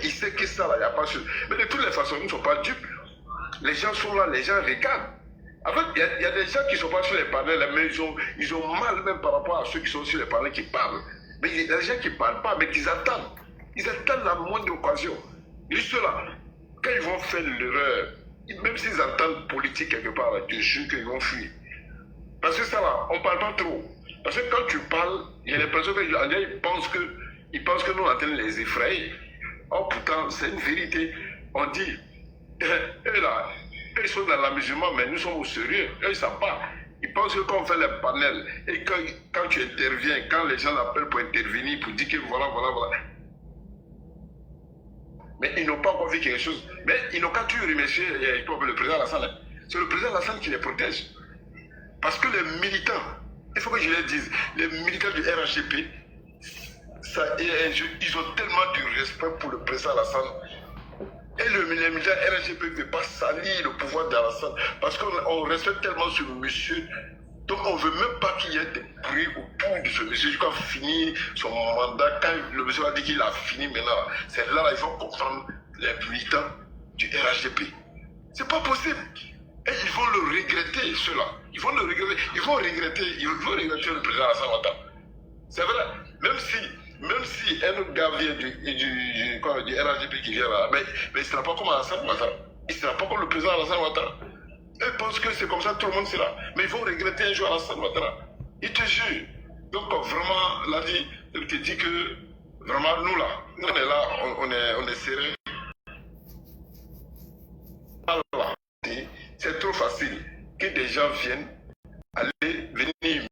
[SPEAKER 6] il sait que ça là, il n'y a pas de... Mais de toutes les façons, ils ne sont pas dupes. Les gens sont là, les gens regardent. En fait, il y a des gens qui ne sont pas sur les panels, mais ils ont mal même par rapport à ceux qui sont sur les panels qui parlent. Mais il y a des gens qui ne parlent pas, mais qui attendent. Ils attendent la moindre occasion. Et ceux-là, quand ils vont faire l'erreur, même s'ils entendent politique quelque part, là, je te jure qu'ils vont fuir. Parce que ça là, on ne parle pas trop. Parce que quand tu parles, il y a l'impression qu'ils pensent que nous on entend les effrayer. Oh pourtant, c'est une vérité. On dit, eux là, ils sont dans l'amusement, mais nous sommes au sérieux. Eux, ils ne savent pas. Ils pensent que quand on fait les panels, et quand tu interviens, quand les gens l'appellent pour intervenir, pour dire que voilà. Mais ils n'ont pas encore vu quelque chose. Mais ils n'ont qu'à tout remercier le président Alassane. C'est le président Alassane qui les protège. Parce que les militants, il faut que je les dise, les militants du RHDP, ils ont tellement du respect pour le président Alassane. Et les militants RHDP ne veut pas salir le pouvoir d'Alassane. Parce qu'on respecte tellement ce monsieur. Donc on ne veut même pas qu'il y ait des bruits autour de ce monsieur jusqu'à finir son mandat. Quand le monsieur a dit qu'il a fini maintenant, c'est là il faut comprendre les militants du RHDP. C'est pas possible. Et ils vont le regretter, ceux-là. Ils vont le regretter. Ils vont regretter le président Alassane Ouattara. C'est vrai. Même si un autre gars vient du RHDP qui vient là, mais il ne sera pas comme Alassane Ouattara. Il ne sera pas comme le président Alassane Ouattara. Ils pensent que c'est comme ça, tout le monde sera. Mais ils vont regretter un jour Alassane Ouattara. Ils te jurent. Donc vraiment, là, je te dis que vraiment, nous là, on est là, on est serré. C'est trop facile que des gens viennent, venir.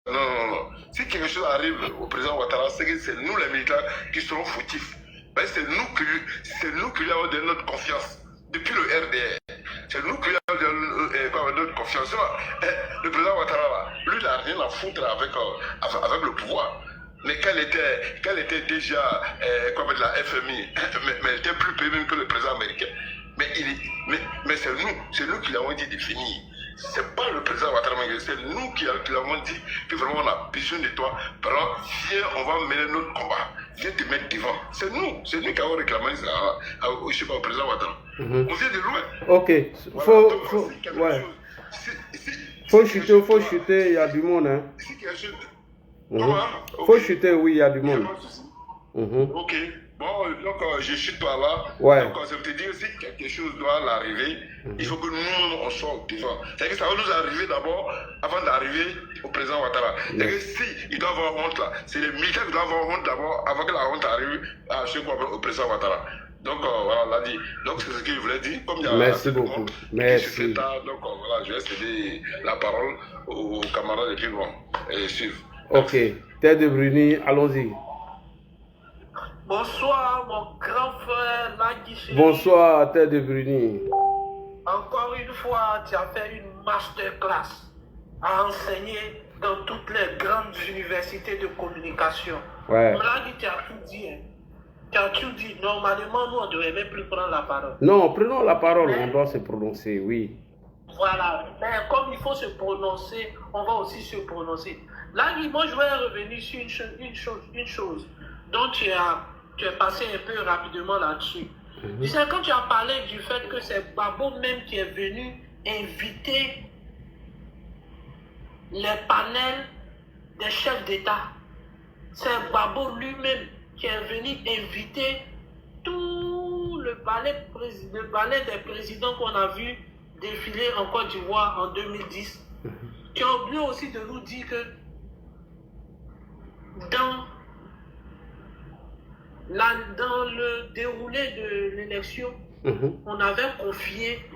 [SPEAKER 6] Non. Si quelque chose arrive au président Ouattara, c'est que c'est nous les militants qui serons fautifs. Ben, c'est nous qui lui avons donné notre confiance. Depuis le RDR, c'est nous qui lui avons donné notre confiance. Le président Ouattara, là, lui, il n'a rien à foutre avec le pouvoir. Mais qu'elle était déjà la FMI, mais elle était plus payée même que le président américain. Mais c'est nous qui l'avons dit de finir. C'est pas le président Ouattara, c'est nous qui l'avons dit que vraiment on a besoin de toi. Alors, viens, on va mener notre combat. Viens te mettre devant. C'est nous qui avons réclamé ça au président Ouattara. On vient de loin.
[SPEAKER 1] Ok, faut chuter, il y a du monde. Hein. Faut chuter, oui, il y a du monde.
[SPEAKER 6] Ok. Bon, donc je chute par là.
[SPEAKER 1] Ouais.
[SPEAKER 6] Donc ça veut dire si quelque chose doit l'arriver, il faut que nous on sorte devant. C'est-à-dire que ça va nous arriver d'abord avant d'arriver au président Ouattara. C'est-à-dire que si il doit avoir honte là, c'est les militaires qui doivent avoir honte d'abord avant que la honte arrive à ceux qui au président Ouattara. Donc voilà, l'a dit. Donc c'est ce que je voulais dire. Comme il y a
[SPEAKER 1] merci beaucoup. Merci.
[SPEAKER 6] Donc voilà, je vais céder la parole aux camarades et puis bon, et suivre.
[SPEAKER 1] Ok. Tête de Bruni, allons-y.
[SPEAKER 20] Bonsoir mon grand frère Nagui.
[SPEAKER 1] Bonsoir Tête de Bruni.
[SPEAKER 20] Encore une fois, tu as fait une masterclass à enseigner dans toutes les grandes universités de communication.
[SPEAKER 1] Ouais.
[SPEAKER 20] Nagui, tu as tout dit. Hein. Tu as tout dit. Normalement, nous, on ne devrait même plus prendre la parole.
[SPEAKER 1] Non, prenons la parole, on doit se prononcer, oui.
[SPEAKER 20] Voilà. Mais comme il faut se prononcer, on va aussi se prononcer. Là, moi, je vais revenir sur une chose dont tu es passé un peu rapidement là-dessus. Tu sais, quand tu as parlé du fait que c'est Gbagbo même qui est venu inviter les panels des chefs d'État, c'est Gbagbo lui-même qui est venu inviter tout le palais des présidents qu'on a vu défiler en Côte d'Ivoire en 2010. Tu as oublié aussi de nous dire que dans le déroulé de l'élection, on avait confié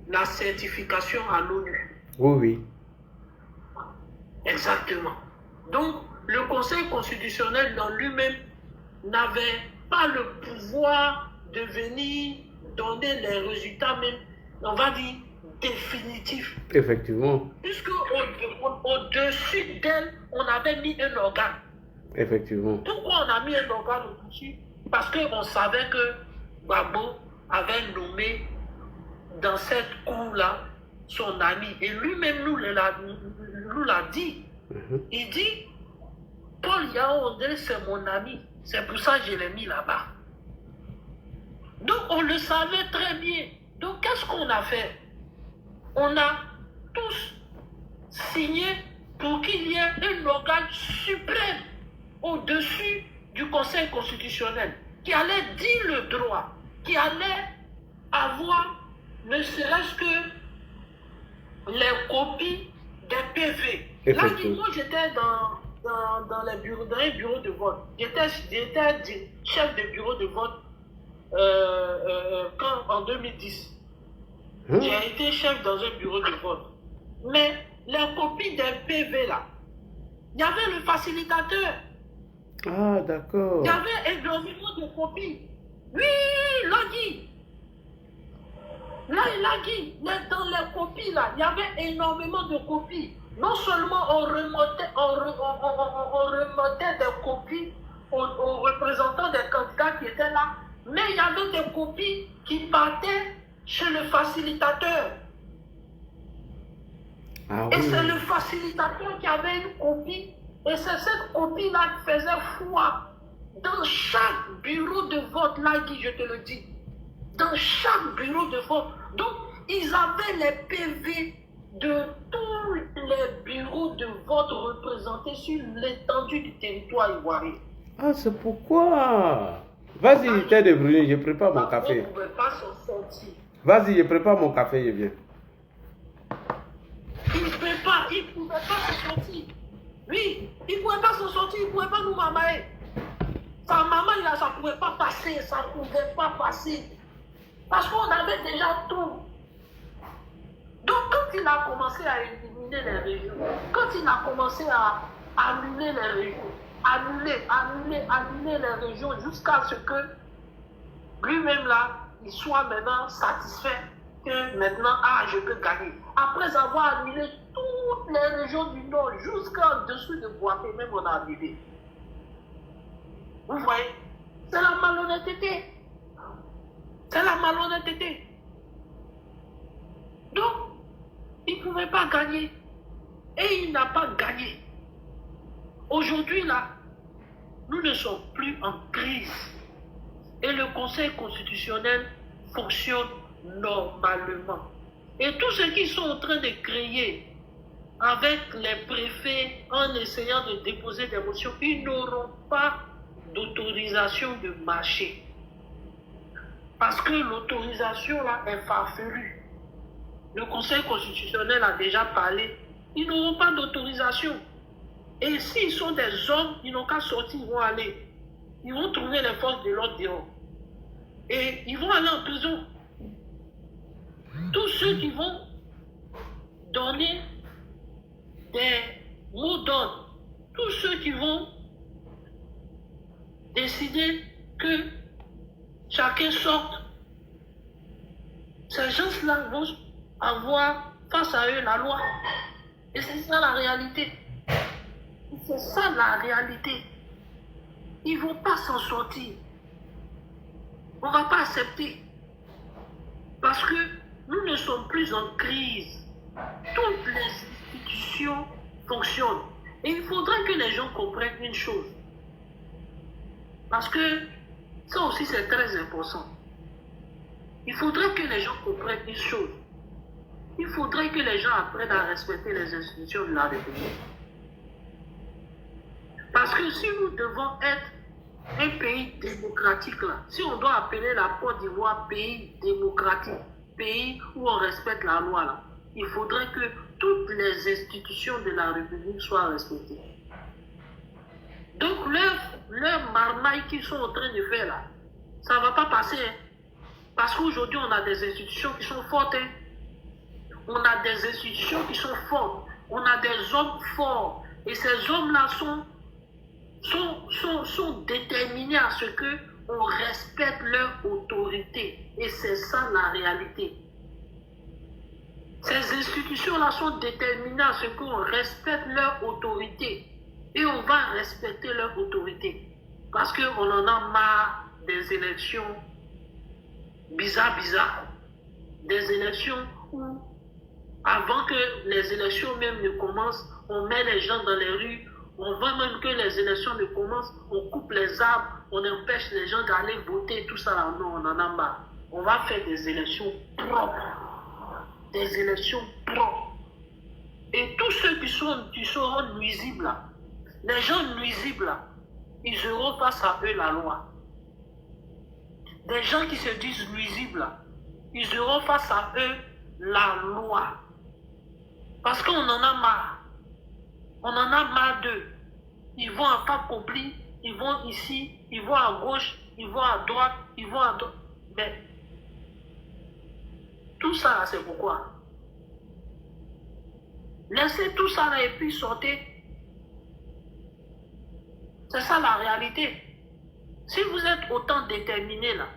[SPEAKER 20] la certification à l'ONU.
[SPEAKER 1] Oui, oui.
[SPEAKER 20] Exactement. Donc, le Conseil constitutionnel dans lui-même n'avait pas le pouvoir de venir donner les résultats même, on va dire, définitifs.
[SPEAKER 1] Effectivement.
[SPEAKER 20] Puisque au-dessus d'elle, on avait mis un organe.
[SPEAKER 1] Effectivement.
[SPEAKER 20] Pourquoi on a mis un organe au-dessus? Parce qu'on savait que Gbagbo avait nommé dans cette cour-là son ami. Et lui-même nous l'a dit. Il dit, Paul Yaoundé, c'est mon ami. C'est pour ça que je l'ai mis là-bas. Donc on le savait très bien. Donc qu'est-ce qu'on a fait? On a tous signé pour qu'il y ait un organe suprême au-dessus du Conseil constitutionnel, qui allait dire le droit, qui allait avoir ne serait-ce que les copies des PV. Là, moi, j'étais dans les bureaux, dans les bureaux de vote. J'étais chef de bureau de vote en 2010. J'ai été chef dans un bureau de vote. Mais les copies des PV là, il y avait le facilitateur.
[SPEAKER 1] Ah, d'accord.
[SPEAKER 20] Il y avait énormément de copies. Oui, il l'a dit. Là, il a dit, mais dans les copies, là, il y avait énormément de copies. Non seulement on remontait des copies aux représentants des candidats qui étaient là, mais il y avait des copies qui partaient chez le facilitateur.
[SPEAKER 1] Ah,
[SPEAKER 20] et
[SPEAKER 1] oui.
[SPEAKER 20] c'est le facilitateur qui avait une copie. Et c'est cette copie-là qui faisait foi dans chaque bureau de vote, là, qui je te le dis. Dans chaque bureau de vote. Donc, ils avaient les PV de tous les bureaux de vote représentés sur l'étendue du territoire ivoirien.
[SPEAKER 1] Ah, c'est pourquoi. Vas-y, t'es débrouillé, je prépare mon café.
[SPEAKER 20] On ne pouvait pas s'en sortir.
[SPEAKER 1] Vas-y, je prépare mon café, je viens.
[SPEAKER 20] Il ne pouvait pas s'en sortir. Oui, il ne pouvait pas s'en sortir, il ne pouvait pas nous mamailler. Sa maman, là, ça ne pouvait pas passer, ça ne pouvait pas passer. Parce qu'on avait déjà tout. Donc, quand il a commencé à éliminer les régions, quand il a commencé à annuler les régions, annuler les régions jusqu'à ce que lui-même, là, il soit maintenant satisfait que maintenant, je peux gagner. Après avoir annulé toutes les régions du Nord jusqu'en dessous de Boaké, même on a annulé. Vous voyez? C'est la malhonnêteté. C'est la malhonnêteté. Donc, il ne pouvait pas gagner. Et il n'a pas gagné. Aujourd'hui, là, nous ne sommes plus en crise. Et le Conseil constitutionnel fonctionne normalement. Et tous ceux qui sont en train de créer avec les préfets en essayant de déposer des motions, ils n'auront pas d'autorisation de marcher. Parce que l'autorisation là est farfelue. Le Conseil constitutionnel a déjà parlé. Ils n'auront pas d'autorisation. Et s'ils sont des hommes, ils n'ont qu'à sortir, ils vont aller. Ils vont trouver les forces de l'ordre dehors. Et ils vont aller en prison. Tous ceux qui vont donner des mots d'ordre, tous ceux qui vont décider que chacun sorte, ces gens-là vont avoir face à eux la loi. Et c'est ça la réalité. C'est ça la réalité. Ils ne vont pas s'en sortir. On ne va pas accepter. Parce que nous ne sommes plus en crise. Toutes les institutions fonctionnent. Et il faudrait que les gens comprennent une chose. Parce que ça aussi c'est très important. Il faudrait que les gens comprennent une chose. Il faudrait que les gens apprennent à respecter les institutions de la République. Parce que si nous devons être un pays démocratique, là, si on doit appeler la Côte d'Ivoire pays démocratique, pays où on respecte la loi, là, il faudrait que toutes les institutions de la République soient respectées. Donc leur marmaille qu'ils sont en train de faire là, ça ne va pas passer. Hein. Parce qu'aujourd'hui, on a des institutions qui sont fortes. Hein. On a des institutions qui sont fortes. On a des hommes forts. Et ces hommes-là sont déterminés à ce qu'on respecte leur autorité. Et c'est ça la réalité. Ces institutions-là sont déterminées à ce qu'on respecte leur autorité. Et on va respecter leur autorité. Parce qu'on en a marre des élections bizarres. Des élections où, avant que les élections même ne commencent, on met les gens dans les rues. On veut même que les élections ne commencent, on coupe les arbres, on empêche les gens d'aller voter, tout ça là. Non, on en a marre. On va faire des élections propres. Des élections propres. Et tous ceux qui seront nuisibles là, les gens nuisibles là, ils auront face à eux la loi. Des gens qui se disent nuisibles là, ils auront face à eux la loi. Parce qu'on en a marre. On en a marre d'eux. Ils vont en pas accompli, ils vont ici, ils vont à gauche, ils vont à droite, ils vont à droite. Mais tout ça, c'est pourquoi? Laissez tout ça là et puis sortez. C'est ça la réalité. Si vous êtes autant déterminés là,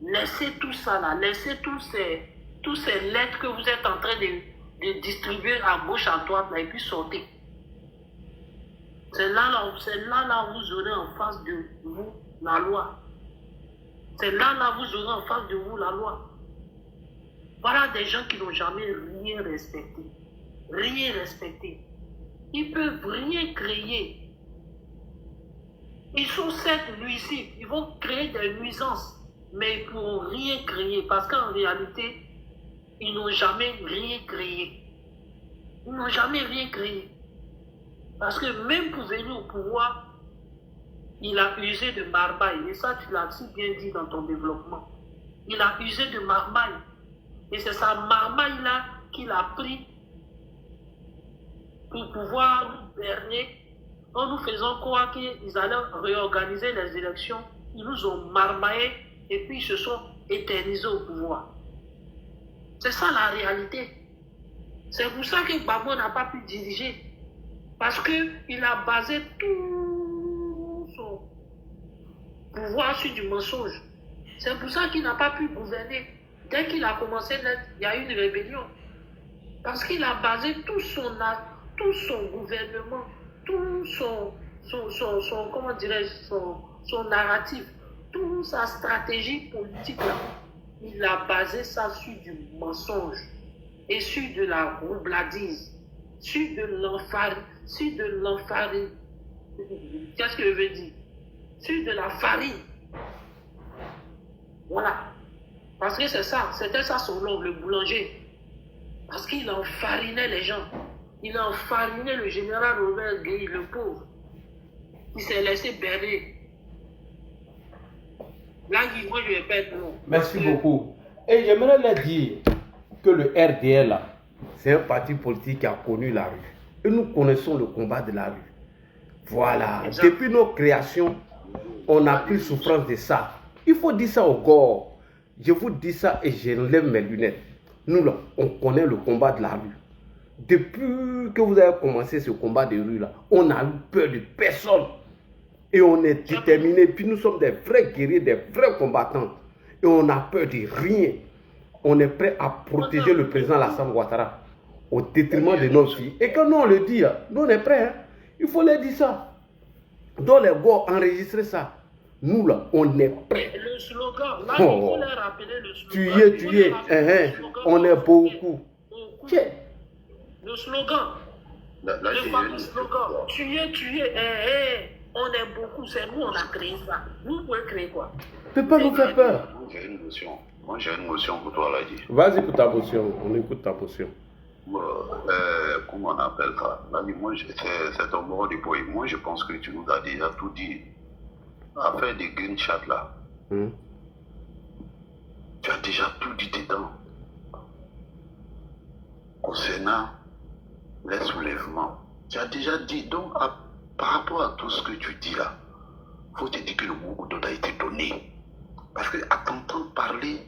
[SPEAKER 20] laissez tout ça là, laissez tous ces lettres que vous êtes en train de distribuer à gauche, à droite là, et puis sortez. C'est là où vous aurez en face de vous la loi. C'est là vous aurez en face de vous la loi. Voilà des gens qui n'ont jamais rien respecté. Rien respecté. Ils peuvent rien créer. Ils sont certes nuisibles. Ils vont créer des nuisances. Mais ils ne pourront rien créer. Parce qu'en réalité, ils n'ont jamais rien créé. Ils n'ont jamais rien créé. Parce que même pour venir au pouvoir, il a usé de marmaille. Et ça, tu l'as si bien dit dans ton développement. Il a usé de marmaille. Et c'est sa marmaille-là qu'il a pris pour pouvoir nous berner en nous faisant croire qu'ils allaient réorganiser les élections. Ils nous ont marmaillé et puis ils se sont éternisés au pouvoir. C'est ça la réalité. C'est pour ça que Gbagbo n'a pas pu diriger. Parce qu'il a basé tout son pouvoir sur du mensonge. C'est pour ça qu'il n'a pas pu gouverner. Dès qu'il a commencé, il y a eu une rébellion. Parce qu'il a basé tout son gouvernement, tout son narratif, toute sa stratégie politique, là, il a basé ça sur du mensonge et sur de la roubladise, sur de l'enfarine. Qu'est-ce que je veux dire? Sur de la farine. Voilà. Parce que c'est ça, c'était ça son nom, le boulanger. Parce qu'il enfarinait les gens. Il a enfariné le général Robert Gueye, le pauvre. Il s'est laissé berner. Là, moi, je vais pas être long.
[SPEAKER 1] Merci beaucoup. Et j'aimerais leur dire que le RDL, c'est un parti politique qui a connu la rue. Et nous connaissons le combat de la rue. Voilà. Exact. Depuis nos créations, on a pris souffrance de ça. Il faut dire ça au corps. Je vous dis ça et j'enlève mes lunettes. Nous, là, on connaît le combat de la rue. Depuis que vous avez commencé ce combat de rue, là, on a eu peur de personne. Et on est déterminés. Puis nous sommes des vrais guerriers, des vrais combattants. Et on a peur de rien. On est prêt à protéger le président Alassane Ouattara au détriment de nos filles. Et quand nous on le dit, nous on est prêts. Hein? Il faut leur dire ça. Dans les gars, enregistrer ça. Nous là, on est prêts.
[SPEAKER 20] Le slogan, là, il faut leur rappeler le slogan.
[SPEAKER 1] Tu es, on est beaucoup.
[SPEAKER 20] Le slogan. Le fameux slogan. Tu es, on est beaucoup. C'est nous, on a créé ça. Vous pouvez créer quoi?
[SPEAKER 1] Ne peut pas nous faire peur.
[SPEAKER 21] J'ai une motion. Moi, j'ai une motion pour toi, Ladi.
[SPEAKER 1] Vas-y pour ta motion. On écoute ta motion.
[SPEAKER 21] Comment on appelle ça? Ladi, moi, c'est ton mot du boy. Moi, je pense que tu nous as déjà tout dit. Affaire des green chat là. Tu as déjà tout dit dedans. Concernant les soulèvements. Tu as déjà dit. Donc, par rapport à tout ce que tu dis là, il faut te dire que le mot a été donné. Parce que à t'entendre parler,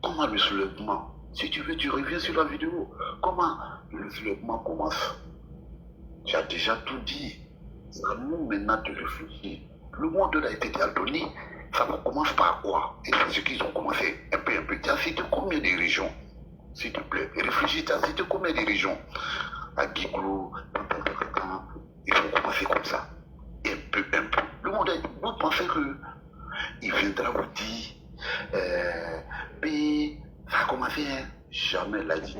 [SPEAKER 21] comment le soulèvement, si tu veux, tu reviens sur la vidéo, comment le soulèvement commence. Tu as déjà tout dit. C'est à nous maintenant de réfléchir. Le monde a été déjà donné. Ça commence par quoi? Et c'est ce qu'ils ont commencé un peu. Tu as cité combien de régions? S'il te plaît, réfléchis, tu as cité combien de régions? À Guiglou, ils vont commencer comme ça. Un peu. Le monde, vous pensez qu'il viendra vous dire, ça a commencé, hein? Jamais l'a dit,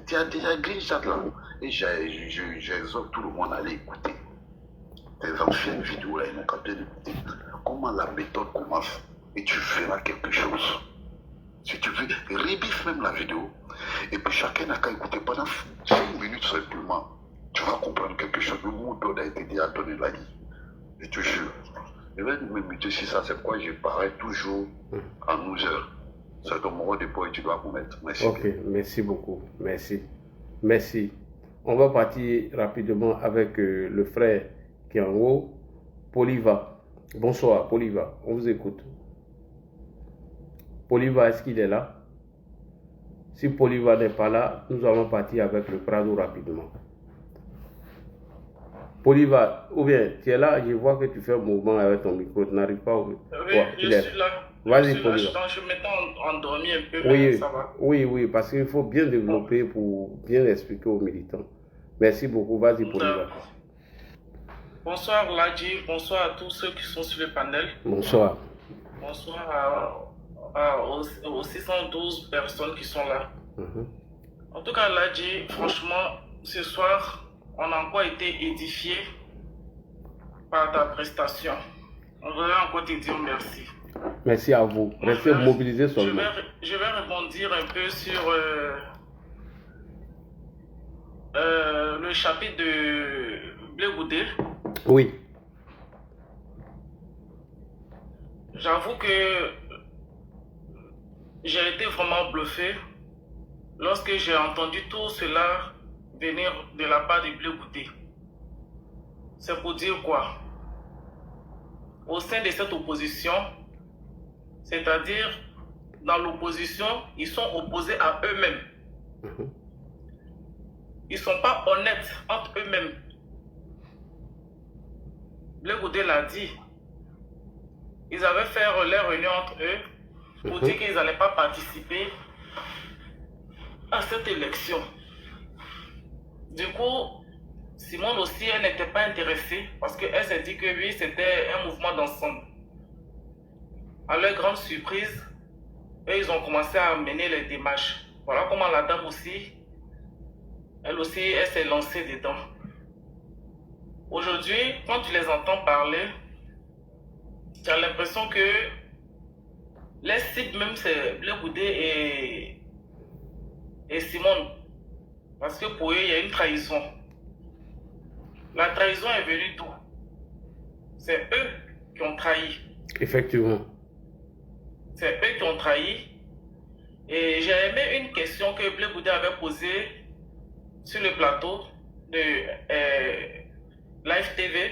[SPEAKER 21] tu as déjà green chat là. Et j'exhorte tout le monde à aller écouter. Tes anciennes vidéos là, ils n'ont qu'à bien écouter. Comment la méthode commence. Et tu verras quelque chose. Si tu veux, rebiffe même la vidéo. Et puis chacun n'a qu'à écouter pendant 5 minutes simplement. Tu vas comprendre quelque chose. Le mot d'ordre a été déjà donné là. Je te jure. Je vais me muter sur ça. C'est pourquoi je parais toujours à 12 heures. C'est ton moment de poids et tu dois vous mettre. Merci.
[SPEAKER 1] Ok, merci beaucoup. Merci. On va partir rapidement avec le frère qui est en haut, Poliva. Bonsoir, Poliva. On vous écoute. Poliva, est-ce qu'il est là? Si Poliva n'est pas là, nous allons partir avec le Prado rapidement. Poliva, ou bien tu es là, je vois que tu fais un mouvement avec ton micro, tu n'arrives pas.
[SPEAKER 22] Oui, je suis là.
[SPEAKER 1] Vas-y, Poliva.
[SPEAKER 22] Je m'étais endormi un peu,
[SPEAKER 1] oui,
[SPEAKER 22] mais ça va.
[SPEAKER 1] Oui, parce qu'il faut bien développer pour bien expliquer aux militants. Merci beaucoup, vas-y, Poliva.
[SPEAKER 22] Bonsoir Ladi, bonsoir à tous ceux qui sont sur le panel.
[SPEAKER 1] Bonsoir.
[SPEAKER 22] Bonsoir aux 612 personnes qui sont là. En tout cas, Ladi, franchement, ce soir, on a encore été édifié par ta prestation. On voudrait encore te dire merci.
[SPEAKER 1] Merci à vous. Restez mobilisés seulement.
[SPEAKER 22] Je vais rebondir un peu sur le chapitre de Blé Goudé.
[SPEAKER 1] Oui.
[SPEAKER 22] J'avoue que j'ai été vraiment bluffé lorsque j'ai entendu tout cela venir de la part de Blé Goudé. C'est pour dire quoi? Au sein de cette opposition, c'est-à-dire dans l'opposition, ils sont opposés à eux-mêmes. Ils ne sont pas honnêtes entre eux-mêmes. Blé Goudé l'a dit. Ils avaient fait leur réunion entre eux pour dire qu'ils n'allaient pas participer à cette élection. Du coup, Simone aussi, elle n'était pas intéressée parce qu'elle s'est dit que oui, c'était un mouvement d'ensemble. À leur grande surprise, eux, ils ont commencé à mener les démarches. Voilà comment la dame aussi, elle s'est lancée dedans. Aujourd'hui, quand tu les entends parler, tu as l'impression que les cibles même c'est Blé Goudé et Simone. Parce que pour eux, il y a une trahison. La trahison est venue d'où? C'est eux qui ont trahi.
[SPEAKER 1] Effectivement.
[SPEAKER 22] C'est eux qui ont trahi. Et j'ai aimé une question que Blé Goudé avait posée sur le plateau de Live TV.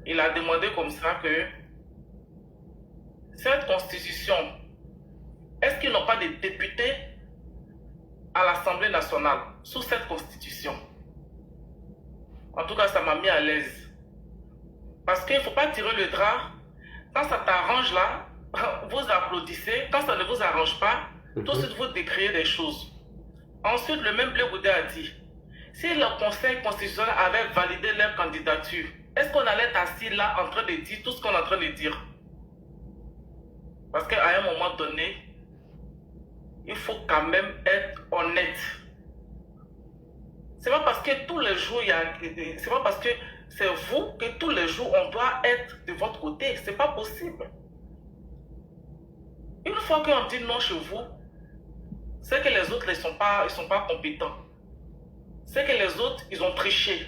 [SPEAKER 22] Il a demandé comme ça que cette constitution, est-ce qu'ils n'ont pas de députés à l'Assemblée nationale sous cette constitution? En tout cas, ça m'a mis à l'aise. Parce qu'il ne faut pas tirer le drap. Quand ça t'arrange là, vous applaudissez. Quand ça ne vous arrange pas, tout de suite vous décriez des choses. Ensuite, le même Blé Goudé a dit, Si le Conseil constitutionnel avait validé leur candidature, est-ce qu'on allait être assis là en train de dire tout ce qu'on est en train de dire? Parce qu'à un moment donné, il faut quand même être honnête. C'est pas parce que tous les jours, c'est pas parce que c'est vous que tous les jours on doit être de votre côté. C'est pas possible. Une fois qu'on dit non chez vous, c'est que les autres ne sont pas compétents. C'est que les autres, ils ont triché.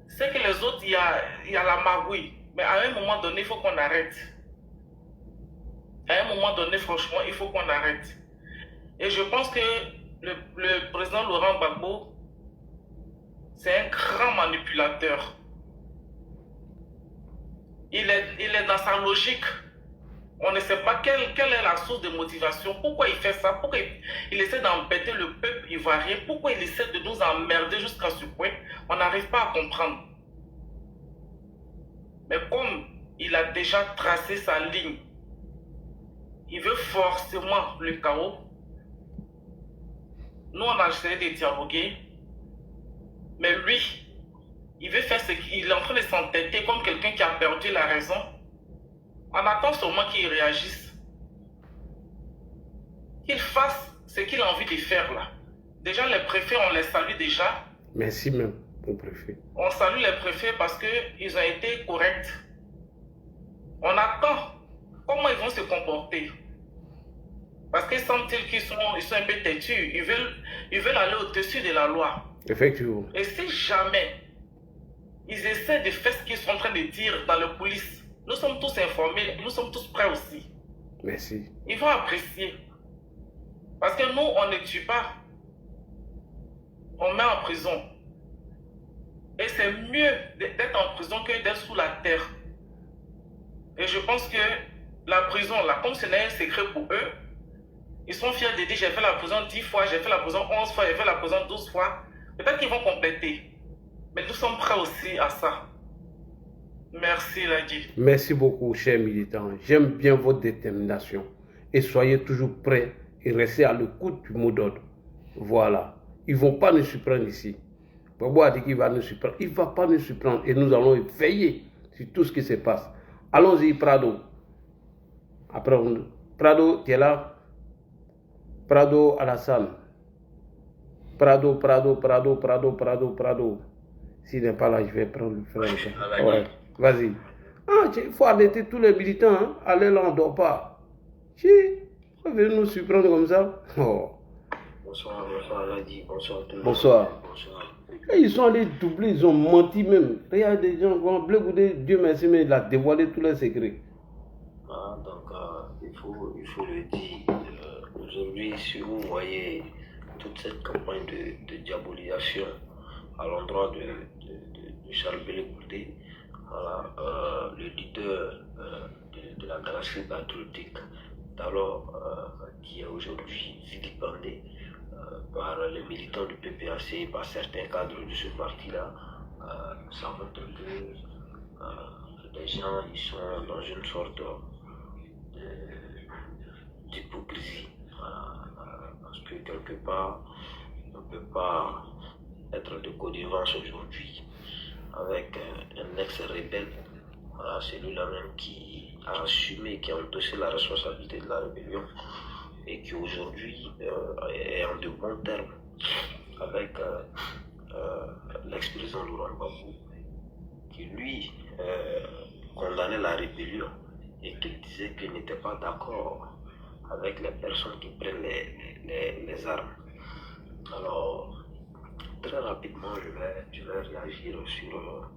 [SPEAKER 22] C'est que les autres, il y a la magouille. Mais à un moment donné, il faut qu'on arrête. À un moment donné, franchement, il faut qu'on arrête. Et je pense que le président Laurent Gbagbo, c'est un grand manipulateur. Il est dans sa logique. On ne sait pas quelle est la source de motivation. Pourquoi il fait ça? Pourquoi il essaie d'embêter le peuple ivoirien? Pourquoi il essaie de nous emmerder jusqu'à ce point? On n'arrive pas à comprendre. Mais comme il a déjà tracé sa ligne, il veut forcément le chaos. Nous, on a essayé de dialoguer. Mais lui, il veut faire ce qu'il est en train de s'entêter comme quelqu'un qui a perdu la raison. On attend seulement qu'il réagisse. Qu'il fasse ce qu'il a envie de faire là. Déjà, les préfets, on les salue déjà.
[SPEAKER 1] Merci même au préfet.
[SPEAKER 22] On salue les préfets parce qu'ils ont été corrects. On attend comment ils vont se comporter. Parce qu'ils semble-t-il qu'ils sont un peu têtus. Ils veulent aller au-dessus de la loi.
[SPEAKER 1] Effectivement.
[SPEAKER 22] Et si jamais ils essaient de faire ce qu'ils sont en train de dire dans la police, nous sommes tous informés, nous sommes tous prêts aussi.
[SPEAKER 1] Merci.
[SPEAKER 22] Ils vont apprécier. Parce que nous, on ne tue pas. On met en prison. Et c'est mieux d'être en prison que d'être sous la terre. Et je pense que la prison, là, comme ce n'est un secret pour eux, ils sont fiers de dire j'ai fait la prison 10 fois, j'ai fait la prison 11 fois, j'ai fait la prison 12 fois. Peut-être qu'ils vont compléter. Mais nous sommes prêts aussi à ça. Merci, Ladi.
[SPEAKER 1] Merci beaucoup, chers militants. J'aime bien votre détermination. Et soyez toujours prêts et restez à l'écoute du mot d'ordre. Voilà. Ils ne vont pas nous surprendre ici. Gbagbo a dit qu'il va nous surprendre. Il ne va pas nous surprendre. Et nous allons veiller sur tout ce qui se passe. Allons-y, Prado. Après, Prado, tu es là? Prado Alassane. Prado. S'il n'est pas là, je vais prendre le frère. Ouais. Vas-y. Ah, il faut arrêter tous les militants. Hein. Allez là, on ne dort pas. Vous venez nous surprendre comme ça. Oh.
[SPEAKER 2] Bonsoir, Ladi. Bonsoir tout le monde.
[SPEAKER 1] Bonsoir. Et ils sont allés doubler, ils ont menti même. Regarde des gens, Blé Goudé, Dieu merci, mais il a dévoilé tous les secrets.
[SPEAKER 2] Ah, donc, il faut le dire. Aujourd'hui, si vous voyez toute cette campagne de diabolisation à l'endroit de Charles Blé Goudé, voilà, le leader de la galaxie patriotique, alors qui est aujourd'hui vilipendé par les militants du PPAC, par certains cadres de ce parti-là, ça montre que les gens ils sont dans une sorte d'hypocrisie. Parce que quelque part, on ne peut pas être de connivence aujourd'hui avec un ex-rebelle, voilà, celui-là même qui a assumé, qui a endossé la responsabilité de la rébellion et qui aujourd'hui est en de bons termes avec l'ex-président Laurent Gbagbo, qui lui condamnait la rébellion et qui disait qu'il n'était pas d'accord avec les personnes qui prennent les armes. Alors, très rapidement, je vais réagir sur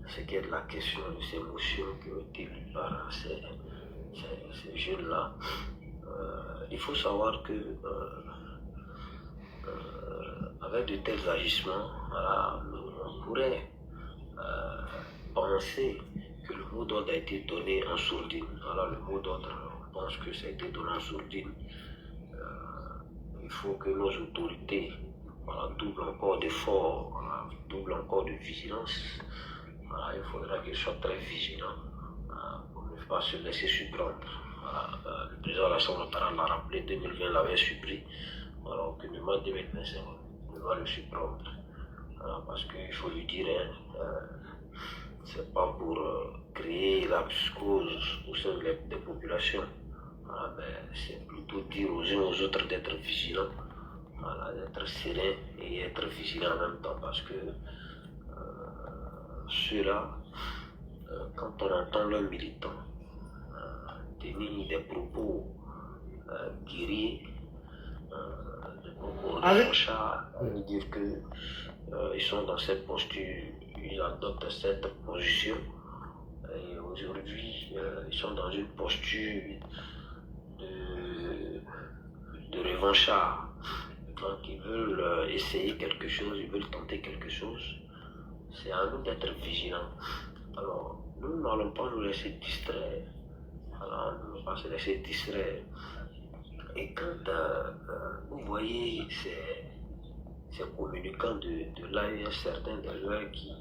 [SPEAKER 2] ce qui est de la question de ces motions qui ont été lues par ces jeunes-là. Il faut savoir que avec de tels agissements, voilà, on pourrait penser que le mot d'ordre a été donné en sourdine. Voilà, le mot d'ordre, on pense que ça a été donné en sourdine. Il faut que nos autorités, voilà, doublent encore d'efforts, voilà, doublent encore de vigilance. Voilà, il faudra qu'ils soient très vigilants pour ne pas se laisser surprendre. Voilà, le président Alassane Ouattara l'a rappelé, 2020 l'avait surpris, alors que le mois 2025 va le surprendre. parce qu'il faut lui dire, c'est pas pour créer la psychose au sein des populations, mais c'est plutôt dire aux uns aux autres d'être vigilants, d'être sereins et être vigilants en même temps, parce que ceux-là, quand on entend leurs militants tenir des propos guerriers, des propos revanchards, dire qu'ils sont dans cette posture, ils adoptent cette position, et aujourd'hui ils sont dans une posture de revanchard. Donc ils veulent essayer quelque chose, ils veulent tenter quelque chose. C'est à nous d'être vigilants. Alors, nous n'allons pas nous laisser distraire. Alors, nous ne pas se laisser distraire. Et quand vous voyez ces communicants de l'AES, certains de l'AES qui